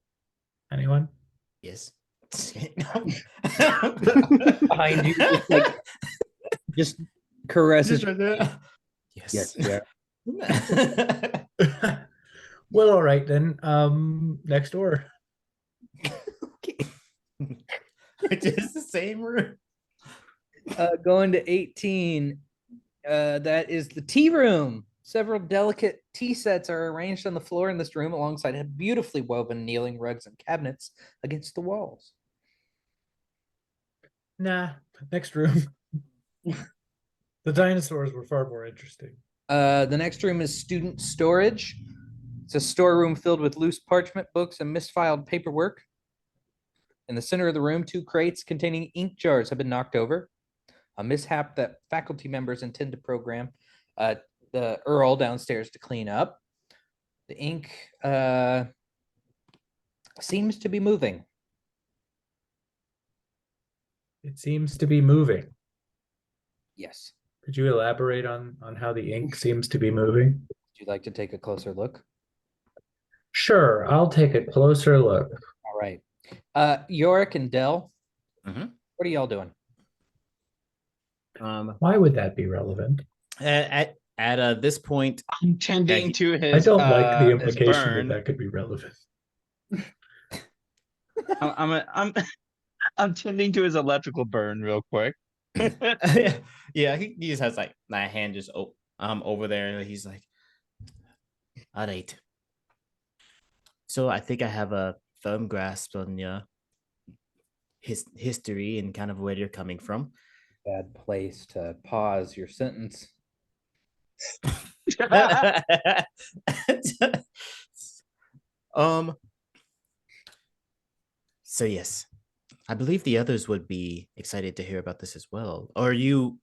Anyone? Yes. behind you, just, like, just caresses. Yes. yeah. Well, all right then. Next door. Which is the same room. Going to 18. That is the tea room. Several delicate tea sets are arranged on the floor in this room alongside beautifully woven kneeling rugs and cabinets against the walls. Nah, next room. The dinosaurs were far more interesting. The next room is student storage. It's a storeroom filled with loose parchment, books, and misfiled paperwork. In the center of the room, 2 crates containing ink jars have been knocked over. A mishap that faculty members intend to program the Earl downstairs to clean up. The ink seems to be moving. It seems to be moving. Yes. Could you elaborate on how the ink seems to be moving? Would you like to take a closer look? Sure, I'll take a closer look. All right. Yorick and Dell, Mhm. what are y'all doing? Why would that be relevant? At this point, I'm tending Yeah, to I his. don't like the his implication burn. that could be relevant. I'm tending to his electrical burn real quick. yeah, he just has like my hand just over there, and he's like, "All right." So I think I have a firm grasp on his history and kind of where you're coming from. Bad place to pause your sentence. So yes, I believe the others would be excited to hear about this as well. Or you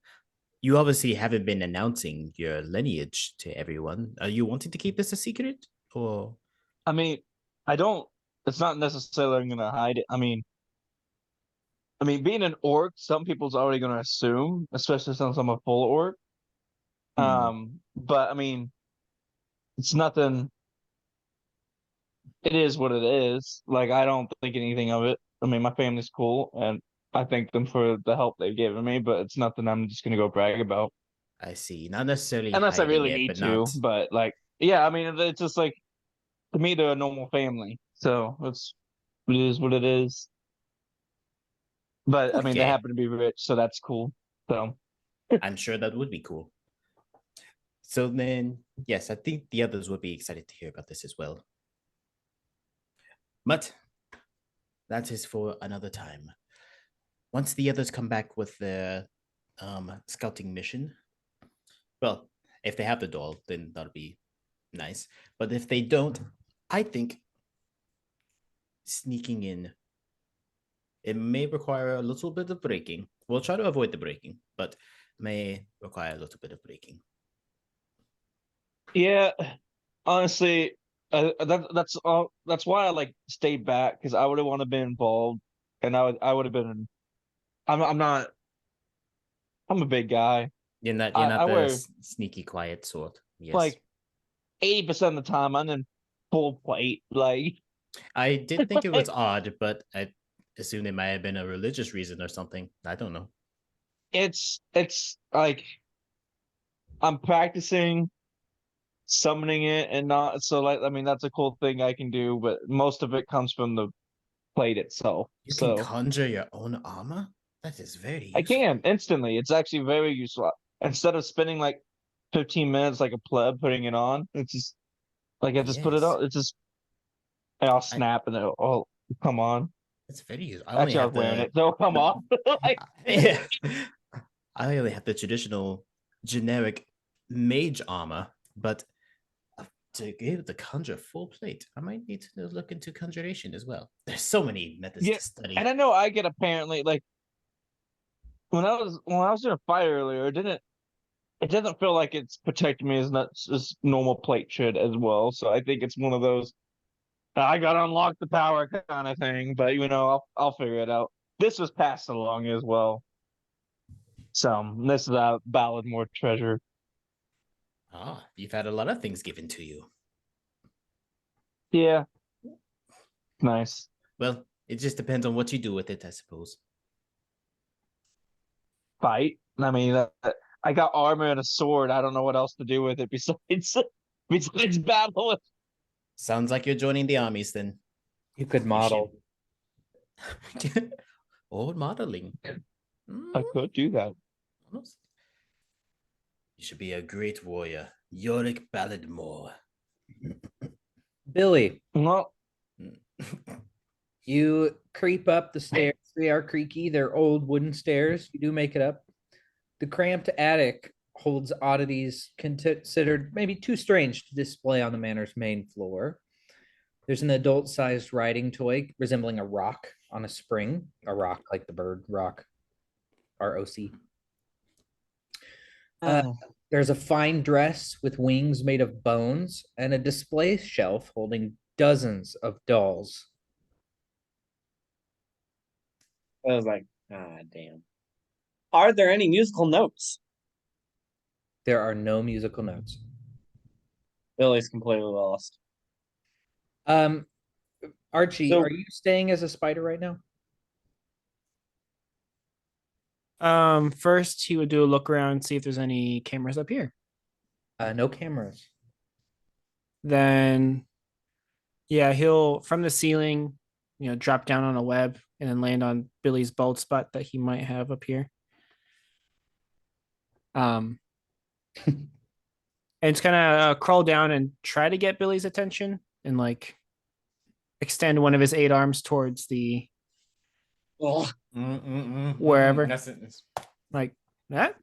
You obviously haven't been announcing your lineage to everyone. Are you wanting to keep this a secret, or I mean, I don't. It's not necessarily I'm gonna hide it. I mean, being an orc, some people's already gonna assume, especially since I'm a full orc. Hmm. But I mean, it's nothing. It is what it is. Like I don't think anything of it. I mean, my family's cool, and I thank them for the help they've given me. But it's nothing I'm just gonna go brag about I see. Not necessarily unless I hiding really it, need but to. not. But like, yeah, I mean, it's just like to me, they're a normal family, so it is what it is. But I mean, they Okay, happen to be rich, so that's cool. So I'm sure that would be cool. So then, yes, I think the others would be excited to hear about this as well. But that is for another time. Once the others come back with their scouting mission, well, if they have the doll, then that'll be nice. But if they don't, I think sneaking in, it may require a little bit of breaking. We'll try to avoid the breaking, but may require a little bit of breaking. yeah, honestly, that's all. That's why I like stayed back because I would have want to been involved, and I would have been. I'm not. I'm a big guy. You're not I the wear sneaky quiet sort. Yes. like 80% of the time I'm in full plate. Like I did think it was odd, but I assumed it might have been a religious reason or something. I don't know. it's like I'm practicing summoning it and not so like I mean that's a cool thing I can do, but most of it comes from the plate itself. You can So conjure your own armor? That is very I useful. can instantly. It's actually very useful. Instead of spending like 15 minutes like a pleb putting it on, it's just like I just put it Yes. on. It's just and I'll I, snap and it'll oh come on. it's very useful. I only Actually I have was wearing the it, so come on. Like yeah. I only have the traditional generic mage armor, but to be able to conjure full plate, I might need to look into conjuration as well. There's so many methods yeah, to and study. I know I get apparently like when I was in a fight earlier, it doesn't feel like it's protecting me as much as normal plate should as well. So I think it's one of those I gotta unlock the power kind of thing. But I'll figure it out. This was passed along as well. So this is a ballad more treasure. Ah, you've had a lot of things given to you. Yeah, nice. Well, it just depends on what you do with it, I suppose. Fight. I mean, I got armor and a sword. I don't know what else to do with it besides battle. Sounds like you're joining the armies then. You could You model. should- Or modeling. I could do that. Honest. You should be a great warrior. Yorick Balladmore. Billy, Well, you creep up the stairs. They are creaky. They're old wooden stairs. You do make it up. The cramped attic holds oddities considered maybe too strange to display on the manor's main floor. There's an adult-sized riding toy resembling a rock on a spring, a rock like the bird rock, ROC. There's a fine dress with wings made of bones and a display shelf holding dozens of dolls. I was like, ah, damn. Are there any musical notes? There are no musical notes. Billy's completely lost. Archie, So- are you staying as a spider right now? First he would do a look around, see if there's any cameras up here. No cameras. Then, yeah, he'll from the ceiling, drop down on a web and then land on Billy's bald spot that he might have up here. And it's gonna crawl down and try to get Billy's attention and like extend one of his 8 arms towards the Ugh. Wherever. That's it. like that.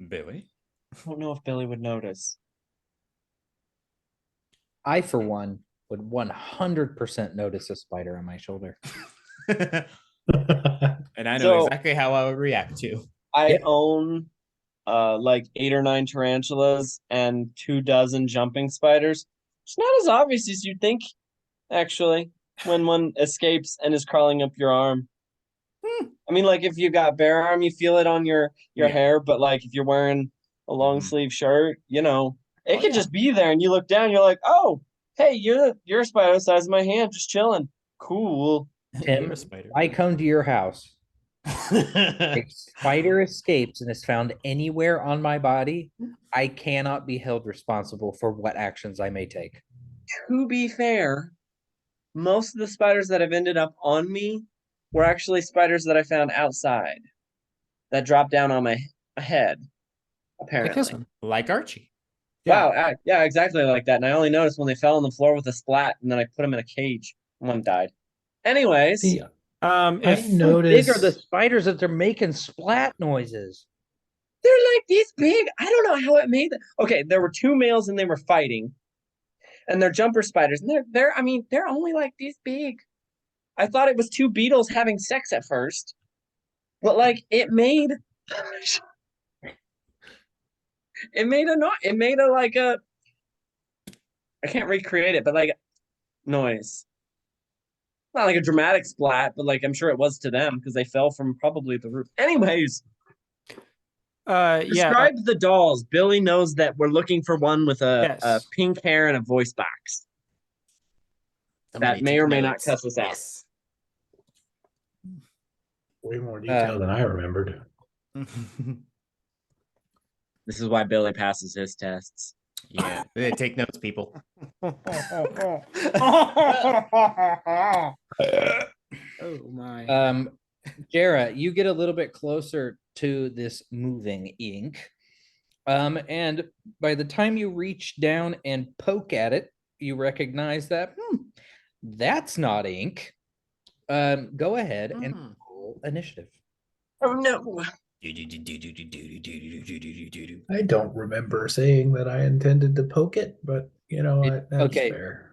Billy. I don't know if Billy would notice. I, for one, would 100% notice a spider on my shoulder. And I know So- exactly how I would react to. I Yeah. own like 8 or 9 tarantulas and 24 jumping spiders. It's not as obvious as you'd think, actually, when one escapes and is crawling up your arm. I mean, like if you got bare arm, you feel it on your Yeah. hair, but like if you're wearing a long Mhm. sleeve shirt, you know, it Oh, could yeah. just be there, and you look down, you're like, oh, hey, you're a spider the size of my hand, just chilling. Cool. Tim, You're a spider. I come to your house. A spider escapes and is found anywhere on my body. I cannot be held responsible for what actions I may take. To be fair, most of the spiders that have ended up on me were actually spiders that I found outside that dropped down on my head. Like Apparently, this one. Like Archie. wow, yeah, exactly like that. And I only noticed when they fell on the floor with a splat, and then I put them in a cage. One died. Anyways, See, Um, I if How big noticed are the spiders that they're making splat noises? they're like these big. I don't know how it made them. Okay, there were 2 males and they were fighting, and they're jumper spiders, and I mean, they're only like this big. I thought it was 2 beetles having sex at first, but like it made like a I can't recreate it, but like noise. Not like a dramatic splat, but like I'm sure it was to them because they fell from probably the roof. Anyways, yeah, describe the dolls. Billy knows that we're looking for one with a Yes. pink hair and a voice box. Somebody may take or may not notes. cuss us out. Yes. way more detail than I remembered. This is why Billy passes his tests. Yeah. Take notes, people. Oh my. Jara, you get a little bit closer to this moving ink. And by the time you reach down and poke at it, you recognize that that's not ink. Go ahead and roll initiative. Oh no. I don't remember saying that I intended to poke it, but that's okay. fair.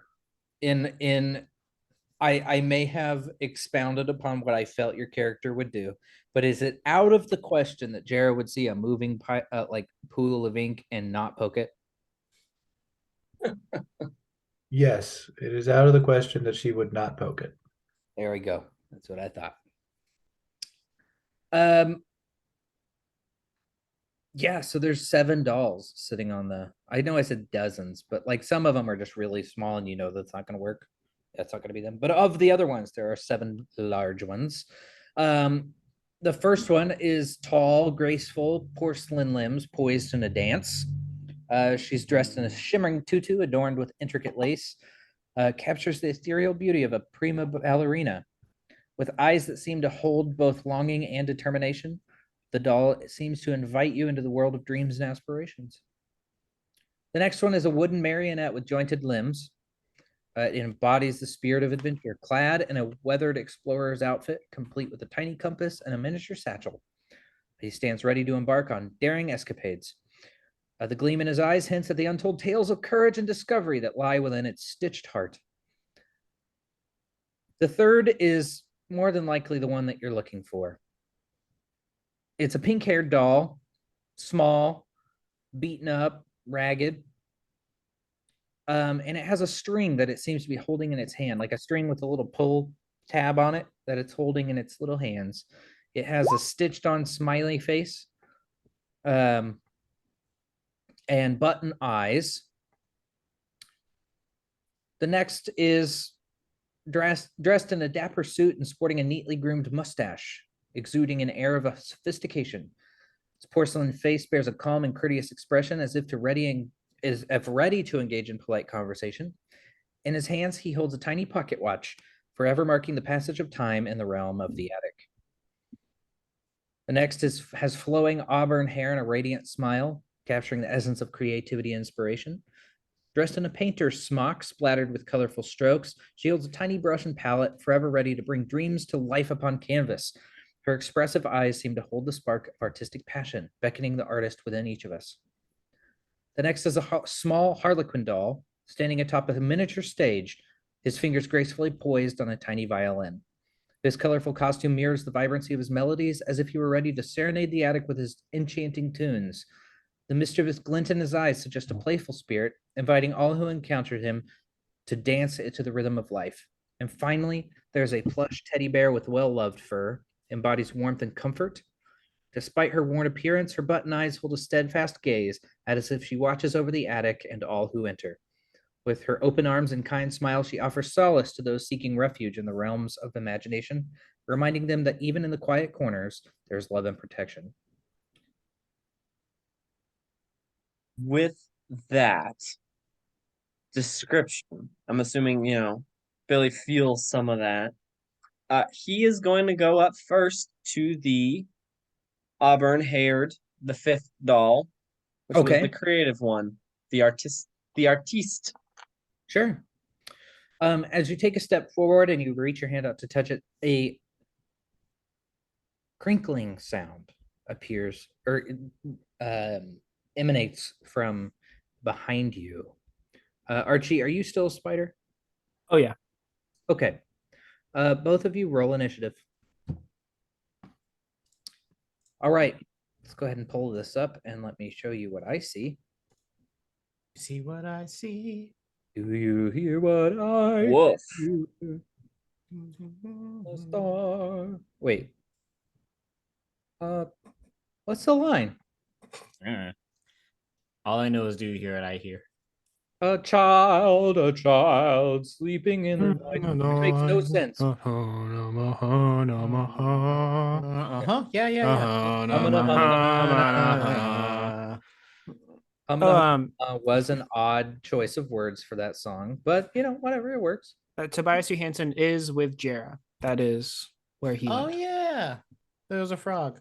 I may have expounded upon what I felt your character would do, but is it out of the question that Jara would see a moving like pool of ink and not poke it? Yes, it is out of the question that she would not poke it. There we go. That's what I thought. Yeah, so there's 7 dolls sitting on the. I know I said dozens, but like some of them are just really small, and that's not going to work. That's not going to be them. But of the other ones, there are 7 large ones. The first one is tall, graceful, porcelain limbs poised in a dance. She's dressed in a shimmering tutu adorned with intricate lace. Captures the ethereal beauty of a prima ballerina. With eyes that seem to hold both longing and determination, the doll seems to invite you into the world of dreams and aspirations. The next one is a wooden marionette with jointed limbs. It embodies the spirit of adventure, clad in a weathered explorer's outfit, complete with a tiny compass and a miniature satchel. He stands ready to embark on daring escapades. The gleam in his eyes hints at the untold tales of courage and discovery that lie within its stitched heart. The third is more than likely the one that you're looking for. It's a pink-haired doll, small, beaten up, ragged. And it has a string that it seems to be holding in its hand, like a string with a little pull tab on it that it's holding in its little hands. It has a stitched on smiley face and button eyes. The next is dressed in a dapper suit and sporting a neatly groomed mustache, exuding an air of sophistication. Its porcelain face bears a calm and courteous expression, as if ready to engage in polite conversation. In his hands, he holds a tiny pocket watch, forever marking the passage of time in the realm of the attic. The next has flowing auburn hair and a radiant smile, capturing the essence of creativity and inspiration. Dressed in a painter's smock splattered with colorful strokes, she holds a tiny brush and palette, forever ready to bring dreams to life upon canvas. Her expressive eyes seem to hold the spark of artistic passion, beckoning the artist within each of us. The next is a small harlequin doll, standing atop of a miniature stage, his fingers gracefully poised on a tiny violin. His colorful costume mirrors the vibrancy of his melodies, as if he were ready to serenade the attic with his enchanting tunes. The mischievous glint in his eyes suggests a playful spirit, inviting all who encountered him to dance to the rhythm of life. And finally, there's a plush teddy bear with well-loved fur, embodies warmth and comfort. Despite her worn appearance, her button eyes hold a steadfast gaze, as if she watches over the attic and all who enter. With her open arms and kind smile, she offers solace to those seeking refuge in the realms of imagination, reminding them that even in the quiet corners, there's love and protection. With that description, I'm assuming, Billy feels some of that. He is going to go up first to the auburn-haired, the fifth doll, which was Okay. the creative one, the artiste. Sure. As you take a step forward and you reach your hand out to touch it, a crinkling sound appears or emanates from behind you. Archie, are you still a spider? Oh yeah. Okay. Both of you roll initiative. All right. Let's go ahead and pull this up and let me show you what I see. See what I see. Do you hear what I Woof. hear? A star. Wait. What's the line? All I know is do you hear what I hear? A child sleeping in the night. Which makes no sense. Yeah, Was an odd choice of words for that song, but whatever, it works. Tobias Johansson is with Jera. That is where he Oh went. yeah, there was a frog.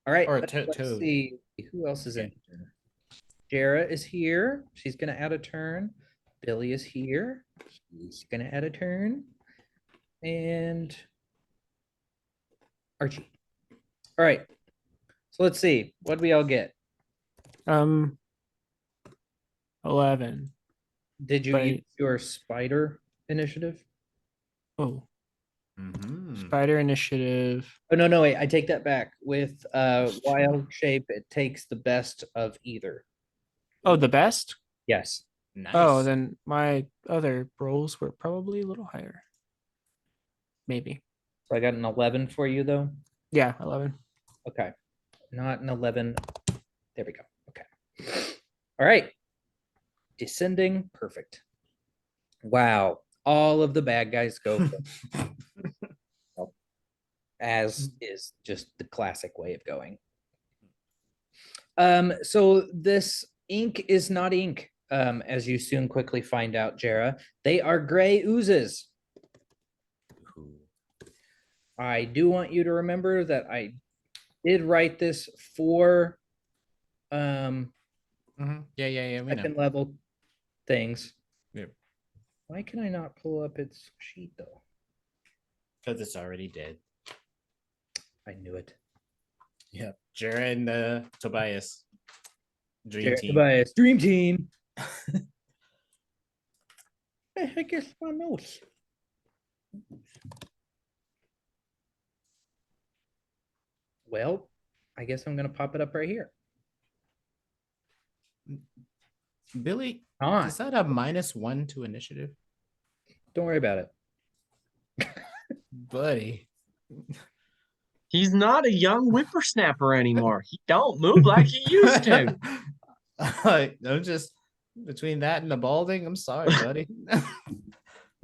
All right, Or let's toad. see who else is in here. Jera is here. She's gonna add a turn. Billy is here. He's gonna add a turn. And Archie. All right. So let's see. What do we all get? 11. Did you But- use your spider initiative? Oh, Mm-hmm. spider initiative. Oh no, wait, I take that back. With wild shape, it takes the best of either. Oh, the best? Yes. Nice. Oh, then my other rolls were probably a little higher. Maybe. So I got an 11 for you though. Yeah, 11. Okay. Not an 11. There we go. Okay. All right. Descending. Perfect. Wow. All of the bad guys go first. As is just the classic way of going. So this ink is not ink, as you soon quickly find out, Jera. They are gray oozes. I do want you to remember that I did write this for Yeah. We know. second level things. Yep. Why can I not pull up its sheet though? Because it's already dead. I knew it. Yep. Jera and Tobias. Dream Jera team. Tobias, Dream Team. I guess my notes. Well, I guess I'm gonna pop it up right here. Billy, On. is that a -1 to initiative? Don't worry about it. Buddy. He's not a young whippersnapper anymore. He don't move like he used to. I'm just between that and the balding. I'm sorry, buddy. At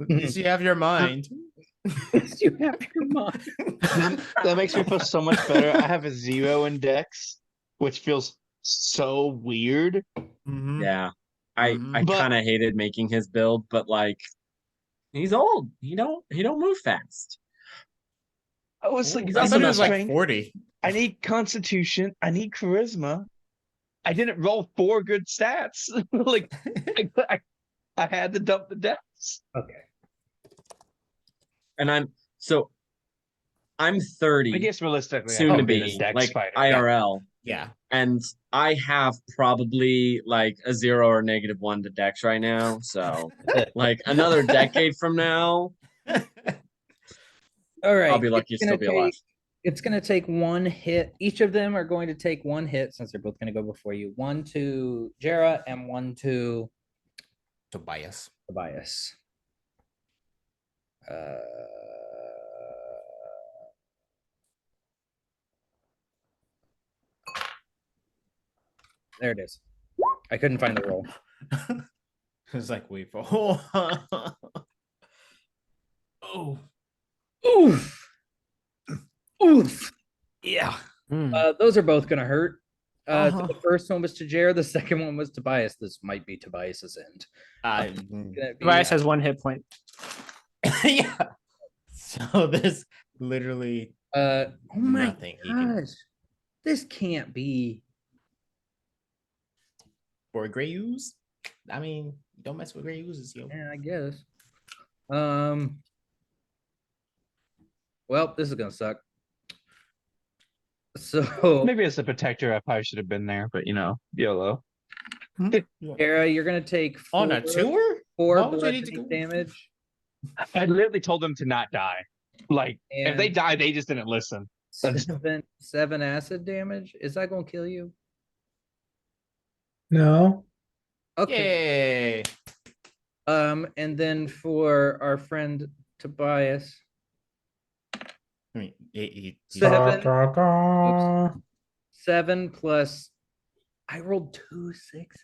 least you have your mind. You have your mind. That makes me feel so much better. I have a 0 in Dex, which feels so weird. Mhm. Yeah. I Mhm. But- kind of hated making his build, but like he's old. He don't move fast. I was like, He's I also need not like strength, 40. I need constitution, I need charisma. I didn't roll 4 good stats. Like I had to dump the Dex. Okay. And I'm 30. I guess realistically, soon I to could be a Dex like fighter. IRL. Yeah. And I have probably like a 0 or -1 to Dex right now. So like another decade from now, All right. I'll be lucky to it's still gonna be alive. It's going to take one hit. Each of them are going to take one hit since they're both going to go before you. One to Jera and one to Tobias. Tobias. There it is. I couldn't find the roll. It's like wait for oh Oof. Oof. yeah. Those are both going to hurt. So Uh-huh. the first one was to Jera. The second one was Tobias. This might be Tobias's end. Gonna be, Tobias has 1 hit point. yeah. So there's literally oh my nothing he can gosh. This can't be. for gray ooze. I mean, don't mess with gray oozes, yo. Yeah, I guess. Well, this is gonna suck. So Maybe as a protector, I probably should have been there, but YOLO. Jera, you're gonna take On a tour? four Why would you need to bludgeoning go- damage. I literally told them to not die. Like, if they And die, they just didn't listen. seven acid damage. Is that gonna kill you? No. Okay. Yay. And then for our friend Tobias, I mean, he Seven. Da, da, da. 7 plus. I rolled 2 6.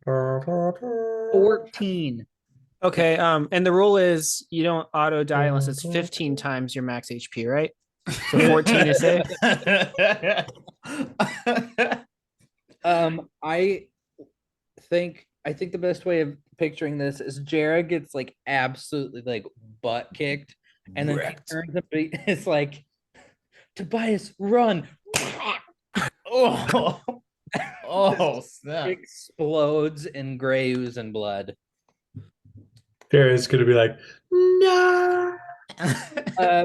Da, da, da. 14. Okay, and the rule is you don't auto die unless it's 15 times your max HP, right? So 14 is safe. I think the best way of picturing this is Jera gets like absolutely like butt kicked, and then Wrecked. she turns up. It's like Tobias, run! Oh, oh, snap. Explodes in gray ooze and blood. Jared's gonna be like, no.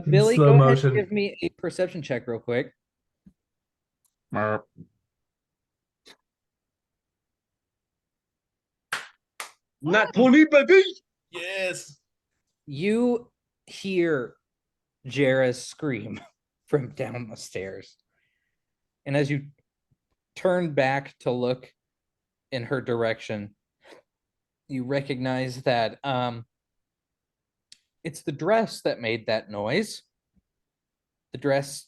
Billy, slow go ahead motion. and give me a perception check real quick. Not 20, baby. Yes. You hear Jera's scream from down the stairs. And as you turn back to look in her direction, you recognize that it's the dress that made that noise. The dress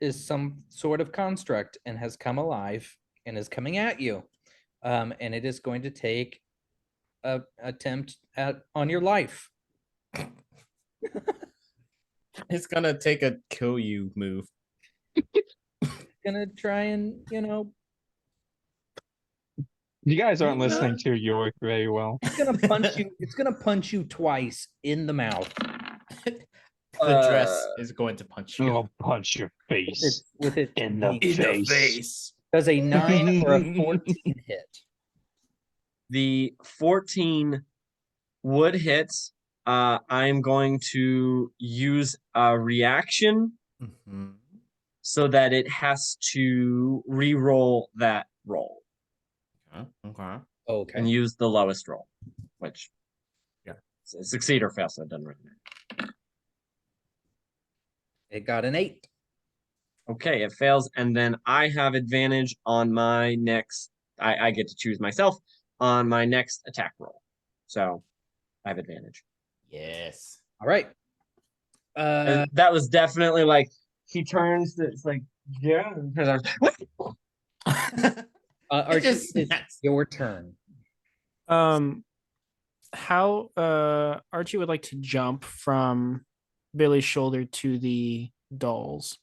is some sort of construct and has come alive and is coming at you. And it is going to take a attempt on your life. It's gonna take a kill you move. Gonna try and You guys aren't listening to York very well. it's gonna punch you. It's gonna punch you twice in the mouth. The dress is going to punch you I'll punch your face With it in the face. does a 9 or a 14 hit. The 14 would hit. I'm going to use a reaction Mhm. so that it has to re-roll that roll Okay. Okay. and use the lowest roll, which Yeah. succeed or fail. So it doesn't really matter. It got an 8. Okay, it fails, and then I have advantage on my next. I get to choose myself on my next attack roll, so I have advantage. Yes. All right. And that was definitely like he turns. It's like yeah. Archie, just it's snaps. your turn. How Archie would like to jump from Billy's shoulder to the dolls.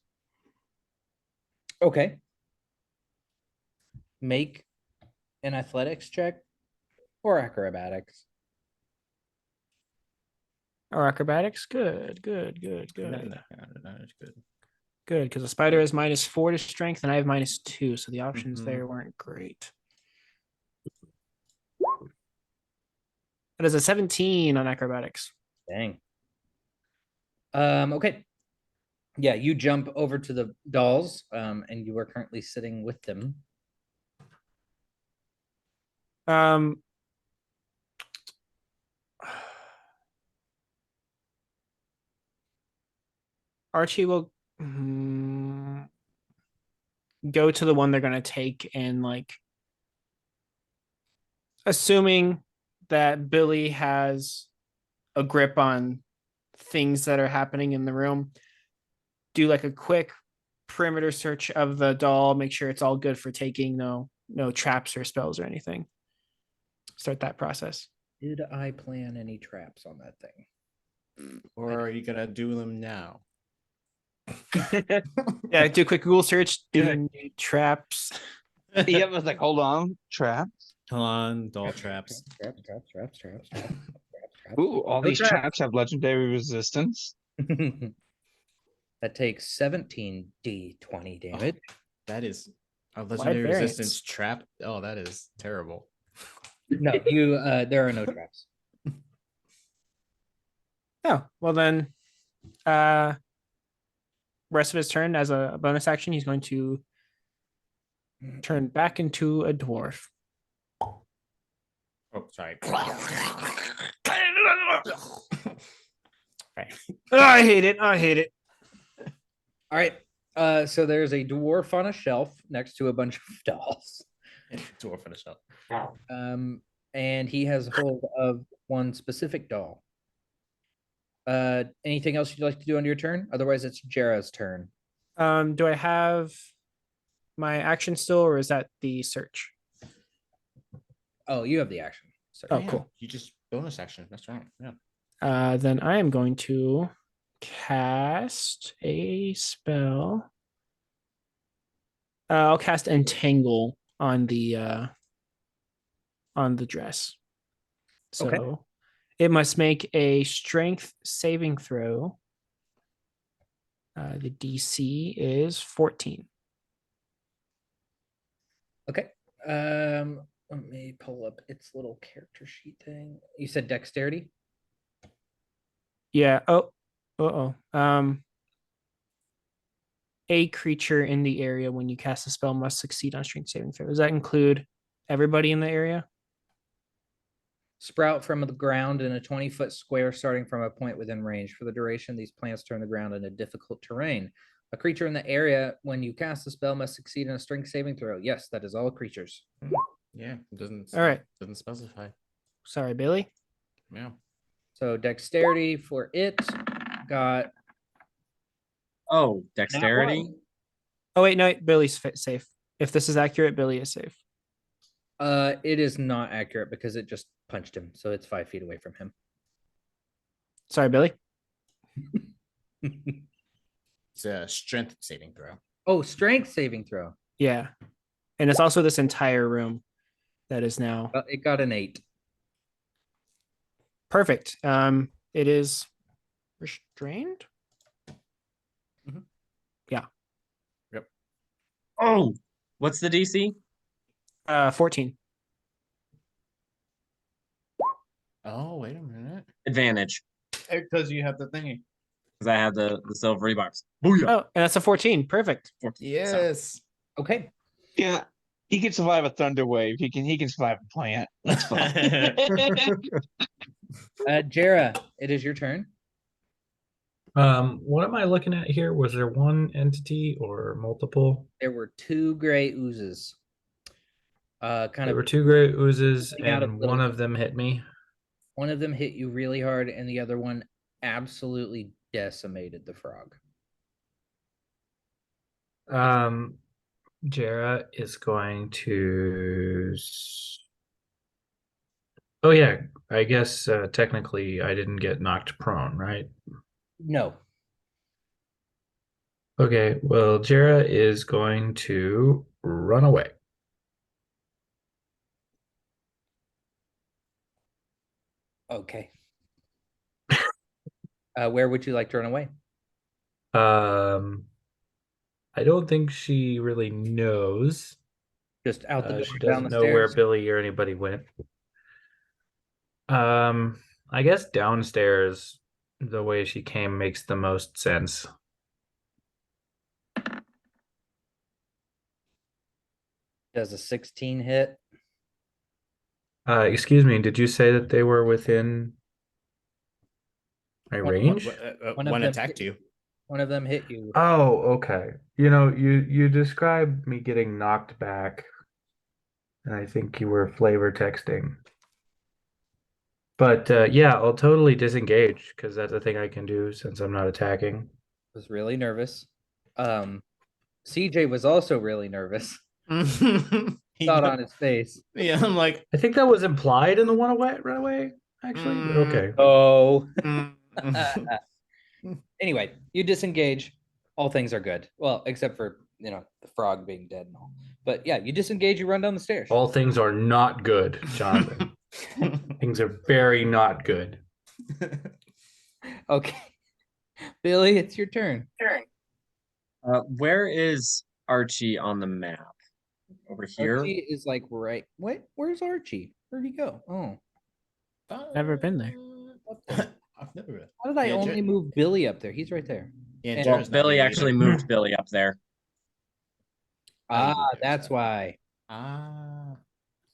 Okay. Make an athletics check or acrobatics. Or acrobatics? Good. That's good. Good, because the spider is -4 to strength and I have -2, so the options Mhm. there weren't great. That is a 17 on acrobatics. Dang. Okay. Yeah, you jump over to the dolls, and you are currently sitting with them. Um, Archie will go to the one they're gonna take and like, assuming that Billy has a grip on things that are happening in the room, do like a quick perimeter search of the doll, make sure it's all good for taking, no traps or spells or anything. Start that process. Did I plan any traps on that thing? Or are you gonna do them now? Yeah, do a quick Google search. Do Yeah. you need traps? Yep, I was like, hold on, trap. Hold on, doll traps. Traps. Ooh, all No these trap. traps have legendary resistance. That takes 17 d20 damage. That is a legendary variance. resistance trap. Oh, that is terrible. No, there are no traps. Oh, well then, rest of his turn as a bonus action, he's going to turn back into a dwarf. Oh, sorry. Right. Oh, I hate it. I hate it. All right. So there's a dwarf on a shelf next to a bunch of dolls. Dwarf in a shell. And he has hold of one specific doll. Anything else you'd like to do on your turn? Otherwise, it's Jera's turn. Do I have my action still, or is that the search? Oh, you have the action. Sorry. Oh, Yeah, cool. You just bonus action. That's right. Yeah. Then I am going to cast a spell. I'll cast Entangle on the dress. So Okay. it must make a Strength saving throw. The DC is 14. Okay. Let me pull up its little character sheet thing. You said dexterity? Yeah. Oh. A creature in the area when you cast a spell must succeed on strength saving throw. Does that include everybody in the area? Sprout from the ground in a 20-foot square starting from a point within range. For the duration, these plants turn the ground into difficult terrain. A creature in the area, when you cast a spell, must succeed in a strength saving throw. Yes, that is all creatures. Yeah. It doesn't. All right. Doesn't specify. Sorry, Billy. Yeah. So dexterity for it got Oh, dexterity. Oh wait, no, Billy's safe. If this is accurate, Billy is safe. it is not accurate because it just punched him, so it's 5 feet away from him. Sorry, Billy. It's a strength saving throw. Oh, strength saving throw. Yeah, and it's also this entire room that is now It got an 8. perfect. It is restrained. Oh, what's the DC? 14. Oh, wait a minute. Advantage, Because you have the thingy. because I have the silvery bars. Booyah. Oh, and that's a 14. Perfect. 14. Yes. Okay. Yeah, he can survive a thunder wave. He can survive a plant. That's fine. Jera, it is your turn. What am I looking at here? Was there one entity or multiple? There were 2 gray oozes. Kind There of were 2 gray oozes, coming out of and little- one of them hit me. one of them hit you really hard, and the other one absolutely decimated the frog. Jera is going to. Oh yeah, I guess technically I didn't get knocked prone, right? No. Okay, well, Jera is going to run away. Okay. Where would you like to run away? I don't think she really knows. Just out the door, She down doesn't the know where stairs? Billy or anybody went. I guess downstairs, the way she came makes the most sense. Does a 16 hit? Excuse me, did you say that they were within my One- range? One of One them attacked hit- you. One of them hit you. Oh, okay. You described me getting knocked back, and I think you were flavor texting. But yeah, I'll totally disengage because that's a thing I can do since I'm not attacking. Was really nervous. CJ was also really nervous. He Thought got- on his face. yeah, I'm like, I think that was implied in the one away run away, actually. But okay. Oh. mm. Anyway, you disengage. All things are good. Well, except for, the frog being dead and all. But yeah, you disengage, you run down the stairs. All things are not good, Jonathan. Things are very not good. Okay. Billy, it's your turn. Where is Archie on the map? Over here? Archie is like right. What? Where's Archie? Where'd he go? Oh. Never been there. What the- I've never been. How did I Yeah, only move Billy up there? He's right there. Yeah, And- Well, Jared's not Billy here actually either. moved Billy up there. How did he Ah, do that's that? why. Ah.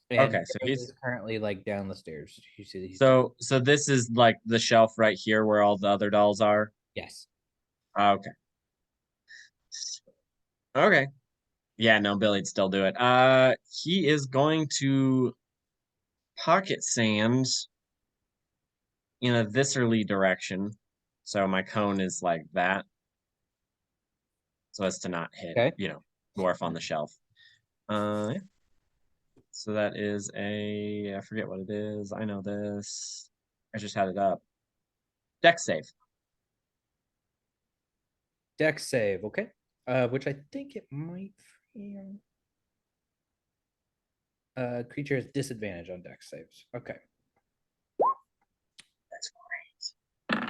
And Okay, so Jared he's- is currently like down the stairs. You see he's So this is like the shelf right here where all the other dolls are. yes. Okay. Okay. Yeah, no, Billy'd still do it. He is going to pocket sand in a viscerally direction. So my cone is like that. So as to not hit, Okay. dwarf on the shelf. Yeah. So that is I forget what it is. I know this. I just had it up. Dex save. Dex save. Okay. Which I think it might fail. Creature has disadvantage on dex saves. Okay. That's great.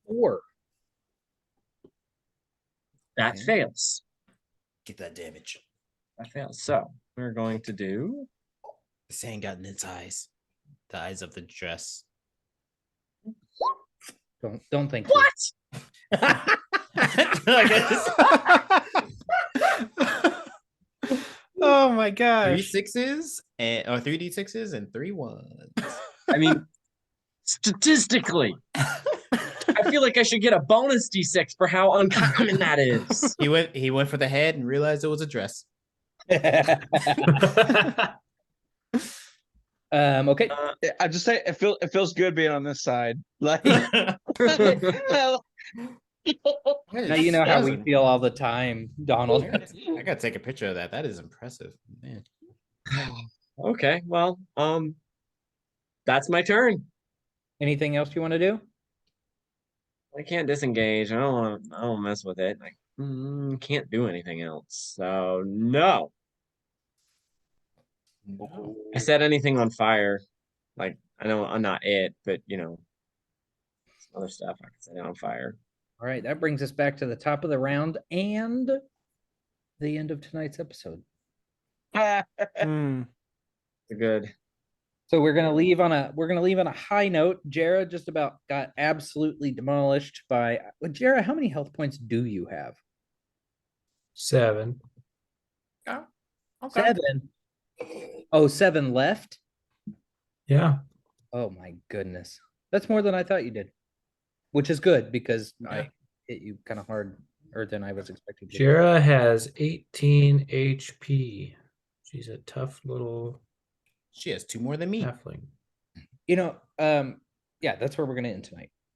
4. That Okay. fails. Get that damage. That fails. So we're going to do The sand got in its eyes. The eyes of the dress. Don't think. what? Oh my Three gosh. 6s or 3d6s and 3 1s. I mean, statistically, I feel like I should get a bonus d6 for how uncommon that is. He went for the head and realized it was a dress. Okay. I just say it feels good being on this side. Like Now you know how we feel all the time, Donald. I gotta take a picture of that. That is impressive, man. Okay, well, that's my turn. Anything else you want to do? I can't disengage. I don't mess with it. I can't do anything else. So no. I set anything on fire. Like I know I'm not it, but some other stuff I can set it on fire. All right, that brings us back to the top of the round and the end of tonight's episode. Hmm. Good. So we're gonna leave on a high note. Jara just about got absolutely demolished by. Well, Jara, how many health points do you have? 7. Okay. 7. Oh, 7 left. Yeah. Oh my goodness, that's more than I thought you did, which is good because Yeah. I hit you kind of hard, or than I was expecting. to. Jera has 18 HP. She's a tough little She has 2 more than me. halfling. Yeah, that's where we're gonna end tonight.